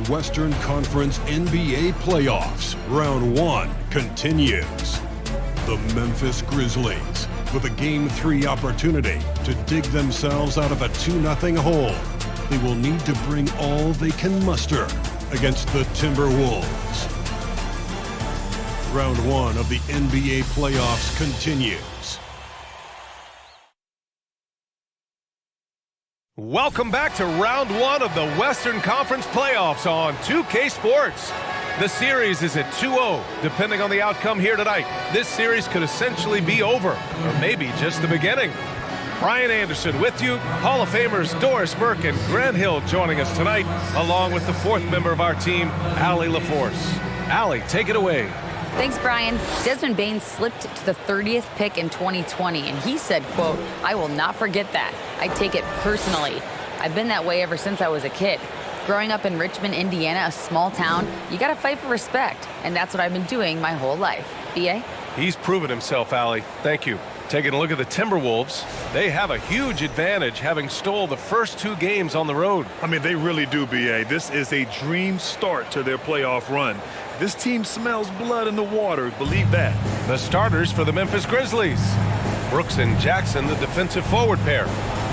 Western Conference NBA playoffs. Round 1 continues. The Memphis Grizzlies, with a Game 3 opportunity to dig themselves out of a 2-0 hole. They will need to bring all they can muster against the Timberwolves. Round 1 of the NBA playoffs continues. Welcome back to round 1 of the Western Conference playoffs on 2K Sports. The series is at 2-0. Depending on the outcome here tonight, this series could essentially be over, or maybe just the beginning. Brian Anderson with you, Hall of Famers Doris Burke and Grant Hill joining us tonight, along with the 4th member of our team, Allie LaForce. Allie, take it away. Thanks, Brian. Desmond Bane slipped to the 30th pick in 2020, and he said, quote, "I will not forget that. I take it personally. I've been that way ever since I was a kid. Growing up in Richmond, Indiana, a small town, you got to fight for respect, and that's what I've been doing my whole life." B.A.? He's proven himself, Allie. Thank you. Taking a look at the Timberwolves, they have a huge advantage having stole the first 2 games on the road. I mean, they really do, B.A. This is a dream start to their playoff run. This team smells blood in the water, believe that. The starters for the Memphis Grizzlies. Brooks and Jackson, the defensive forward pair.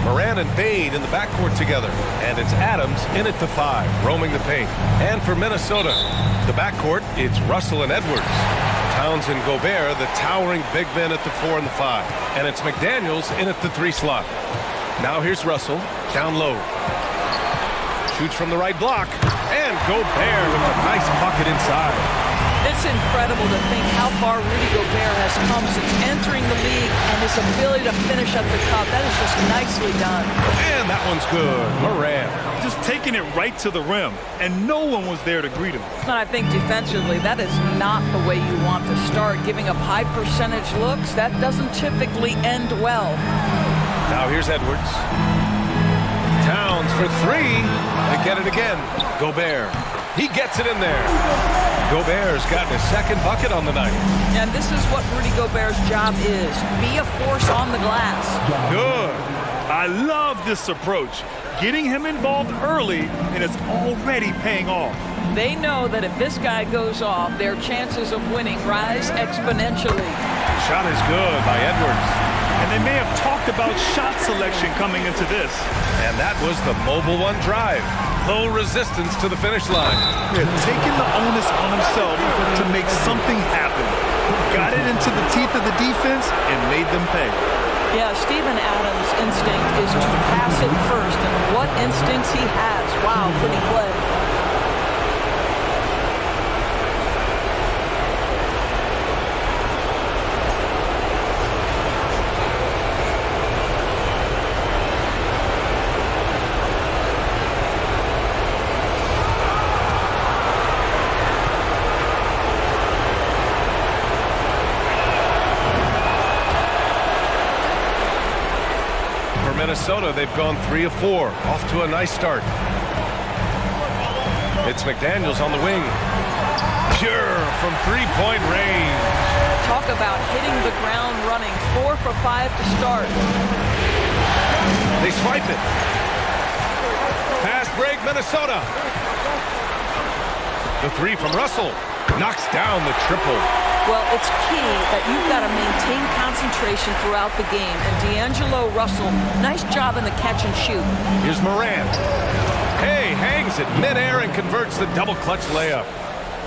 Moran and Bane in the backcourt together. And it's Adams in at the 5, roaming the paint. And for Minnesota, the backcourt, it's Russell and Edwards. Towns and Gobert, the towering big men at the 4 and the 5. And it's McDaniels in at the 3 slot. Now here's Russell, down low. Shoots from the right block. And Gobert with a nice bucket inside. It's incredible to think how far Rudy Gobert has come since entering the league and his ability to finish at the cup. That is just nicely done. And that one's good. Moran. Just taking it right to the rim, and no one was there to greet him. And I think defensively, that is not the way you want to start. Giving up high percentage looks, that doesn't typically end well. Now here's Edwards. Towns for 3. They get it again. Gobert. He gets it in there. Gobert's gotten his 2nd bucket on the night. And this is what Rudy Gobert's job is. Be a force on the glass. Good. I love this approach. Getting him involved early, and it's already paying off. They know that if this guy goes off, their chances of winning rise exponentially. Shot is good by Edwards. And they may have talked about shot selection coming into this. And that was the Mobile One drive. Low resistance to the finish line. Yeah, taking the onus on himself to make something happen. Got it into the teeth of the defense and made them pay. Yeah, Steven Adams' instinct is to pass it first. And what instincts he has. Wow, pretty play. Minnesota, they've gone 3 of 4, off to a nice start. It's McDaniels on the wing. Pure from 3-point range. Talk about hitting the ground running. 4 for 5 to start. They swipe it. Fast break, Minnesota. The 3 from Russell. Knocks down the triple. Well, it's key that you've got to maintain concentration throughout the game. And D'Angelo Russell, nice job in the catch and shoot. Here's Moran. Hey, hangs it midair and converts the double clutch layup.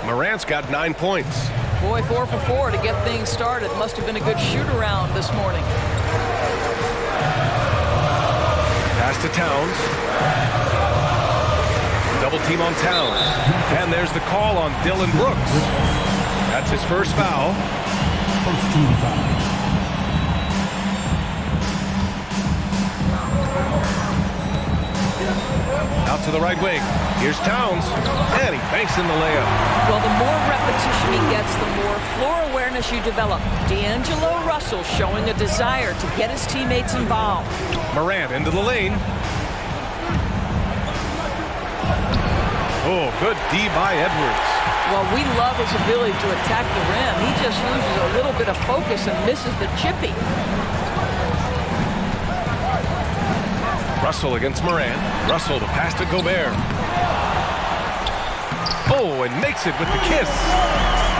Morant's got 9 points. Boy, 4 for 4 to get things started. Must have been a good shoot-around this morning. Pass to Towns. Double team on Towns. And there's the call on Dylan Brooks. That's his first foul. First team foul. Out to the right wing. Here's Towns. And he banks in the layup. Well, the more repetition he gets, the more floor awareness you develop. D'Angelo Russell showing a desire to get his teammates involved. Morant into the lane. Oh, good D by Edwards. Well, we love his ability to attack the rim. He just loses a little bit of focus and misses the chippy. Russell against Moran. Russell to pass to Gobert. Oh, and makes it with the kiss.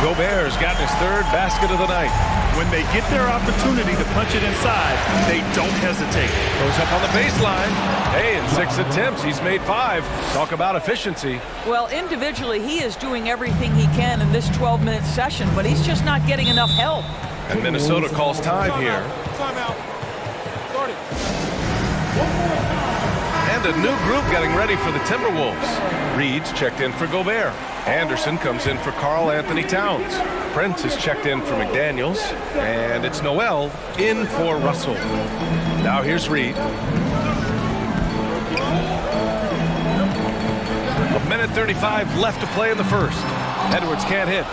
Gobert's gotten his third basket of the night. When they get their opportunity to punch it inside, they don't hesitate. Goes up on the baseline. Hey, in 6 attempts, he's made 5. Talk about efficiency. Well, individually, he is doing everything he can in this 12-minute session, but he's just not getting enough help. And Minnesota calls time here. Timeout. Start it. And a new group getting ready for the Timberwolves. Reed's checked in for Gobert. Anderson comes in for Karl Anthony Towns. Prince is checked in for McDaniels. And it's Noel in for Russell. Now here's Reed. 1:35 left to play in the first. Edwards can't hit.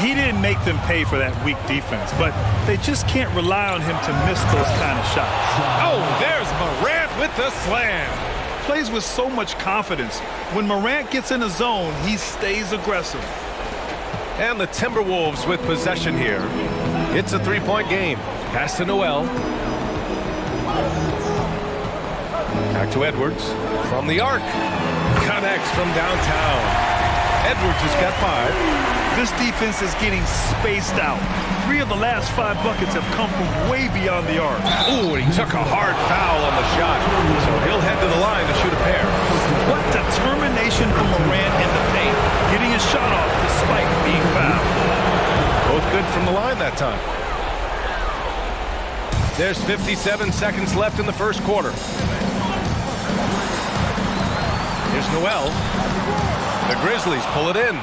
He didn't make them pay for that weak defense, but they just can't rely on him to miss those kind of shots. Oh, there's Morant with the slam. Plays with so much confidence. When Morant gets in a zone, he stays aggressive. And the Timberwolves with possession here. It's a 3-point game. Pass to Noel. Back to Edwards. From the arc. Connects from downtown. Edwards has got 5. This defense is getting spaced out. 3 of the last 5 buckets have come from way beyond the arc. Ooh, and he took a hard foul on the shot. So he'll head to the line to shoot a pair. What determination from Morant in the paint. Getting his shot off despite being fouled. Both good from the line that time. There's 57 seconds left in the first quarter. Here's Noel. The Grizzlies pull it in.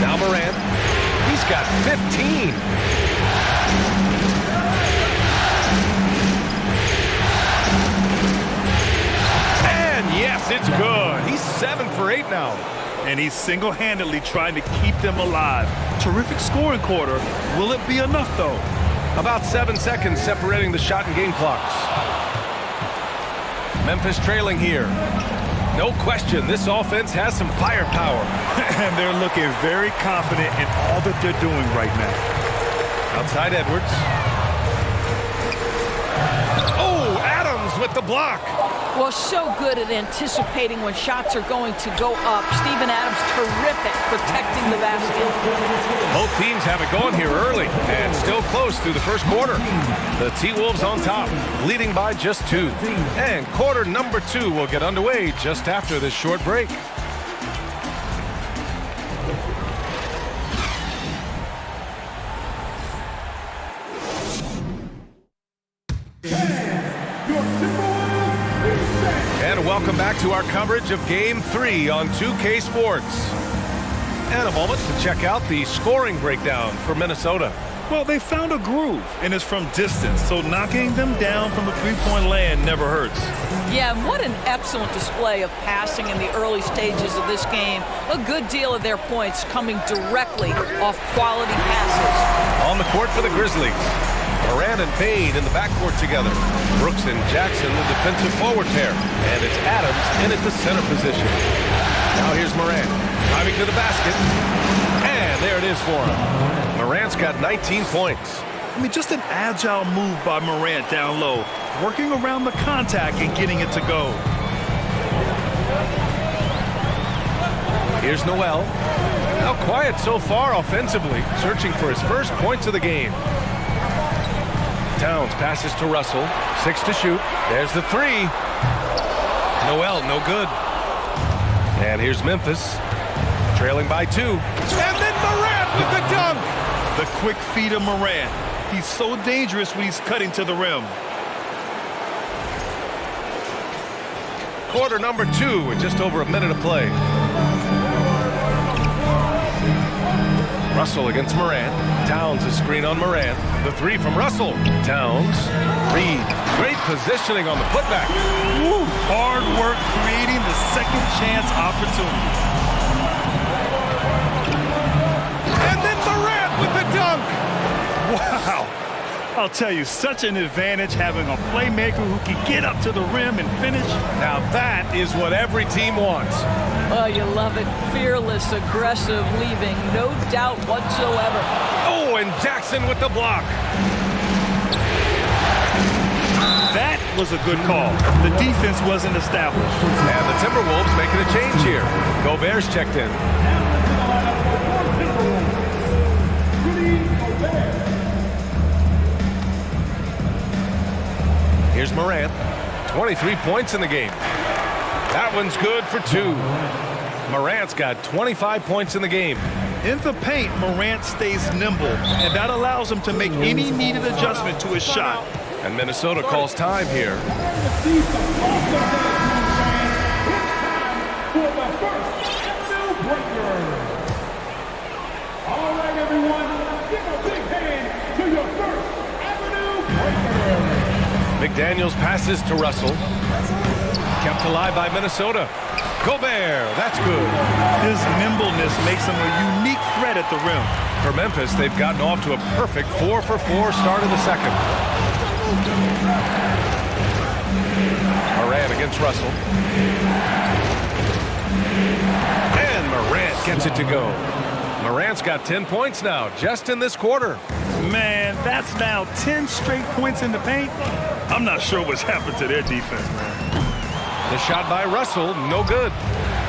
Now Morant. He's got 15. And yes, it's good. He's 7 for 8 now. And he's single-handedly trying to keep them alive. Terrific scoring quarter. Will it be enough, though? About 7 seconds separating the shot and game clocks. Memphis trailing here. No question, this offense has some firepower. And they're looking very confident in all that they're doing right now. Outside Edwards. Oh, Adams with the block. Well, so good at anticipating when shots are going to go up. Steven Adams, terrific protecting the basket. Both teams have it going here early and still close through the first quarter. The T-Wolves on top, leading by just 2. And quarter number 2 will get underway just after this short break. And welcome back to our coverage of Game 3 on 2K Sports. And a moment to check out the scoring breakdown for Minnesota. Well, they found a groove, and it's from distance, so knocking them down from the three-point land never hurts. Yeah, and what an excellent display of passing in the early stages of this game. A good deal of their points coming directly off quality passes. On the court for the Grizzlies. Morant and Bade in the backcourt together. Brooks and Jackson, the defensive forward pair. And it's Adams in at the center position. Now here's Morant, driving to the basket. And there it is for him. Morant's got 19 points. I mean, just an agile move by Morant down low, working around the contact and getting it to go. Here's Noel. Now quiet so far offensively, searching for his first points of the game. Towns passes to Russell. 6 to shoot. There's the 3. Noel, no good. And here's Memphis, trailing by 2. And then Morant with the dunk. The quick feed of Morant. He's so dangerous when he's cutting to the rim. Quarter number 2 with just over a minute of play. Russell against Morant. Towns a screen on Morant. The 3 from Russell. Towns. Reed. Great positioning on the putback. Woo, hard work creating the second chance opportunity. And then Morant with the dunk. Wow. I'll tell you, such an advantage having a playmaker who can get up to the rim and finish. Now that is what every team wants. Oh, you love it. Fearless, aggressive, leaving no doubt whatsoever. Oh, and Jackson with the block. That was a good call. The defense wasn't established. And the Timberwolves making a change here. Gobert's checked in. Here's Morant. 23 points in the game. That one's good for 2. Morant's got 25 points in the game. In the paint, Morant stays nimble, and that allows him to make any needed adjustment to his shot. And Minnesota calls time here. All right, everyone, give a big hand to your First Avenue breaker. McDaniels passes to Russell. Kept alive by Minnesota. Gobert, that's good. His nimbleness makes him a unique threat at the rim. For Memphis, they've gotten off to a perfect 4-for-4 start in the second. Morant against Russell. And Morant gets it to go. Morant's got 10 points now, just in this quarter. Man, that's now 10 straight points in the paint. I'm not sure what's happened to their defense, man. The shot by Russell, no good.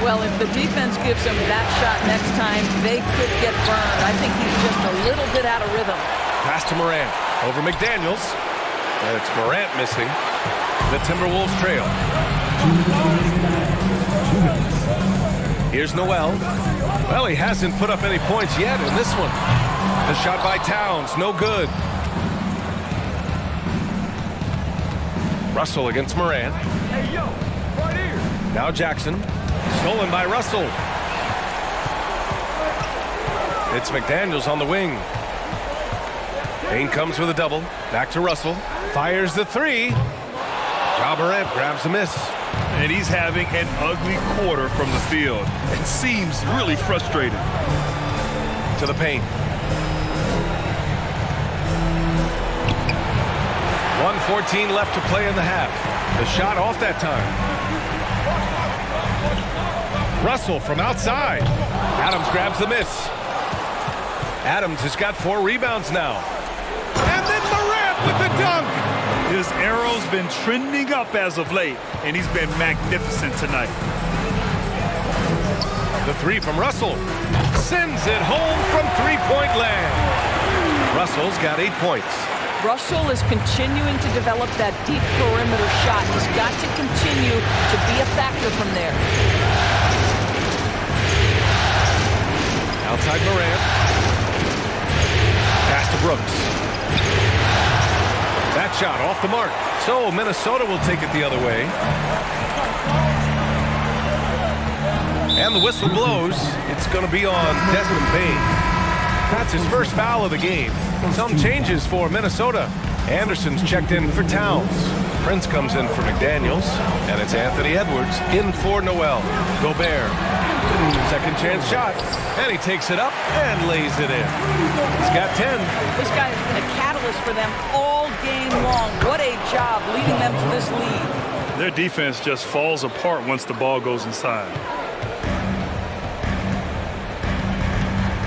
Well, if the defense gives him that shot next time, they could get burned. I think he's just a little bit out of rhythm. Pass to Morant. Over McDaniels. And it's Morant missing. The Timberwolves trail. Here's Noel. Well, he hasn't put up any points yet in this one. The shot by Towns, no good. Russell against Morant. Hey, yo, right here. Now Jackson. Stolen by Russell. It's McDaniels on the wing. Payne comes with a double. Back to Russell. Fires the 3. Ja Morant grabs the miss. And he's having an ugly quarter from the field. It seems really frustrated. To the paint. 1:14 left to play in the half. The shot off that time. Russell from outside. Adams grabs the miss. Adams has got 4 rebounds now. And then Morant with the dunk. His arrow's been trending up as of late, and he's been magnificent tonight. The 3 from Russell. Sends it home from three-point land. Russell's got 8 points. Russell is continuing to develop that deep perimeter shot. He's got to continue to be a factor from there. Outside Morant. Pass to Brooks. That shot off the mark. So Minnesota will take it the other way. And the whistle blows. It's going to be on Desmond Bane. That's his first foul of the game. Some changes for Minnesota. Anderson's checked in for Towns. Prince comes in for McDaniels. And it's Anthony Edwards in for Noel. Gobert. Second chance shot. And he takes it up and lays it in. He's got 10. This guy has been a catalyst for them all game long. What a job leading them to this lead. Their defense just falls apart once the ball goes inside.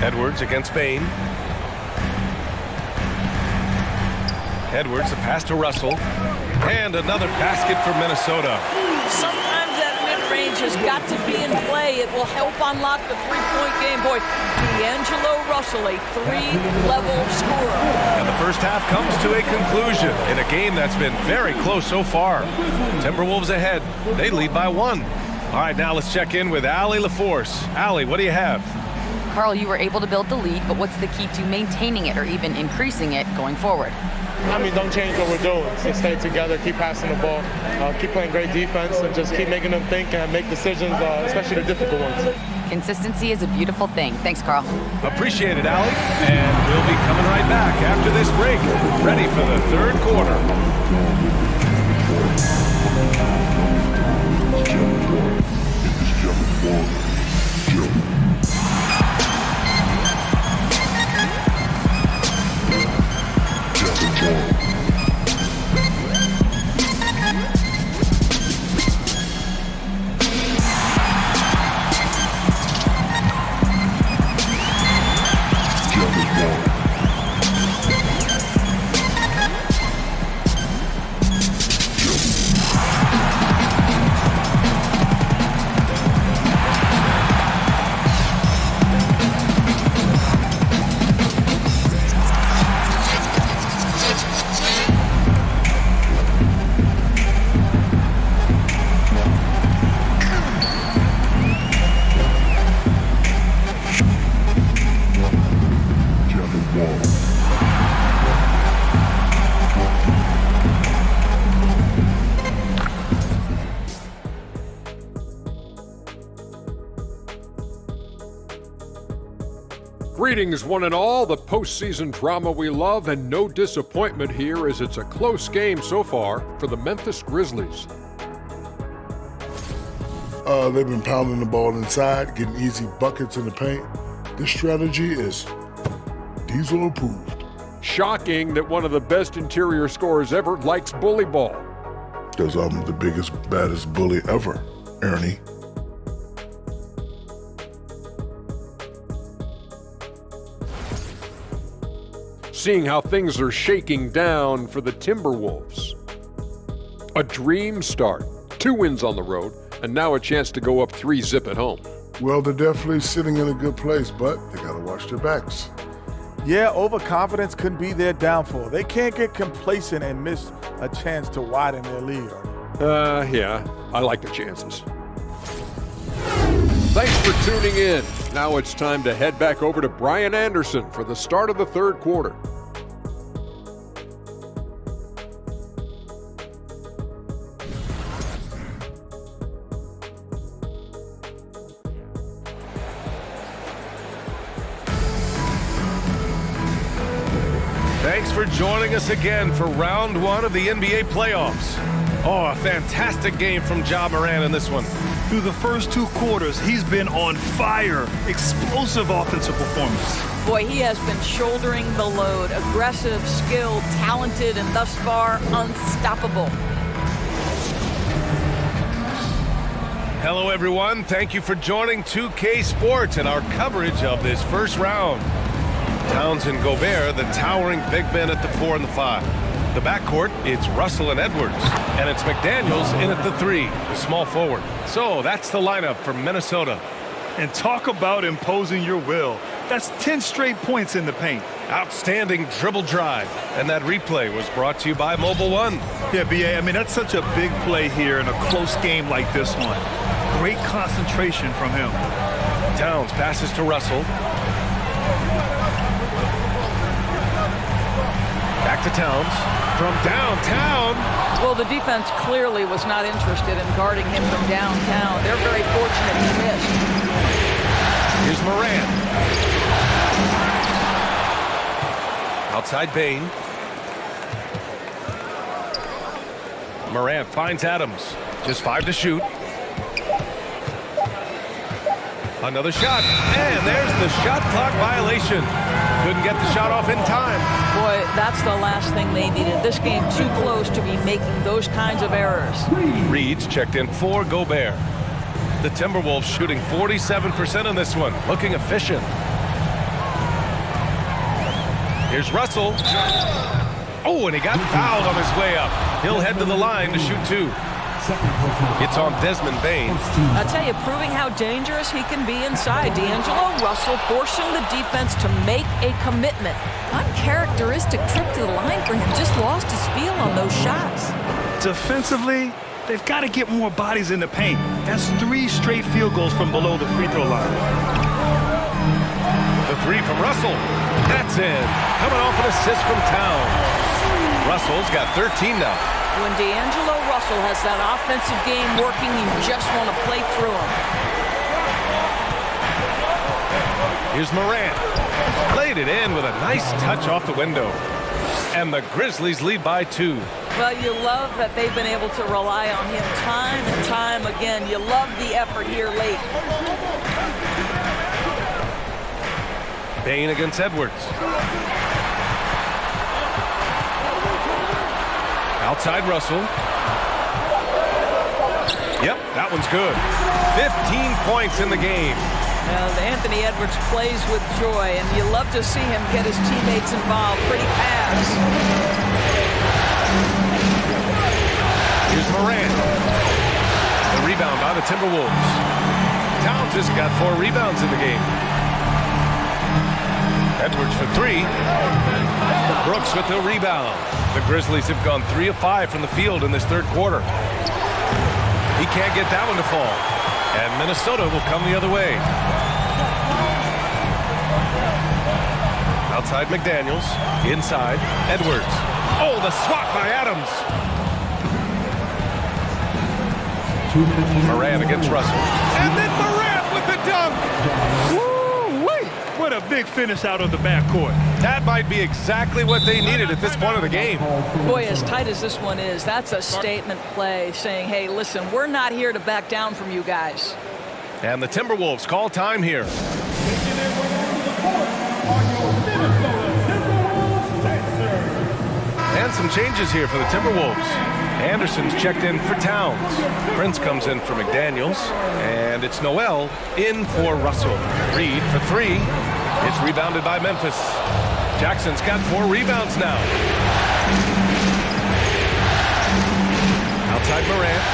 Edwards against Bane. Edwards, a pass to Russell. And another basket for Minnesota. Sometimes that mid-range has got to be in play. It will help unlock the three-point game. Boy, D'Angelo Russell, a 3-level scorer. And the first half comes to a conclusion in a game that's been very close so far. Timberwolves ahead. They lead by 1. All right, now let's check in with Allie LaForce. Allie, what do you have? Carl, you were able to build the lead, but what's the key to maintaining it or even increasing it going forward? I mean, don't change what we're doing. Just stay together, keep passing the ball, keep playing great defense, and just keep making them think and make decisions, especially the difficult ones. Consistency is a beautiful thing. Thanks, Carl. Appreciate it, Allie. And we'll be coming right back after this break, ready for the third quarter. Greetings, one and all. The postseason drama we love, and no disappointment here as it's a close game so far for the Memphis Grizzlies. They've been pounding the ball inside, getting easy buckets in the paint. This strategy is Diesel approved. Shocking that one of the best interior scorers ever likes bully ball. Because I'm the biggest, baddest bully ever, Ernie. Seeing how things are shaking down for the Timberwolves. A dream start. 2 wins on the road, and now a chance to go up 3-zip at home. Well, they're definitely sitting in a good place, but they got to watch their backs. Yeah, overconfidence could be their downfall. They can't get complacent and miss a chance to widen their lead. Yeah, I like the chances. Thanks for tuning in. Now it's time to head back over to Brian Anderson for the start of the third quarter. Thanks for joining us again for round 1 of the NBA playoffs. Oh, a fantastic game from Ja Morant in this one. Through the first 2 quarters, he's been on fire. Explosive offensive performance. Boy, he has been shouldering the load. Aggressive, skilled, talented, and thus far, unstoppable. Hello, everyone. Thank you for joining 2K Sports and our coverage of this first round. Towns and Gobert, the towering big men at the 4 and the 5. The backcourt, it's Russell and Edwards. And it's McDaniels in at the 3, the small forward. So that's the lineup for Minnesota. And talk about imposing your will. That's 10 straight points in the paint. Outstanding dribble drive. And that replay was brought to you by Mobile One. Yeah, B.A., I mean, that's such a big play here in a close game like this one. Great concentration from him. Towns passes to Russell. Back to Towns from downtown. Well, the defense clearly was not interested in guarding him from downtown. They're very fortunate he missed. Here's Morant. Outside Bane. Morant finds Adams. Just 5 to shoot. Another shot. And there's the shot clock violation. Couldn't get the shot off in time. Boy, that's the last thing they needed. This game too close to be making those kinds of errors. Reed's checked in for Gobert. The Timberwolves shooting 47% in this one. Looking efficient. Here's Russell. Oh, and he got fouled on his way up. He'll head to the line to shoot 2. It's on Desmond Bane. I'll tell you, proving how dangerous he can be inside. D'Angelo Russell forcing the defense to make a commitment. Uncharacteristic trip to the line for him. Just lost his feel on those shots. Defensively, they've got to get more bodies in the paint. That's 3 straight field goals from below the free throw line. The 3 from Russell. That's in. Coming off an assist from Towns. Russell's got 13 now. When D'Angelo Russell has that offensive game working, you just want to play through him. Here's Morant. Played it in with a nice touch off the window. And the Grizzlies lead by 2. Well, you love that they've been able to rely on him time and time again. You love the effort here late. Bane against Edwards. Outside Russell. Yep, that one's good. 15 points in the game. Well, Anthony Edwards plays with joy, and you love to see him get his teammates involved. Pretty pass. Here's Morant. The rebound by the Timberwolves. Towns has got 4 rebounds in the game. Edwards for 3. Brooks with the rebound. The Grizzlies have gone 3 of 5 from the field in this third quarter. He can't get that one to fall. And Minnesota will come the other way. Outside McDaniels. Inside Edwards. Oh, the swat by Adams. Morant against Russell. And then Morant with the dunk. Woo-wee! What a big finish out of the backcourt. That might be exactly what they needed at this point of the game. Boy, as tight as this one is, that's a statement play saying, hey, listen, we're not here to back down from you guys. And the Timberwolves call time here. And some changes here for the Timberwolves. Anderson's checked in for Towns. Prince comes in for McDaniels. And it's Noel in for Russell. Reed for 3. It's rebounded by Memphis. Jackson's got 4 rebounds now. Outside Morant.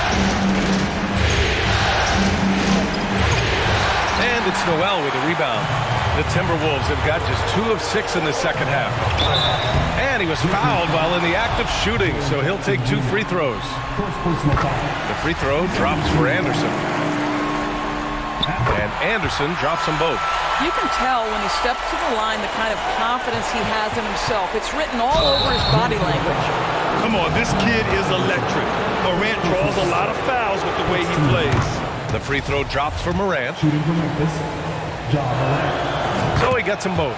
And it's Noel with a rebound. The Timberwolves have got just 2 of 6 in the second half. And he was fouled while in the act of shooting, so he'll take 2 free throws. The free throw drops for Anderson. And Anderson drops them both. You can tell when he steps to the line the kind of confidence he has in himself. It's written all over his body language. Come on, this kid is electric. Morant draws a lot of fouls with the way he plays. The free throw drops for Morant. So he gets them both.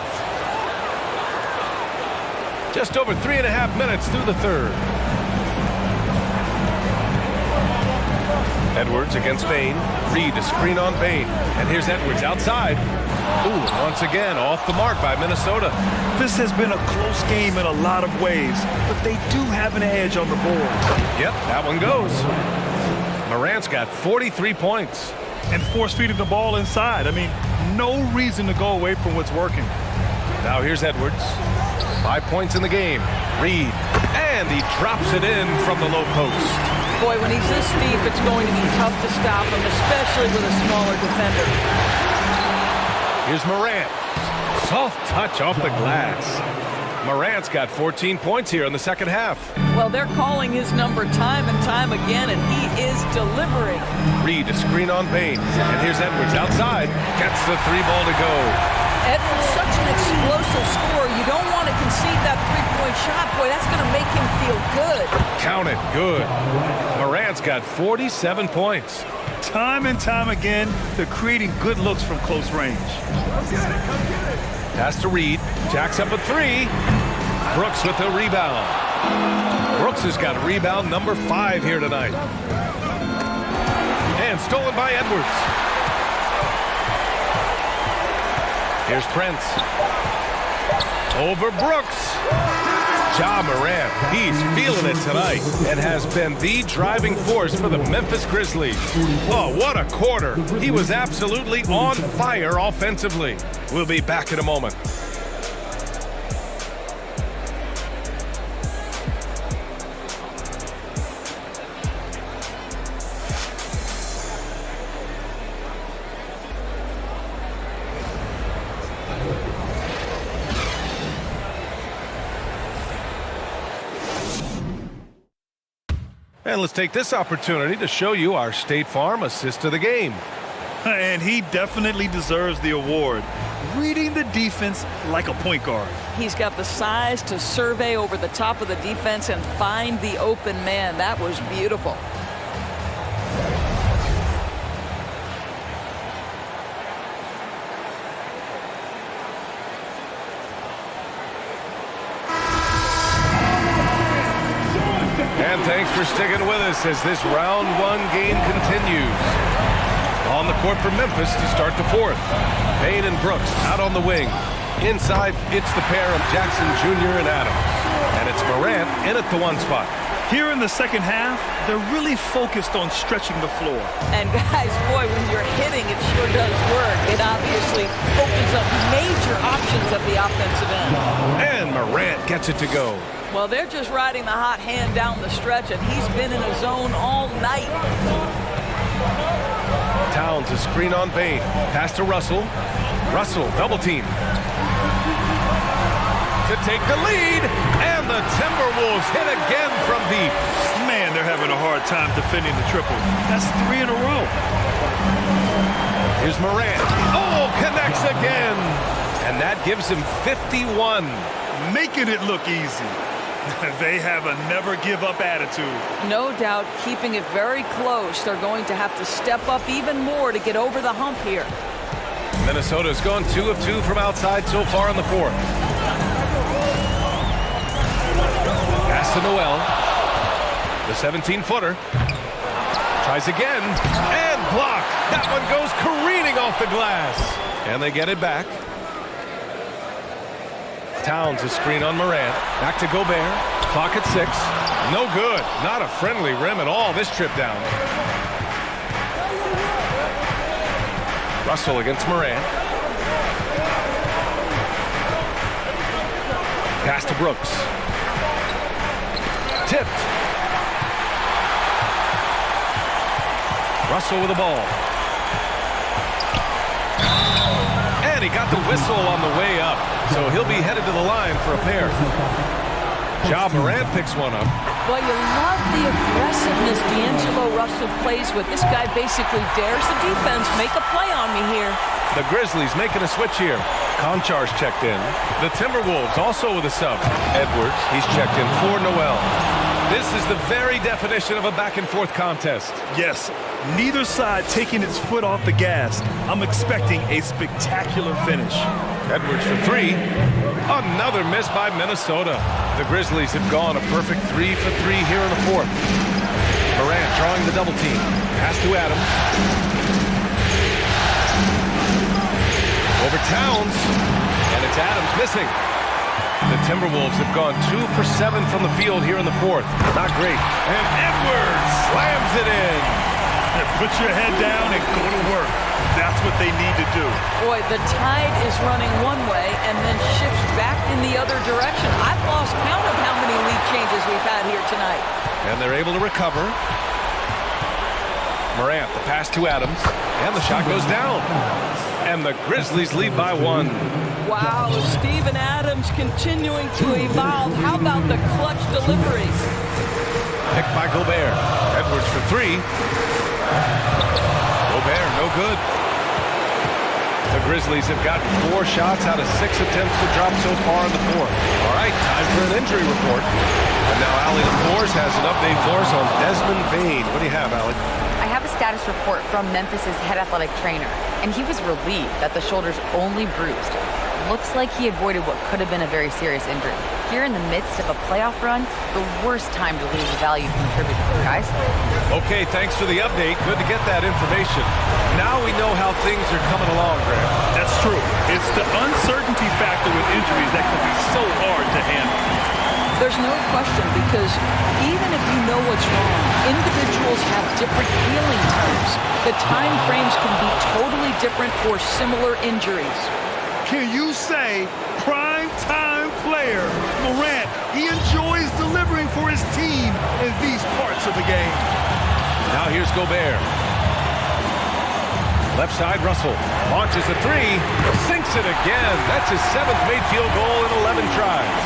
Just over 3.5 minutes through the third. Edwards against Bane. Reed a screen on Bane. And here's Edwards outside. Ooh, once again off the mark by Minnesota. This has been a close game in a lot of ways, but they do have an edge on the board. Yep, that one goes. Morant's got 43 points. And force-feeding the ball inside. I mean, no reason to go away from what's working. Now here's Edwards. 5 points in the game. Reed. And he drops it in from the low post. Boy, when he's this deep, it's going to be tough to stop him, especially with a smaller defender. Here's Morant. Soft touch off the glass. Morant's got 14 points here in the second half. Well, they're calling his number time and time again, and he is delivering. Reed a screen on Bane. And here's Edwards outside. Gets the 3 ball to go. Edwards, such an explosive scorer. You don't want to concede that three-point shot. Boy, that's going to make him feel good. Count it, good. Morant's got 47 points. Time and time again, they're creating good looks from close range. Pass to Reed. Jacks up a 3. Brooks with the rebound. Brooks has got rebound number 5 here tonight. And stolen by Edwards. Here's Prince. Over Brooks. Ja Morant, he's feeling it tonight and has been the driving force for the Memphis Grizzlies. Oh, what a quarter. He was absolutely on fire offensively. We'll be back in a moment. And let's take this opportunity to show you our State Farm assist of the game. And he definitely deserves the award. Reading the defense like a point guard. He's got the size to survey over the top of the defense and find the open man. That was beautiful. And thanks for sticking with us as this round 1 game continues. On the court for Memphis to start the fourth. Bane and Brooks out on the wing. Inside, it's the pair of Jackson Jr. and Adams. And it's Morant in at the 1 spot. Here in the second half, they're really focused on stretching the floor. And guys, boy, when you're hitting, it sure does work. It obviously opens up major options at the offensive end. And Morant gets it to go. Well, they're just riding the hot hand down the stretch, and he's been in a zone all night. Towns a screen on Bane. Pass to Russell. Russell, double team. To take the lead, and the Timberwolves hit again from deep. Man, they're having a hard time defending the triple. That's 3 in a row. Here's Morant. Oh, connects again. And that gives him 51. Making it look easy. They have a never-give-up attitude. No doubt, keeping it very close. They're going to have to step up even more to get over the hump here. Minnesota's gone 2 of 2 from outside so far in the fourth. Pass to Noel. The 17-footer. Tries again. And blocked. That one goes careening off the glass. And they get it back. Towns is screen on Morant. Back to Gobert. Clock at 6. No good. Not a friendly rim at all this trip down. Russell against Morant. Pass to Brooks. Tipped. Russell with the ball. And he got the whistle on the way up. So he'll be headed to the line for a pair. Ja Morant picks one up. Well, you love the aggressiveness D'Angelo Russell plays with. This guy basically dares the defense. Make a play on me here. The Grizzlies making a switch here. Konchar's checked in. The Timberwolves also with a sub. Edwards, he's checked in for Noel. This is the very definition of a back-and-forth contest. Yes, neither side taking its foot off the gas. I'm expecting a spectacular finish. Edwards for 3. Another miss by Minnesota. The Grizzlies have gone a perfect 3 for 3 here in the fourth. Morant drawing the double team. Pass to Adams. Over Towns. And it's Adams missing. The Timberwolves have gone 2 for 7 from the field here in the fourth. Not great. And Edwards slams it in. Put your head down and go to work. That's what they need to do. Boy, the tide is running one way and then shifts back in the other direction. I've lost count of how many lead changes we've had here tonight. And they're able to recover. Morant, the pass to Adams. And the shot goes down. And the Grizzlies lead by 1. Wow, Steven Adams continuing to evolve. How about the clutch delivery? Picked by Gobert. Edwards for 3. Gobert, no good. The Grizzlies have gotten 4 shots out of 6 attempts to drop so far in the fourth. All right, time for an injury report. And now Allie LaForce has an update for us on Desmond Bane. What do you have, Allie? I have a status report from Memphis's head athletic trainer, and he was relieved that the shoulder's only bruised. Looks like he avoided what could have been a very serious injury. Here in the midst of a playoff run, the worst time to lose a valued contributor, guys. Okay, thanks for the update. Good to get that information. Now we know how things are coming along, Graham. That's true. It's the uncertainty factor with injuries that can be so hard to handle. There's no question, because even if you know what's wrong, individuals have different healing times. The time frames can be totally different for similar injuries. Can you say prime time player Morant, he enjoys delivering for his team in these parts of the game? Now here's Gobert. Left side, Russell launches a 3, sinks it again. That's his 7th made field goal in 11 tries.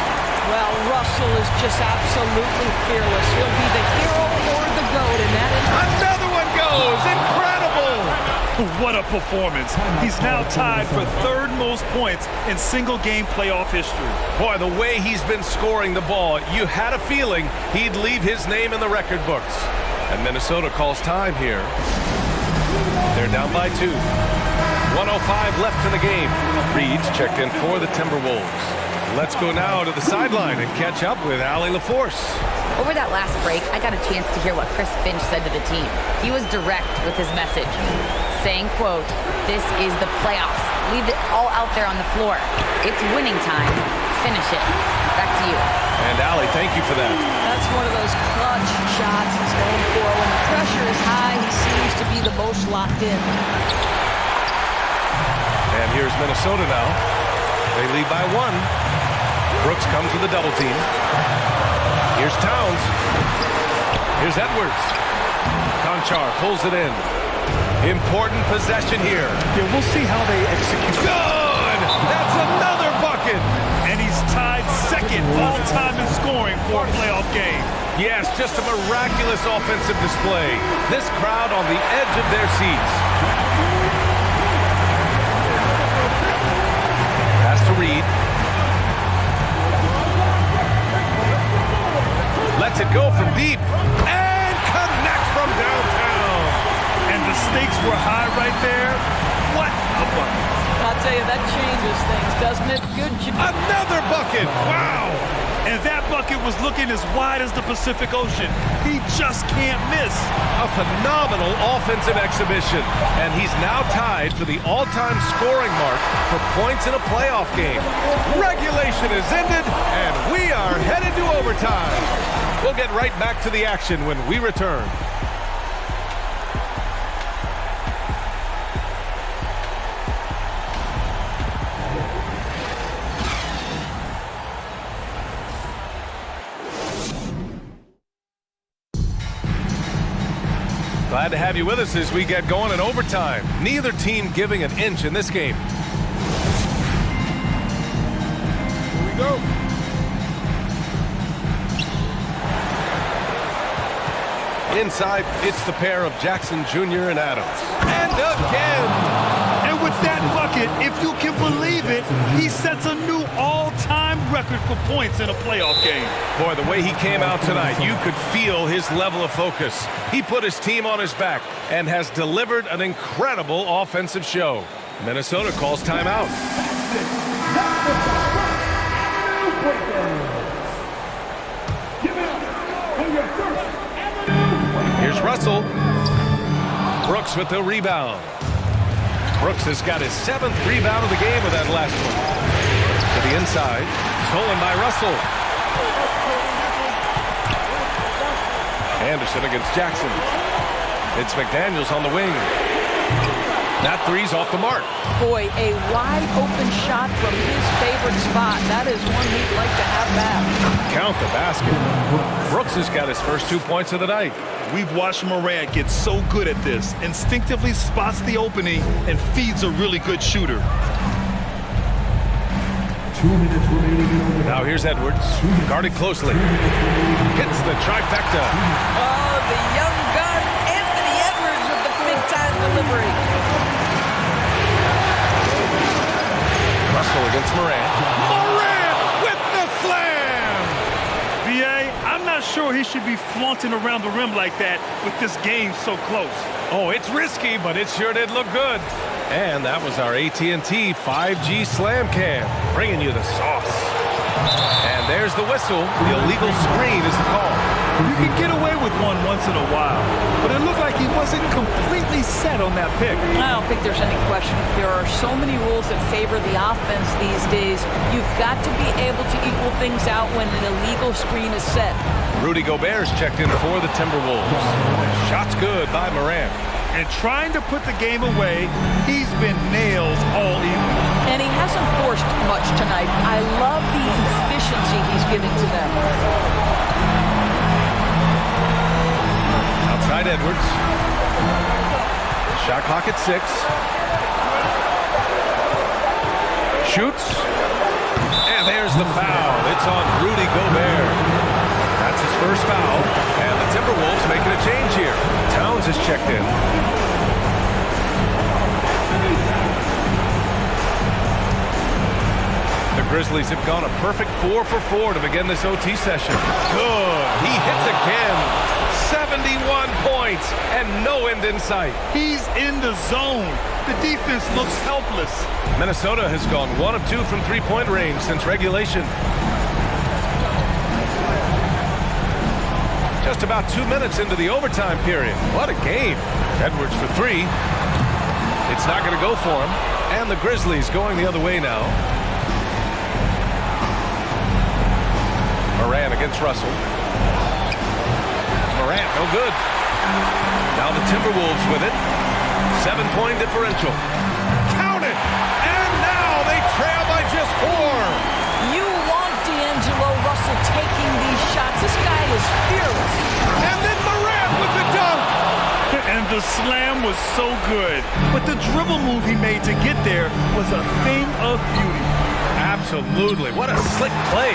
Well, Russell is just absolutely fearless. He'll be the hero or the GOAT, and that is... Another one goes! Incredible! What a performance. He's now tied for 3rd most points in single-game playoff history. Boy, the way he's been scoring the ball, you had a feeling he'd leave his name in the record books. And Minnesota calls time here. They're down by 2. 1:05 left in the game. Reed's checked in for the Timberwolves. Let's go now to the sideline and catch up with Allie LaForce. Over that last break, I got a chance to hear what Chris Finch said to the team. He was direct with his message, saying, quote, "This is the playoffs. Leave it all out there on the floor. It's winning time. Finish it." Back to you. And Allie, thank you for that. That's one of those clutch shots he's going for. When the pressure is high, he seems to be the most locked in. And here's Minnesota now. They lead by 1. Brooks comes with a double team. Here's Towns. Here's Edwards. Konchar pulls it in. Important possession here. Yeah, we'll see how they execute. Good! That's another bucket! And he's tied 2nd all-time in scoring for a playoff game. Yes, just a miraculous offensive display. This crowd on the edge of their seats. Pass to Reed. Lets it go from deep and connects from downtown. And the stakes were high right there. What a bucket. tell you, that changes things, doesn't it? Good job. Another bucket! Wow! And that bucket was looking as wide as the Pacific Ocean. He just can't miss. A phenomenal offensive exhibition. And he's now tied for the all-time scoring mark for points in a playoff game. Regulation is ended, and we are headed to overtime. We'll get right back to the action when we return. Glad to have you with us as we get going in overtime. Neither team giving an inch in this game. Here we go. Inside, it's the pair of Jackson Jr. and Adams. And again! And with that bucket, if you can believe it, he sets a new all-time record for points in a playoff game. Boy, the way he came out tonight, you could feel his level of focus. He put his team on his back and has delivered an incredible offensive show. Minnesota calls timeout. Here's Russell. Brooks with the rebound. Brooks has got his 7th rebound of the game with that last one. To the inside. Stolen by Russell. Anderson against Jackson. It's McDaniels on the wing. That three's off the mark. Boy, a wide open shot from his favorite spot. That is one he'd like to have back. Count the basket. Brooks has got his first 2 points of the night. We've watched Morant get so good at this. Instinctively spots the opening and feeds a really good shooter. 2 minutes remaining. Now here's Edwards. Guarded closely. Hits the trifecta. Oh, the young gun, Anthony Edwards with the big-time delivery. Russell against Morant. Morant with the slam! B.A., I'm not sure he should be flaunting around the rim like that with this game so close. Oh, it's risky, but it sure did look good. And that was our AT&T 5G Slam Cam, bringing you the sauce. And there's the whistle. The illegal screen is the call. You can get away with one once in a while, but it looked like he wasn't completely set on that pick. I don't think there's any question. There are so many rules that favor the offense these days. You've got to be able to equal things out when an illegal screen is set. Rudy Gobert's checked in for the Timberwolves. Shot's good by Morant. And trying to put the game away, he's been nails all evening. And he hasn't forced much tonight. I love the efficiency he's giving to them. Outside Edwards. Shot clock at 6. Shoots. And there's the foul. It's on Rudy Gobert. That's his first foul. And the Timberwolves making a change here. Towns is checked in. The Grizzlies have gone a perfect 4 for 4 to begin this OT session. Good. He hits again. 71 points and no end in sight. He's in the zone. The defense looks helpless. Minnesota has gone 1 of 2 from three-point range since regulation. Just about 2 minutes into the overtime period. What a game. Edwards for 3. It's not going to go for him. And the Grizzlies going the other way now. Morant against Russell. Morant, no good. Now the Timberwolves with it. 7-point differential. Count it! And now they trail by just 4. You want D'Angelo Russell taking these shots. This guy is fearless. And then Morant with the dunk. And the slam was so good. But the dribble move he made to get there was a thing of beauty. Absolutely. What a slick play.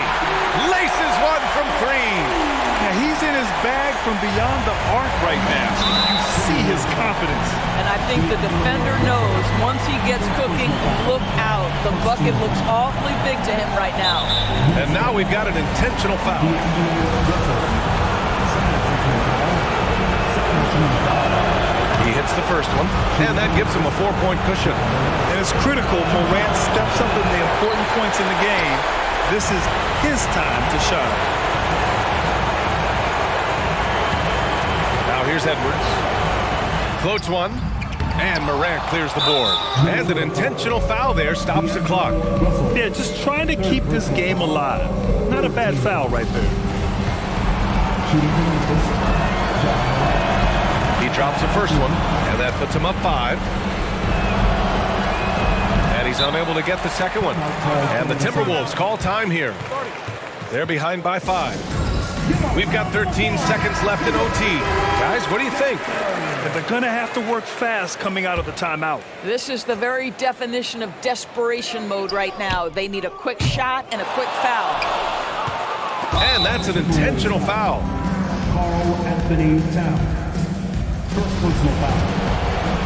Laces one from 3. Yeah, he's in his bag from beyond the arc right now. You see his confidence. And I think the defender knows once he gets cooking, look out. The bucket looks awfully big to him right now. And now we've got an intentional foul. He hits the first one, and that gives him a 4-point cushion. And it's critical Morant important points in the game, this is his time to shine. Now here's Edwards. Floats one. And Morant clears the board. And an intentional foul there stops the clock. Yeah, just trying to keep this game alive. Not a bad foul right there. He drops the first one, and that puts him up 5. And he's unable to get the second one. And the Timberwolves call time here. They're behind by 5. We've got 13 seconds left in OT. Guys, what do you think? They're going to have to work fast coming out of the timeout. This is the very definition of desperation mode right now. They need a quick shot and a quick foul. And that's an intentional foul. Karl Anthony Towns. First personal foul.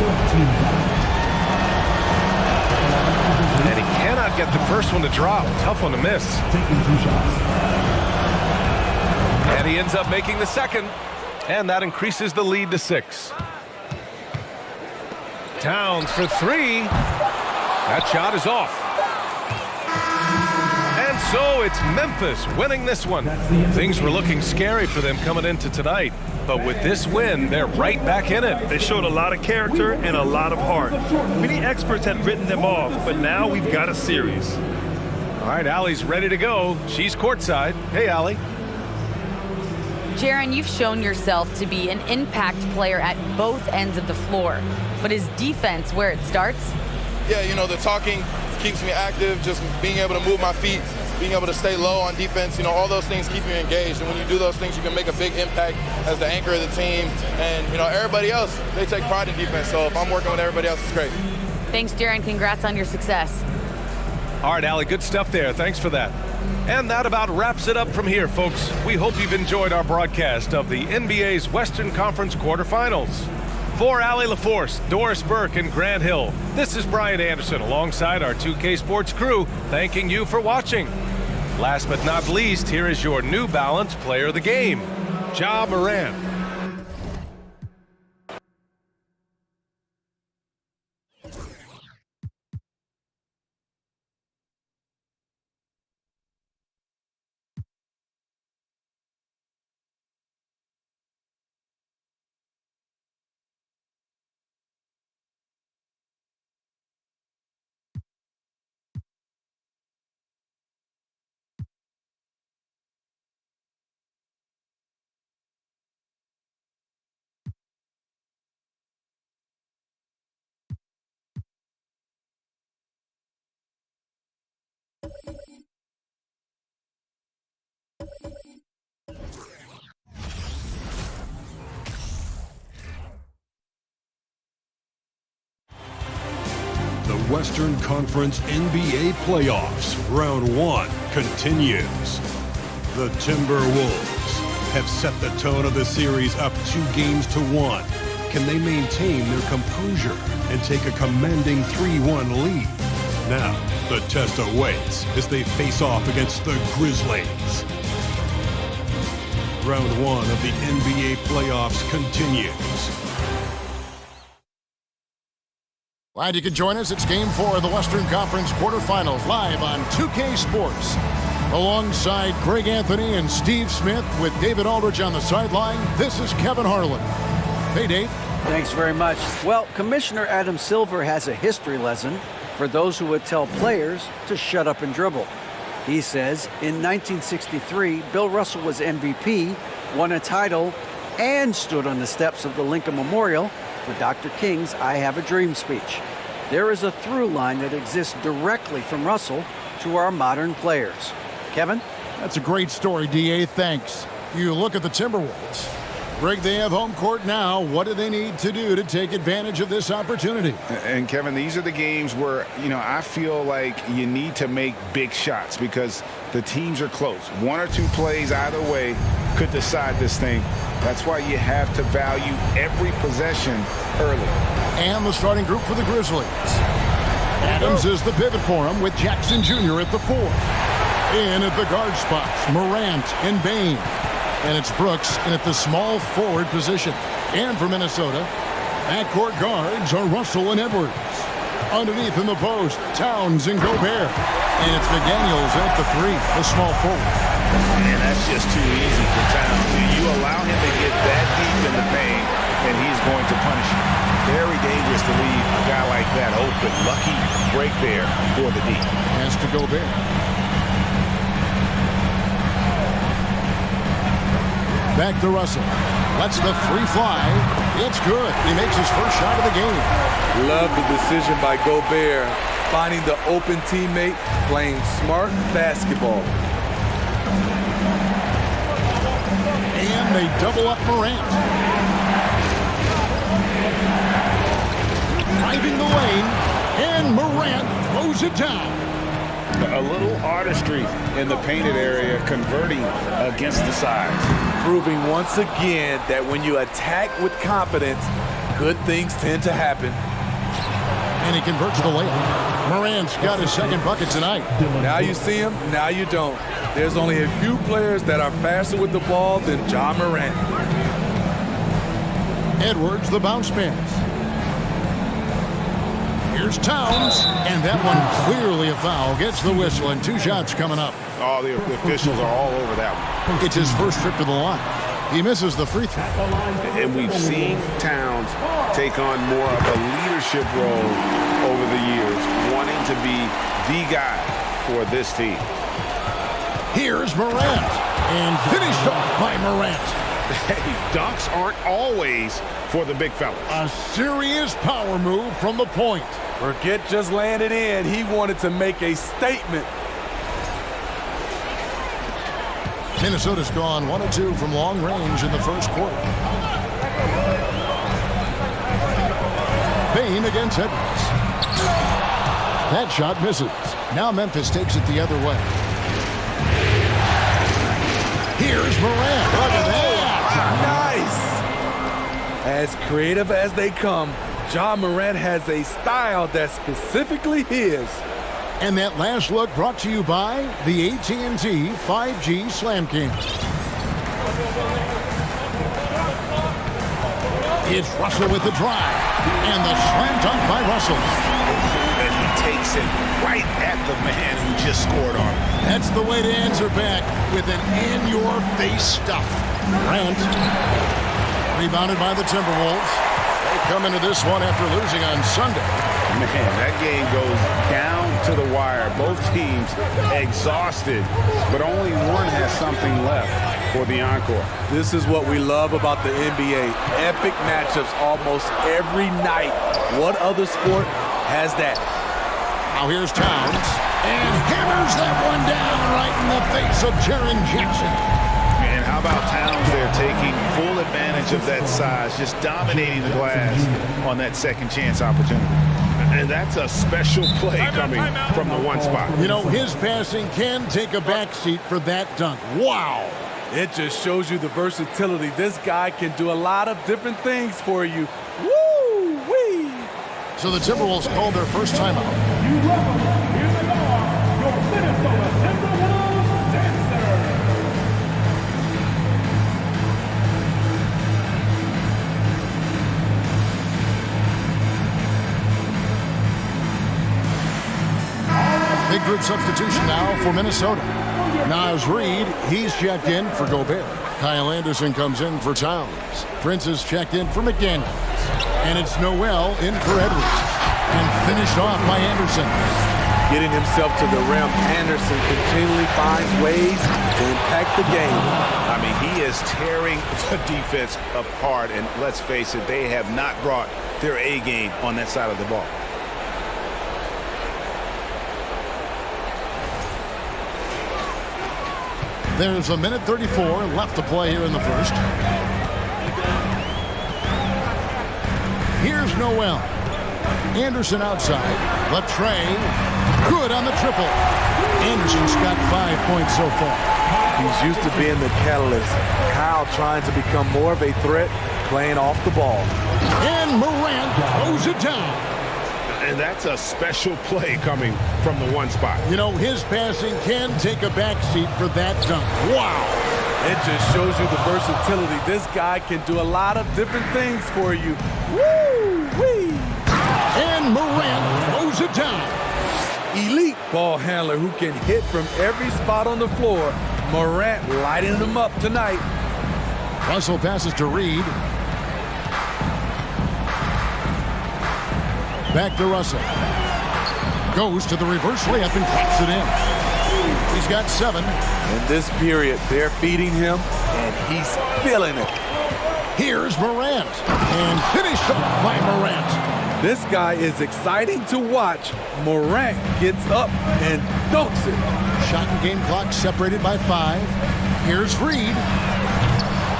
14 foul. And he cannot get the first one to drop. Tough one to miss. Taking 2 shots. And he ends up making the second. And that increases the lead to 6. Towns for 3. That shot is off. And so it's Memphis winning this one. Things were looking scary for them coming into tonight. But with this win, they're right back in it. They showed a lot of character and a lot of heart. Many experts had written them off, but now we've got a series. All right, Allie's ready to go. She's courtside. Hey, Allie. Jaren, you've shown yourself to be an impact player at both ends of the floor. But is defense where it starts? Yeah, you know, the talking keeps me active, just being able to move my feet, being able to stay low on defense, you know, all those things keep you engaged. And when you do those things, you can make a big impact as the anchor of the team. And, you know, everybody else, they take pride in defense. So if I'm working with everybody else, it's great. Thanks, Jaren. Congrats on your success. All right, Allie, good stuff there. Thanks for that. And that about wraps it up from here, folks. We hope you've enjoyed our broadcast of the NBA's Western Conference quarterfinals. For Allie LaForce, Doris Burke, and Grant Hill, this is Brian Anderson alongside our 2K Sports crew, thanking you for watching. Last but not least, here is your New Balance player of the game, Ja Morant. The Western Conference NBA Playoffs, Round 1 continues. The Timberwolves have set the tone of the series up 2-1. Can they maintain their composure and take a commanding 3-1 lead? Now, the test awaits as they face off against the Grizzlies. Round 1 of the NBA Playoffs continues. Glad you could join us. It's Game 4 of the Western Conference quarterfinals live on 2K Sports. Alongside Greg Anthony and Steve Smith with David Aldridge on the sideline, this is Kevin Harlan. Hey, Dave. Thanks very much. Well, Commissioner Adam Silver has a history lesson for those who would tell players to shut up and dribble. He says in 1963, Bill Russell was MVP, won a title, and stood on the steps of the Lincoln Memorial for Dr. King's I Have a Dream speech. There is a through line that exists directly from Russell to our modern players. Kevin? That's a great story, D.A. Thanks. You look at the Timberwolves. Greg, they have home court now. What do they need to do to take advantage of this opportunity? And Kevin, these are the games where, you know, I feel like you need to make big shots because the teams are close. 1 or 2 plays either way could decide this thing. That's why you have to value every possession early. And the starting group for the Grizzlies. Adams is the pivot for him with Jackson Jr. at the 4. In at the guard spots, Morant and Bane. And it's Brooks in at the small forward position. And for Minnesota, backcourt guards are Russell and Edwards. Underneath in the post, Towns and Gobert. And it's McDaniels at the 3, the small forward. And that's just too easy for Towns. You allow him to get that deep in the paint, and he's going to punish you. Very dangerous to leave a guy like that open. Lucky break there for the D. Has to Gobert. Back to Russell. Lets the free fly. It's good. He makes his first shot of the game. Love the decision by Gobert. Finding the open teammate, playing smart basketball. And they double up Morant. Driving the lane. And Morant throws it down. A little artistry in the painted area, converting against the size. Proving once again that when you attack with confidence, good things tend to happen. And he converts the layup. Morant's got his second bucket tonight. Now you see him, now you don't. There's only a few players that are faster with the ball than Ja Morant. Edwards, the bounce pass. Here's Towns, and that one clearly a foul. Gets the whistle, and 2 shots coming up. Oh, the officials are all over that one. It's his first trip to the line. He misses the free throw. And we've seen Towns take on more of a leadership role over the years, wanting to be the guy for this team. Here's Morant, and finished off by Morant. Hey, dunks aren't always for the big fellas. A serious power move from the point. Forget just laying it in. He wanted to make a statement. Minnesota's gone 1 of 2 from long range in the first quarter. Payne against Edwards. That shot misses. Now Memphis takes it the other way. Here's Morant. Look at that. Nice. As creative as they come, Ja Morant has a style that's specifically his. And that last look brought to you by the AT&T 5G Slam King. It's Russell with the drive. And the slam dunk by Russell. And he takes it right at the man who just scored on him. That's the way to answer back with an in-your-face stuff. Grant. Rebounded by the Timberwolves. They come into this one after losing on Sunday. Man, that game goes down to the wire. Both teams exhausted, but only one has something left for the encore. This is what we love about the NBA. Epic matchups almost every night. What other sport has that? Now here's Towns. And hammers that one down right in the face of Jaren Jackson. And how about Towns there taking full advantage of that size, just dominating the glass on that second chance opportunity. And that's a special play coming from the one spot. You know, his passing can take a backseat for that dunk. Wow. It just shows you the versatility. This guy can do a lot of different things for you. Woo-wee! So the Timberwolves called their first timeout. You welcome, here they are, your Minnesota Timberwolves dancers. Big group substitution now for Minnesota. Naz Reid, he's checked in for Gobert. Kyle Anderson comes in for Towns. Prince is checked in for McDaniels. And it's Noel in for Edwards. And finished off by Anderson. Getting himself to the rim, Anderson continually finds ways to impact the game. I mean, he is tearing the defense apart. And let's face it, they have not brought their A game on that side of the ball. There's a minute 34 left to play here in the first. Here's Noel. Anderson outside. Latre. Good on the triple. Anderson's got 5 points so far. He's used to being the catalyst. Kyle trying to become more of a threat, playing off the ball. And Morant throws it down. And that's a special play coming from the one spot. You know, his passing can take a backseat for that dunk. Wow. It just shows you the versatility. This guy can do a lot of different things for you. Woo-wee! And Morant throws down. Elite ball handler who can hit from every spot on the floor. Morant lighting them up tonight. Russell passes to Reed. Back to Russell. Goes to the reverse layup and claps it in. He's got 7. In this period, they're feeding him, and he's feeling it. Here's Morant. And finished off by Morant. This guy is exciting to watch. Morant gets up and dunks it. Shot and game clock separated by 5. Here's Reed.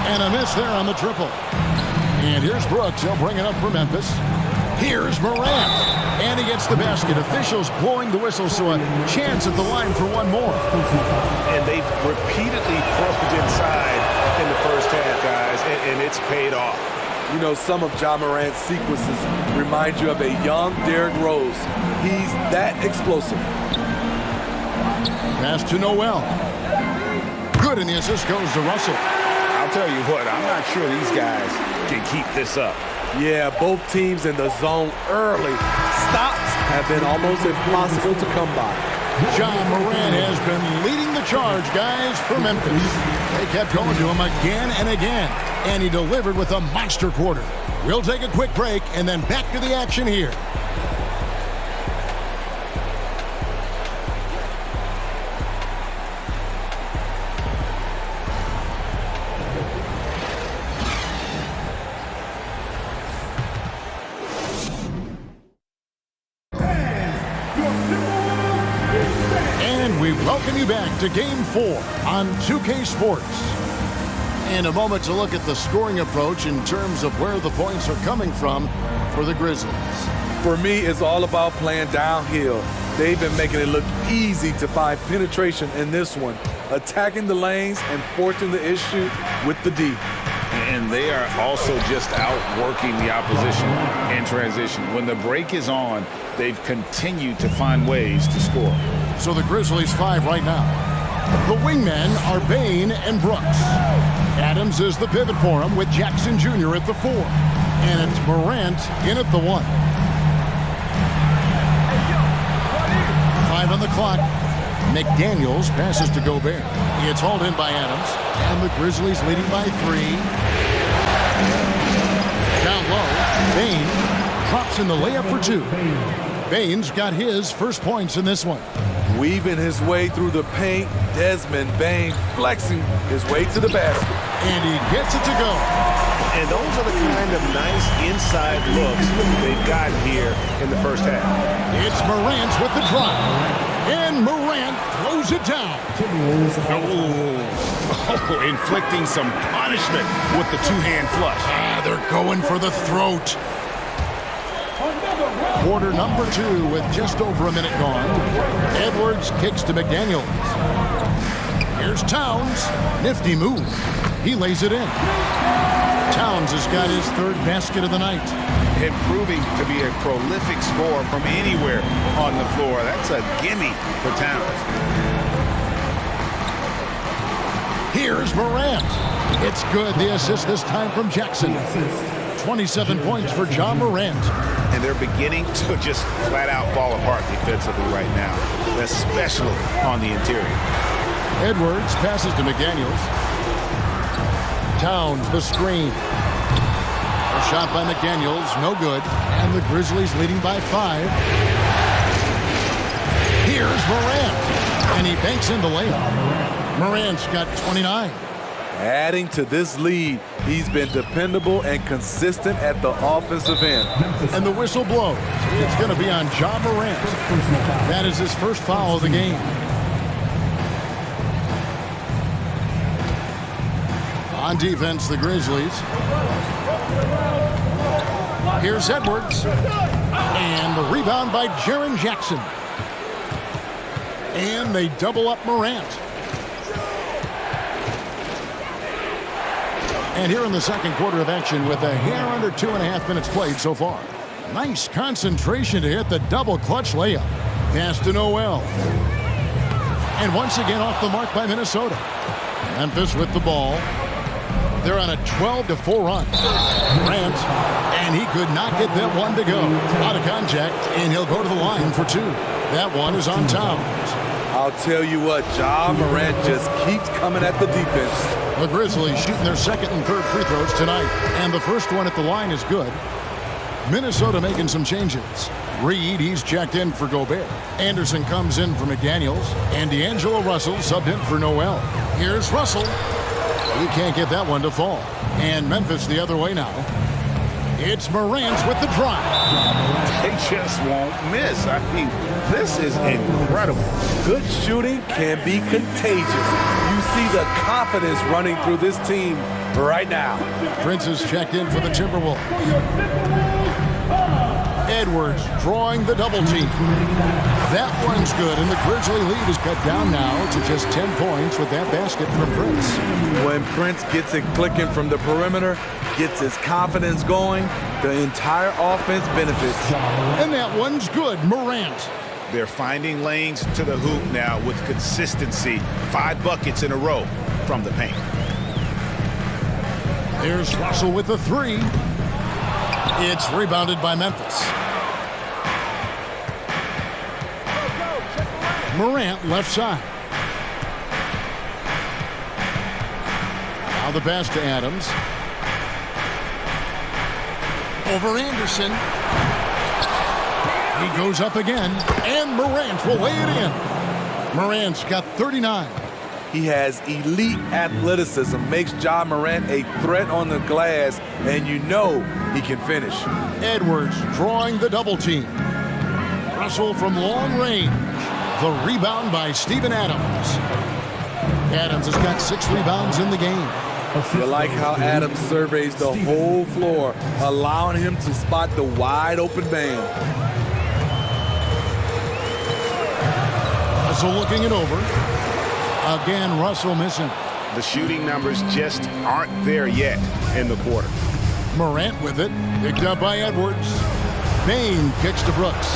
And a miss there on the triple. And here's Brooks. He'll bring it up for Memphis. Here's Morant. And he gets the basket. Officials blowing the whistle, so a chance at the line for one more. And they've repeatedly probed inside in the first half, guys, and it's paid off. You know, some of Ja Morant's sequences remind you of a young Derrick Rose. He's that explosive. Pass to Noel. Good, and the assist goes to Russell. I'll tell you what, I'm not sure these guys can keep this up. Yeah, both teams in the zone early. Stops have been almost impossible to come by. Ja Morant has been leading the charge, guys, for Memphis. They kept going to him again and again, and he delivered with a monster quarter. We'll take a quick break and then back to the action here. We welcome you back to Game 4 on 2K Sports. In a moment to look at the scoring approach in terms of where the points are coming from for the Grizzlies. For me, it's all about playing downhill. They've been making it look easy to find penetration in this one, attacking the lanes and forcing the issue with the D. And they are also just outworking the opposition in transition. When the break is on, they've continued to find ways to score. So the Grizzlies 5 right now. The wingmen are Bane and Brooks. Adams is the pivot for him with Jackson Jr. at the 4. And it's Morant in at the 1. 5 on the clock. McDaniels passes to Gobert. It's hauled in by Adams. And the Grizzlies leading by 3. Down low, Bane drops in the layup for 2. Bane's got his first points in this one. Weaving his way through the paint, Desmond Bane flexing his way to the basket. And he gets it to go. And those are the kind of nice inside looks they've gotten here in the first half. It's Morant with the drive. And Morant throws it down. Oh, inflicting some punishment with the two-hand flush. They're going for the throat. Quarter number 2 with just over a minute gone. Edwards kicks to McDaniels. Here's Towns. Nifty move. He lays it in. Towns has got his 3rd basket of the night. And proving to be a prolific scorer from anywhere on the floor. That's a gimme for Towns. Here's Morant. It's good. The assist this time from Jackson. 27 points for Ja Morant. And they're beginning to just flat out fall apart defensively right now, especially on the interior. Edwards passes to McDaniels. Towns the screen. A shot by McDaniels, no good. And the Grizzlies leading by 5. Here's Morant. And he banks in the layup. Morant's got 29. Adding to this lead, he's been dependable and consistent at the offensive end. And the whistle blows. It's going to be on Ja Morant. That is his first foul of the game. On defense, the Grizzlies. Here's Edwards. And the rebound by Jaren Jackson. And they double up Morant. And here in the second quarter of action with a hair under 2.5 minutes played so far. Nice concentration to hit the double clutch layup. Pass to Noel. And once again off the mark by Minnesota. Memphis with the ball. They're on a 12-4 run. Morant, and he could not get that one to go. Out of contact, and he'll go to the line for two. That one is on Towns. I'll tell you what, Ja Morant just keeps coming at the defense. The Grizzlies shooting their second and third free throws tonight, and the first one at the line is good. Minnesota making some changes. Reed, he's checked in for Gobert. Anderson comes in for McDaniels, and D'Angelo Russell subbed in for Noel. Here's Russell. He can't get that one to fall. And Memphis the other way now. It's Morant with the drive. They just won't miss. I mean, this is incredible. Good shooting can be contagious. You see the confidence running through this team right now. Prince is checked in for the Timberwolves. Edwards drawing the double team. That one's good, and the Grizzly lead is cut down now to just 10 points with that basket from Prince. When Prince gets it clicking from the perimeter, gets his confidence going, the entire offense benefits. And that one's good, Morant. They're finding lanes to the hoop now with consistency. 5 buckets in a row from the paint. There's Russell with the three. It's rebounded by Memphis. Morant left side. Now the pass to Adams. Over Anderson. He goes up again, and Morant will lay it in. Morant's got 39. He has elite athleticism, makes Ja Morant a threat on the glass, and you know he can finish. Edwards drawing the double team. Russell from long range. The rebound by Steven Adams. Adams has got 6 rebounds in the game. You like how Adams surveys the whole floor, allowing him to spot the wide open man. Russell looking it over. Again, Russell missing. The shooting numbers just aren't there yet in the quarter. Morant with it. Picked up by Edwards. Bain kicks to Brooks.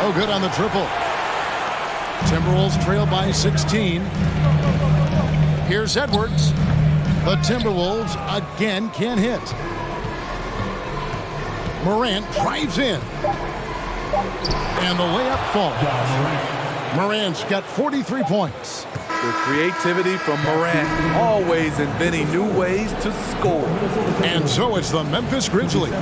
Oh, good on the triple. Timberwolves trail by 16. Here's Edwards. The Timberwolves again can't hit. Morant drives in. And the layup falls. Morant's got 43 points. The creativity from Morant, always inventing new ways to score. And so it's the Memphis Grizzlies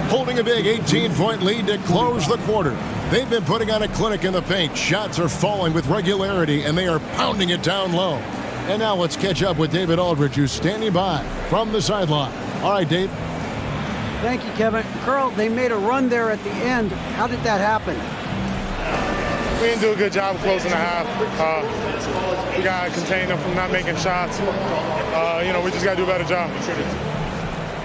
holding a big 18-point lead to close the quarter. They've been putting on a clinic in the paint. Shots are falling with regularity, and they are pounding it down low. And now let's catch up with David Aldridge, who's standing by from the sideline. All right, Dave. Thank you, Kevin. Carl, they made a run there at the end. How did that happen? We didn't do a good job closing the half. We got to contain them from not making shots. We just got to do a better job.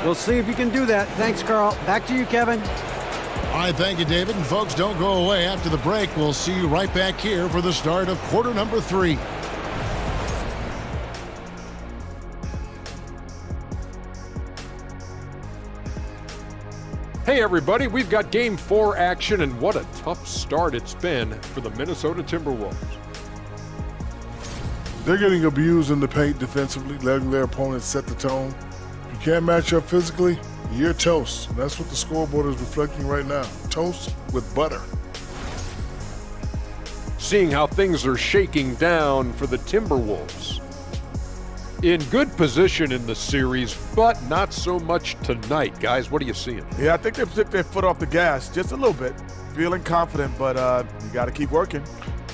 We'll see if you can do that. Thanks, Carl. Back to you, Kevin. All right, thank you, David. And folks, don't go away. After the break, we'll see you right back here for the start of quarter number 3. Hey everybody, we've got Game 4 action, and what a tough start it's been for the Minnesota Timberwolves. They're getting abused in the paint defensively, letting their opponents set the tone. If you can't match up physically, you're toast. And that's what the scoreboard is reflecting right now. Toast with butter. Seeing how things are shaking down for the Timberwolves. In good position in the series, but not so much tonight. Guys, what are you seeing? Yeah, I think they've took their foot off the gas just a little bit. Feeling confident, but you got to keep working.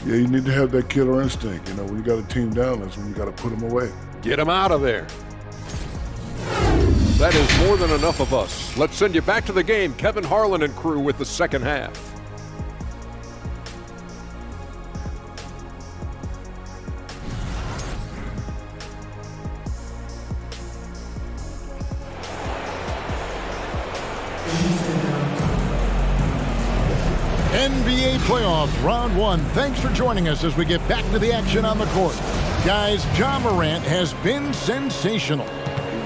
Yeah, you need to have that killer instinct. When you got a team down, that's when you got to put them away. Get them out of there. That is more than enough of us. Let's send you back to the game. Kevin Harlan and crew with the second half. NBA playoffs, round 1. Thanks for joining us as we get back to the action on the court. Guys, Ja Morant has been sensational.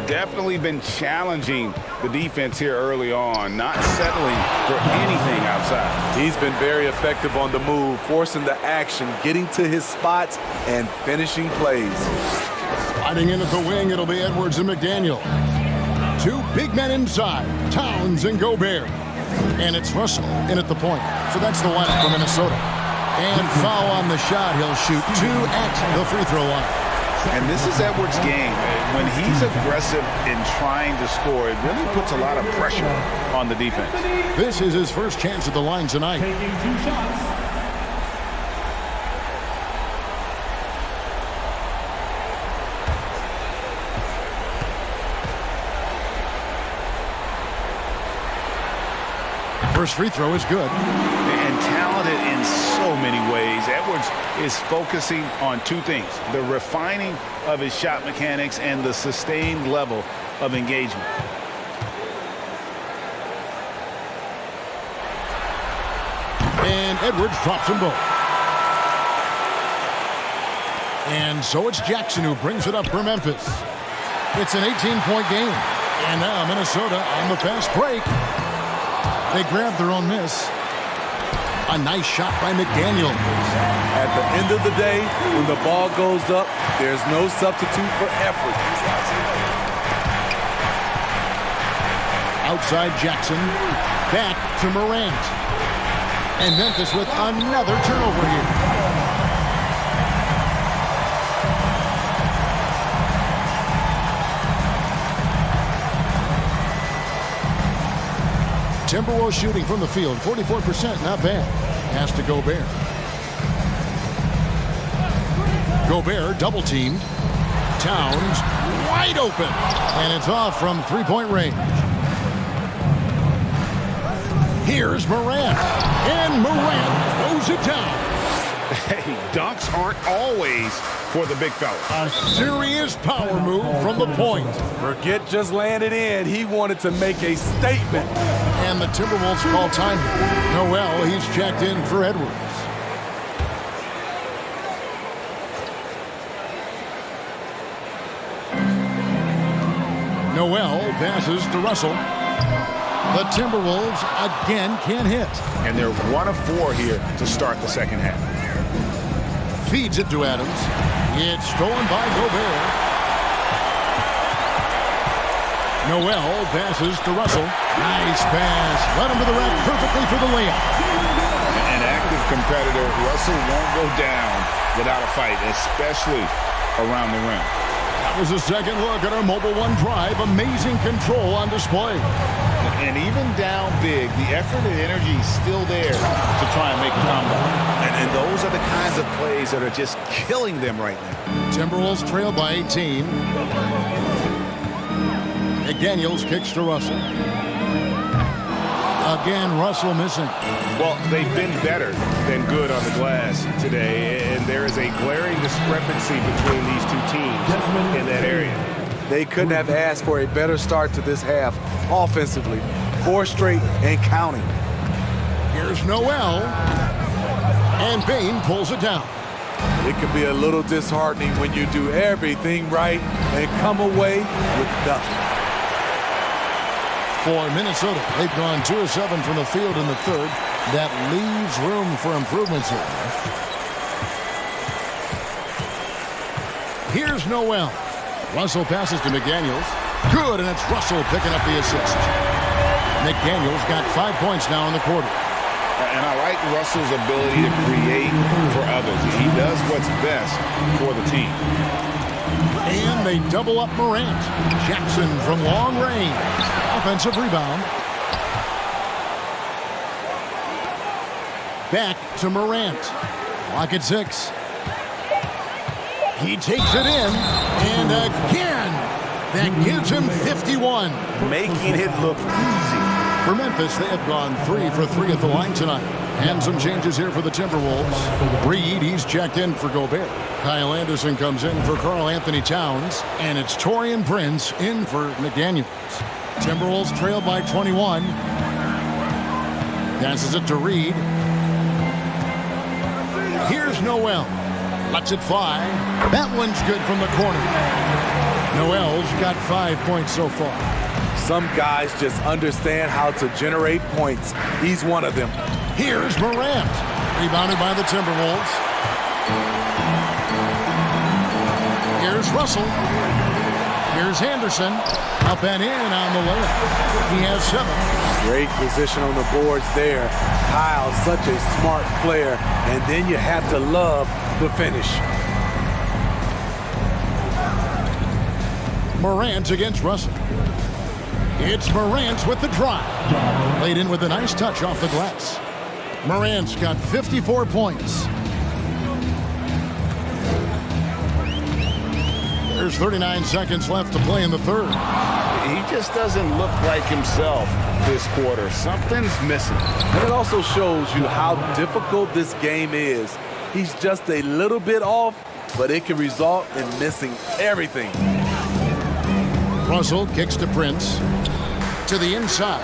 Definitely been challenging the defense here early on, not settling for anything outside. He's been very effective on the move, forcing the action, getting to his spots, and finishing plays. Sliding in at the wing, it'll be Edwards and McDaniel. Two big men inside, Towns and Gobert. And it's Russell in at the point. So that's the lineup for Minnesota. And foul on the shot. He'll shoot 2 at the free throw line. And this is Edwards' game. When he's aggressive in trying to score, it really puts a lot of pressure on the defense. This is his first chance at the line tonight. Taking 2 shots. First free throw is good. And talented in so many ways. Edwards is focusing on 2 things: the refining of his shot mechanics and the sustained level of engagement. And Edwards drops them both. And so it's Jackson who brings it up for Memphis. It's an 18-point game. And now Minnesota on the fast break. They grab their own miss. A nice shot by McDaniel. At the end of the day, when the ball goes up, there's no substitute for effort. Outside Jackson. Back to Morant. And Memphis with another turnover here. Timberwolves shooting from the field, 44%, not bad. Pass to Gobert. Gobert double teamed. Towns wide open. And it's off from 3-point range. Here's Morant. And Morant throws it down. Hey, dunks aren't always for the big fella. A serious power move from the point. Forget just laying it in. He wanted to make a statement. And the Timberwolves call time. Noel, he's checked in for Edwards. Noel passes to Russell. The Timberwolves again can't hit. And they're 1 of 4 here to start the second half. Feeds it to Adams. It's stolen by Gobert. Noel passes to Russell. Nice pass. Led him to the rack perfectly for the layup. An active competitor. Russell won't go down without a fight, especially around the rim. That was a second look at our Mobile One drive. Amazing control on display. And even down big, the effort and energy is still there to try and make a comeback. And those are the kinds of plays that are just killing them right now. Timberwolves trail by 18. McDaniels kicks to Russell. Again, Russell missing. Well, they've been better than good on the glass today, and there is a glaring discrepancy between these 2 teams in that area. They couldn't have asked for a better start to this half offensively. 4 straight and counting. Here's Noel. And Bane pulls it down. It can be a little disheartening when you do everything right and come away with nothing. For Minnesota, they've gone 2 of 7 from the field in the third. That leaves room for improvements here. Here's Noel. Russell passes to McDaniels. Good, and it's Russell picking up the assist. McDaniels got 5 points now in the quarter. And I like Russell's ability to create for others. He does what's best for the team. And they double up Morant. Jackson from long range. Offensive rebound. Back to Morant. Clock at 6. He takes it in. And again, that gives him 51. Making it look easy. For Memphis, they have gone 3 for 3 at the line tonight. And some changes here for the Timberwolves. Reed, he's checked in for Gobert. Kyle Anderson comes in for Karl Anthony Towns. And it's Taurean Prince in for McDaniels. Timberwolves trail by 21. Passes it to Reed. Here's Noel. Lets it fly. That one's good from the corner. Noel's got 5 points so far. Some guys just understand how to generate points. He's one of them. Here's Morant. Rebounded by the Timberwolves. Here's Here's Russell. Here's Anderson. Up and in on the layup. He has 7. Great position on the boards there. Kyle, such a smart player. And then you have to love the finish. Morant against Russell. It's Morant with the drive. Laid in with a nice touch off the glass. Morant's got 54 points. There's 39 seconds left to play in the third. He just doesn't look like himself this quarter. Something's missing. And it also shows you how difficult this game is. He's just a little bit off, but it can result in missing everything. Russell kicks to Prince. To the inside.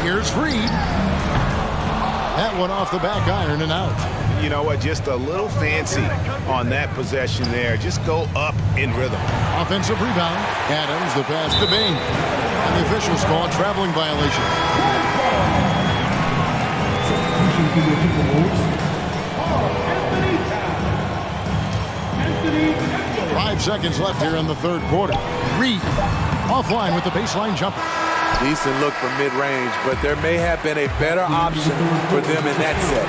Here's Reed. That one off the back iron and out. You know what? Just a little fancy on that possession there. Just go up in rhythm. Offensive rebound. Adams, the pass to Bain. And the officials call a traveling violation. 5 seconds left here in the third quarter. Reed offline with the baseline jumper. Decent look from mid-range, but there may have been a better option for them in that set.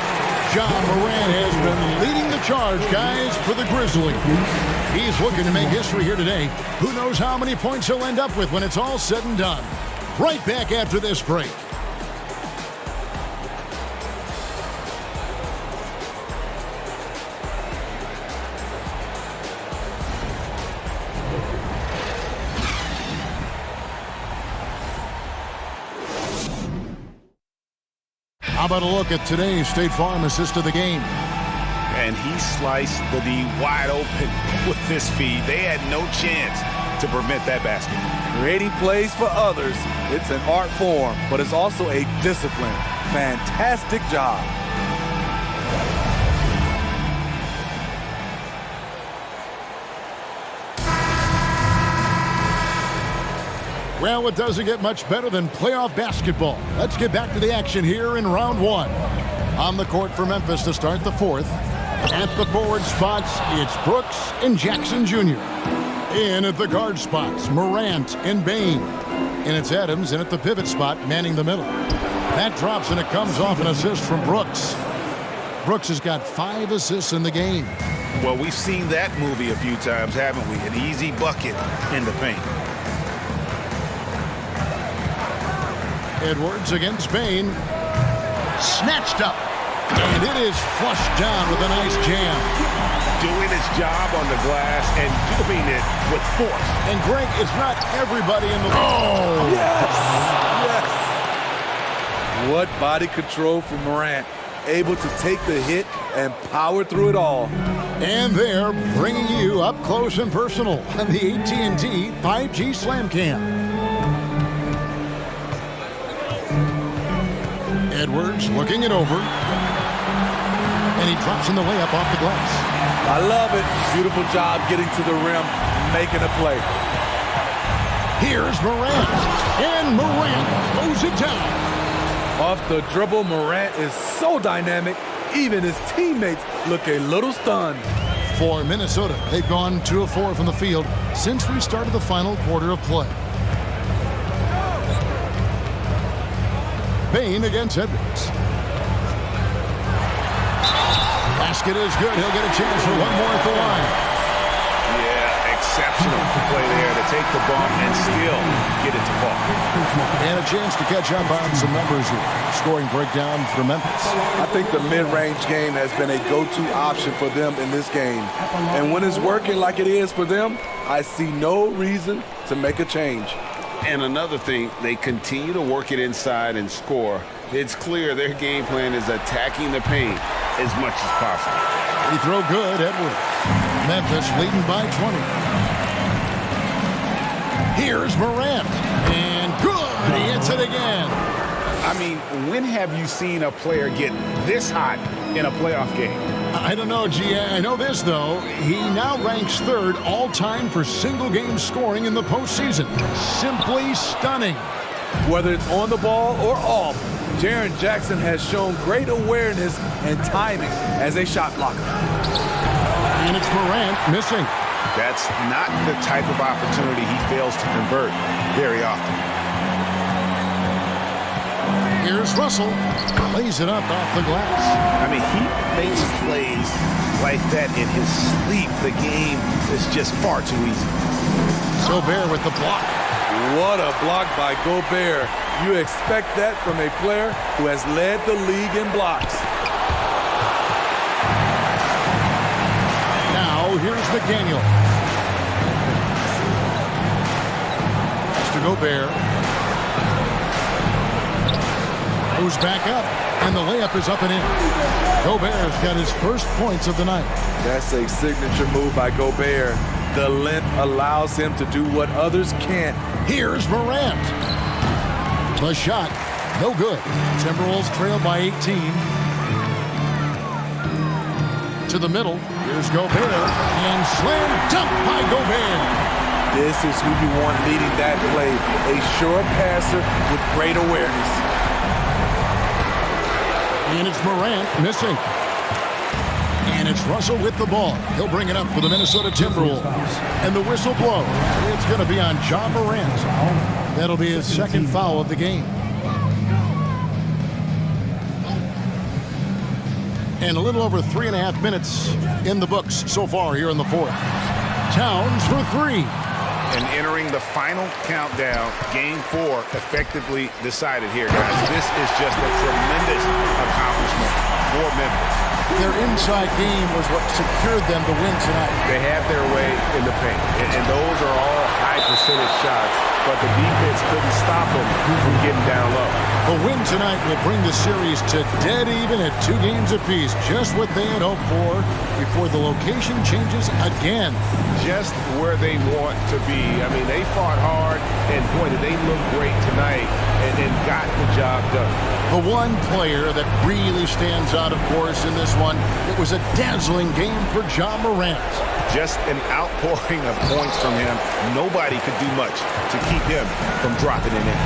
John Morant has been leading the charge, guys, for the Grizzlies. He's looking to make history here today. Who knows how many points he'll end up with when it's all said and done. Right back after this break. How about a look at today's State Farm assist of the game? And he sliced the D wide open with this feed. They had no chance to prevent that basket. Creating plays for others, it's an art form, but it's also a discipline. Fantastic job. Well, it doesn't get much better than playoff basketball. Let's get back to the action here in round 1. On the court for Memphis to start the fourth. At the forward spots, it's Brooks and Jackson Jr. In at the guard spots, Morant and Bain. And it's Adams in at the pivot spot, manning the middle. That drops and it comes off an assist from Brooks. Brooks has got 5 assists in the game. Well, we've seen that movie a few times, haven't we? An easy bucket in the paint. Edwards against Bain. Snatched up. And it is flushed down with a nice jam. Doing his job on the glass and doing it with force. And Greg, it's not everybody in the... Oh! Yes! Yes! What body control from Morant. Able to take the hit and power through it all. And they're bringing you up close and personal on the AT&T 5G Slam Cam. Edwards looking it over. And he drops in the layup off the glass. I love it. Beautiful job getting to the rim, making a play. Here's Morant. And Morant throws it down. Off the dribble, Morant is so dynamic, even his teammates look a little stunned. For Minnesota, they've gone 2 of 4 from the field since we started the final quarter of play. Bain against Edwards. Basket is good. He'll get a chance for one more at the line. Yeah, exceptional play there to take the bump and still get it to fall. And a chance to catch up on some numbers here. Scoring breakdown for Memphis. I think the mid-range game has been a go-to option for them in this game. And when it's working like it is for them, I see no reason to make a change. And another thing, they continue to work it inside and score. It's clear their game plan is attacking the paint as much as possible. He throw good, Edwards. Memphis leading by 20. Here's Morant. And good, he hits it again. I mean, when have you seen a player get this hot in a playoff game? I don't know, G. I know this, though. He now ranks 3rd all-time for single-game scoring in the postseason. Simply stunning. Whether it's on the ball or off, Jaren Jackson has shown great awareness and timing as a shot blocker. And it's Morant missing. That's not the type of opportunity he fails to convert very often. Here's Russell. Lays it up off the glass. I mean, he makes plays like that in his sleep. The game is just far too easy. Gobert with the block. What a block by Gobert. You expect that from a player who has led the league in blocks. Now, here's McDaniel. Mr. Gobert. Goes back up, and the layup is up and in. Gobert's got his first points of the night. That's a signature move by Gobert. The length allows him to do what others can't. Here's Morant. The shot, no good. Timberwolves trail by 18. To the middle, here's Gobert, and slam dunk by Gobert. This is who you want leading that play. A sure passer with great awareness. And it's Morant missing. And it's Russell with the ball. He'll bring it up for the Minnesota Timberwolves. And the whistle blows. It's going to be on Ja Morant. That'll be his second foul of the game. And a little over 3.5 minutes in the books so far here in the fourth. Towns for three. And entering the final countdown, Game 4 effectively decided here, guys. This is just a tremendous accomplishment for Memphis. Their inside game was what secured them to win tonight. They had their way in the paint, and those are all high percentage shots, but the defense couldn't stop them from getting down low. The win tonight will bring the series to dead even at 2 games apiece, just what they had hoped for before the location changes again. Just where they want to be. I mean, they fought hard, and boy, did they look great tonight and got the job done. The one player that really stands out, of course, in this one, it was a dazzling game for Ja Morant. Just an outpouring of points from him. Nobody could do much to keep him from dropping it in.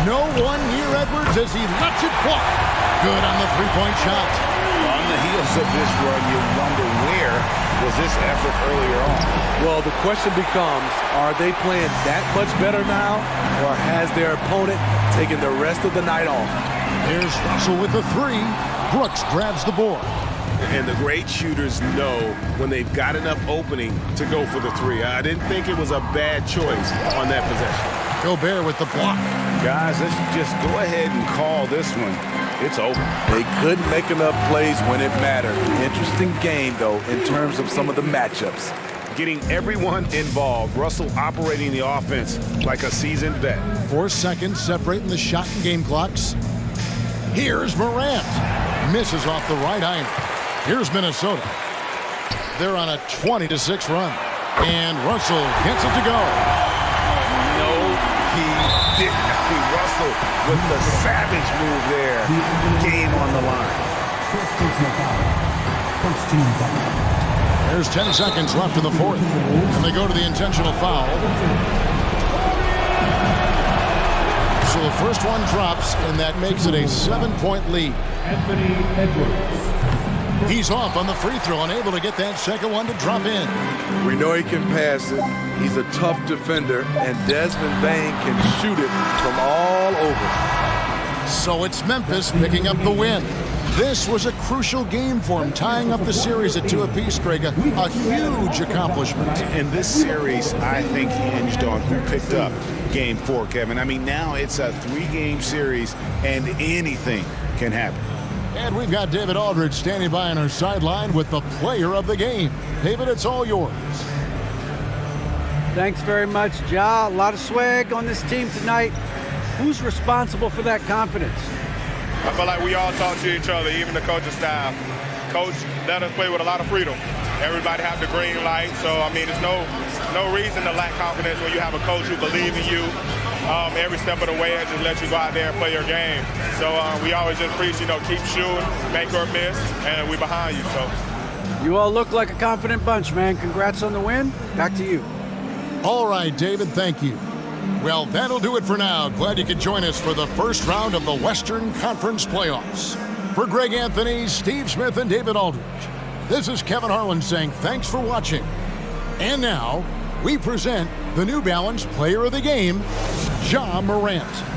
No one near Edwards as he lets it fly. Good on the three-point shot. On the heels of this run, you wonder where was this effort earlier on? Well, the question becomes, are they playing that much better now, or has their opponent taken the rest of the night off? Here's Russell with the three. Brooks grabs the board. And the great shooters know when they've got enough opening to go for the three. I didn't think it was a bad choice on that possession. Gobert with the block. Guys, let's just go ahead and call this one. It's over. They couldn't make enough plays when it mattered. Interesting game, though, in terms of some of the matchups. Getting everyone involved. Russell operating the offense like a seasoned vet. 4 seconds separating the shot and game clocks. Here's Morant. Misses off the right iron. Here's Minnesota. They're on a 20-6 run. And Russell gets it to go. No, he didn't. Russell with the savage move there. Game on the line. There's 10 seconds left in the fourth. And they go to the intentional foul. So the first one drops, and that makes it a 7-point lead. Anthony Edwards. He's off on the free throw, unable to get that second one to drop in. We know he can pass it. He's a tough defender, and Desmond Bane can shoot it from all over. So it's Memphis picking up the win. This was a crucial game for him, tying up the series at 2 apiece, Greg. A huge accomplishment. And this series, I think, hinged on who picked up Game 4, Kevin. I mean, now it's a 3-game series, and anything can happen. And we've got David Aldridge standing by on our sideline with the player of the game. David, it's all yours. Thanks very much, Ja. A lot of swag on this team tonight. Who's responsible for that confidence? I feel like we all talk to each other, even the coaching staff. Coach let us play with a lot of freedom. Everybody have the green light, so I mean, there's no reason to lack confidence when you have a coach who believes in you every step of the way and just let you go out there and play your game. So we always just preach, keep shooting, make or miss, and we're behind you. So you all look like a confident bunch, man. Congrats on the win. Back to you. All right, David, thank you. Well, that'll do it for now. Glad you could join us for the first round of the Western Conference playoffs. For Greg Anthony, Steve Smith, and David Aldridge, This is Kevin Harlan saying thanks for watching. And now, we present the New Balance Player of the Game, Ja Morant.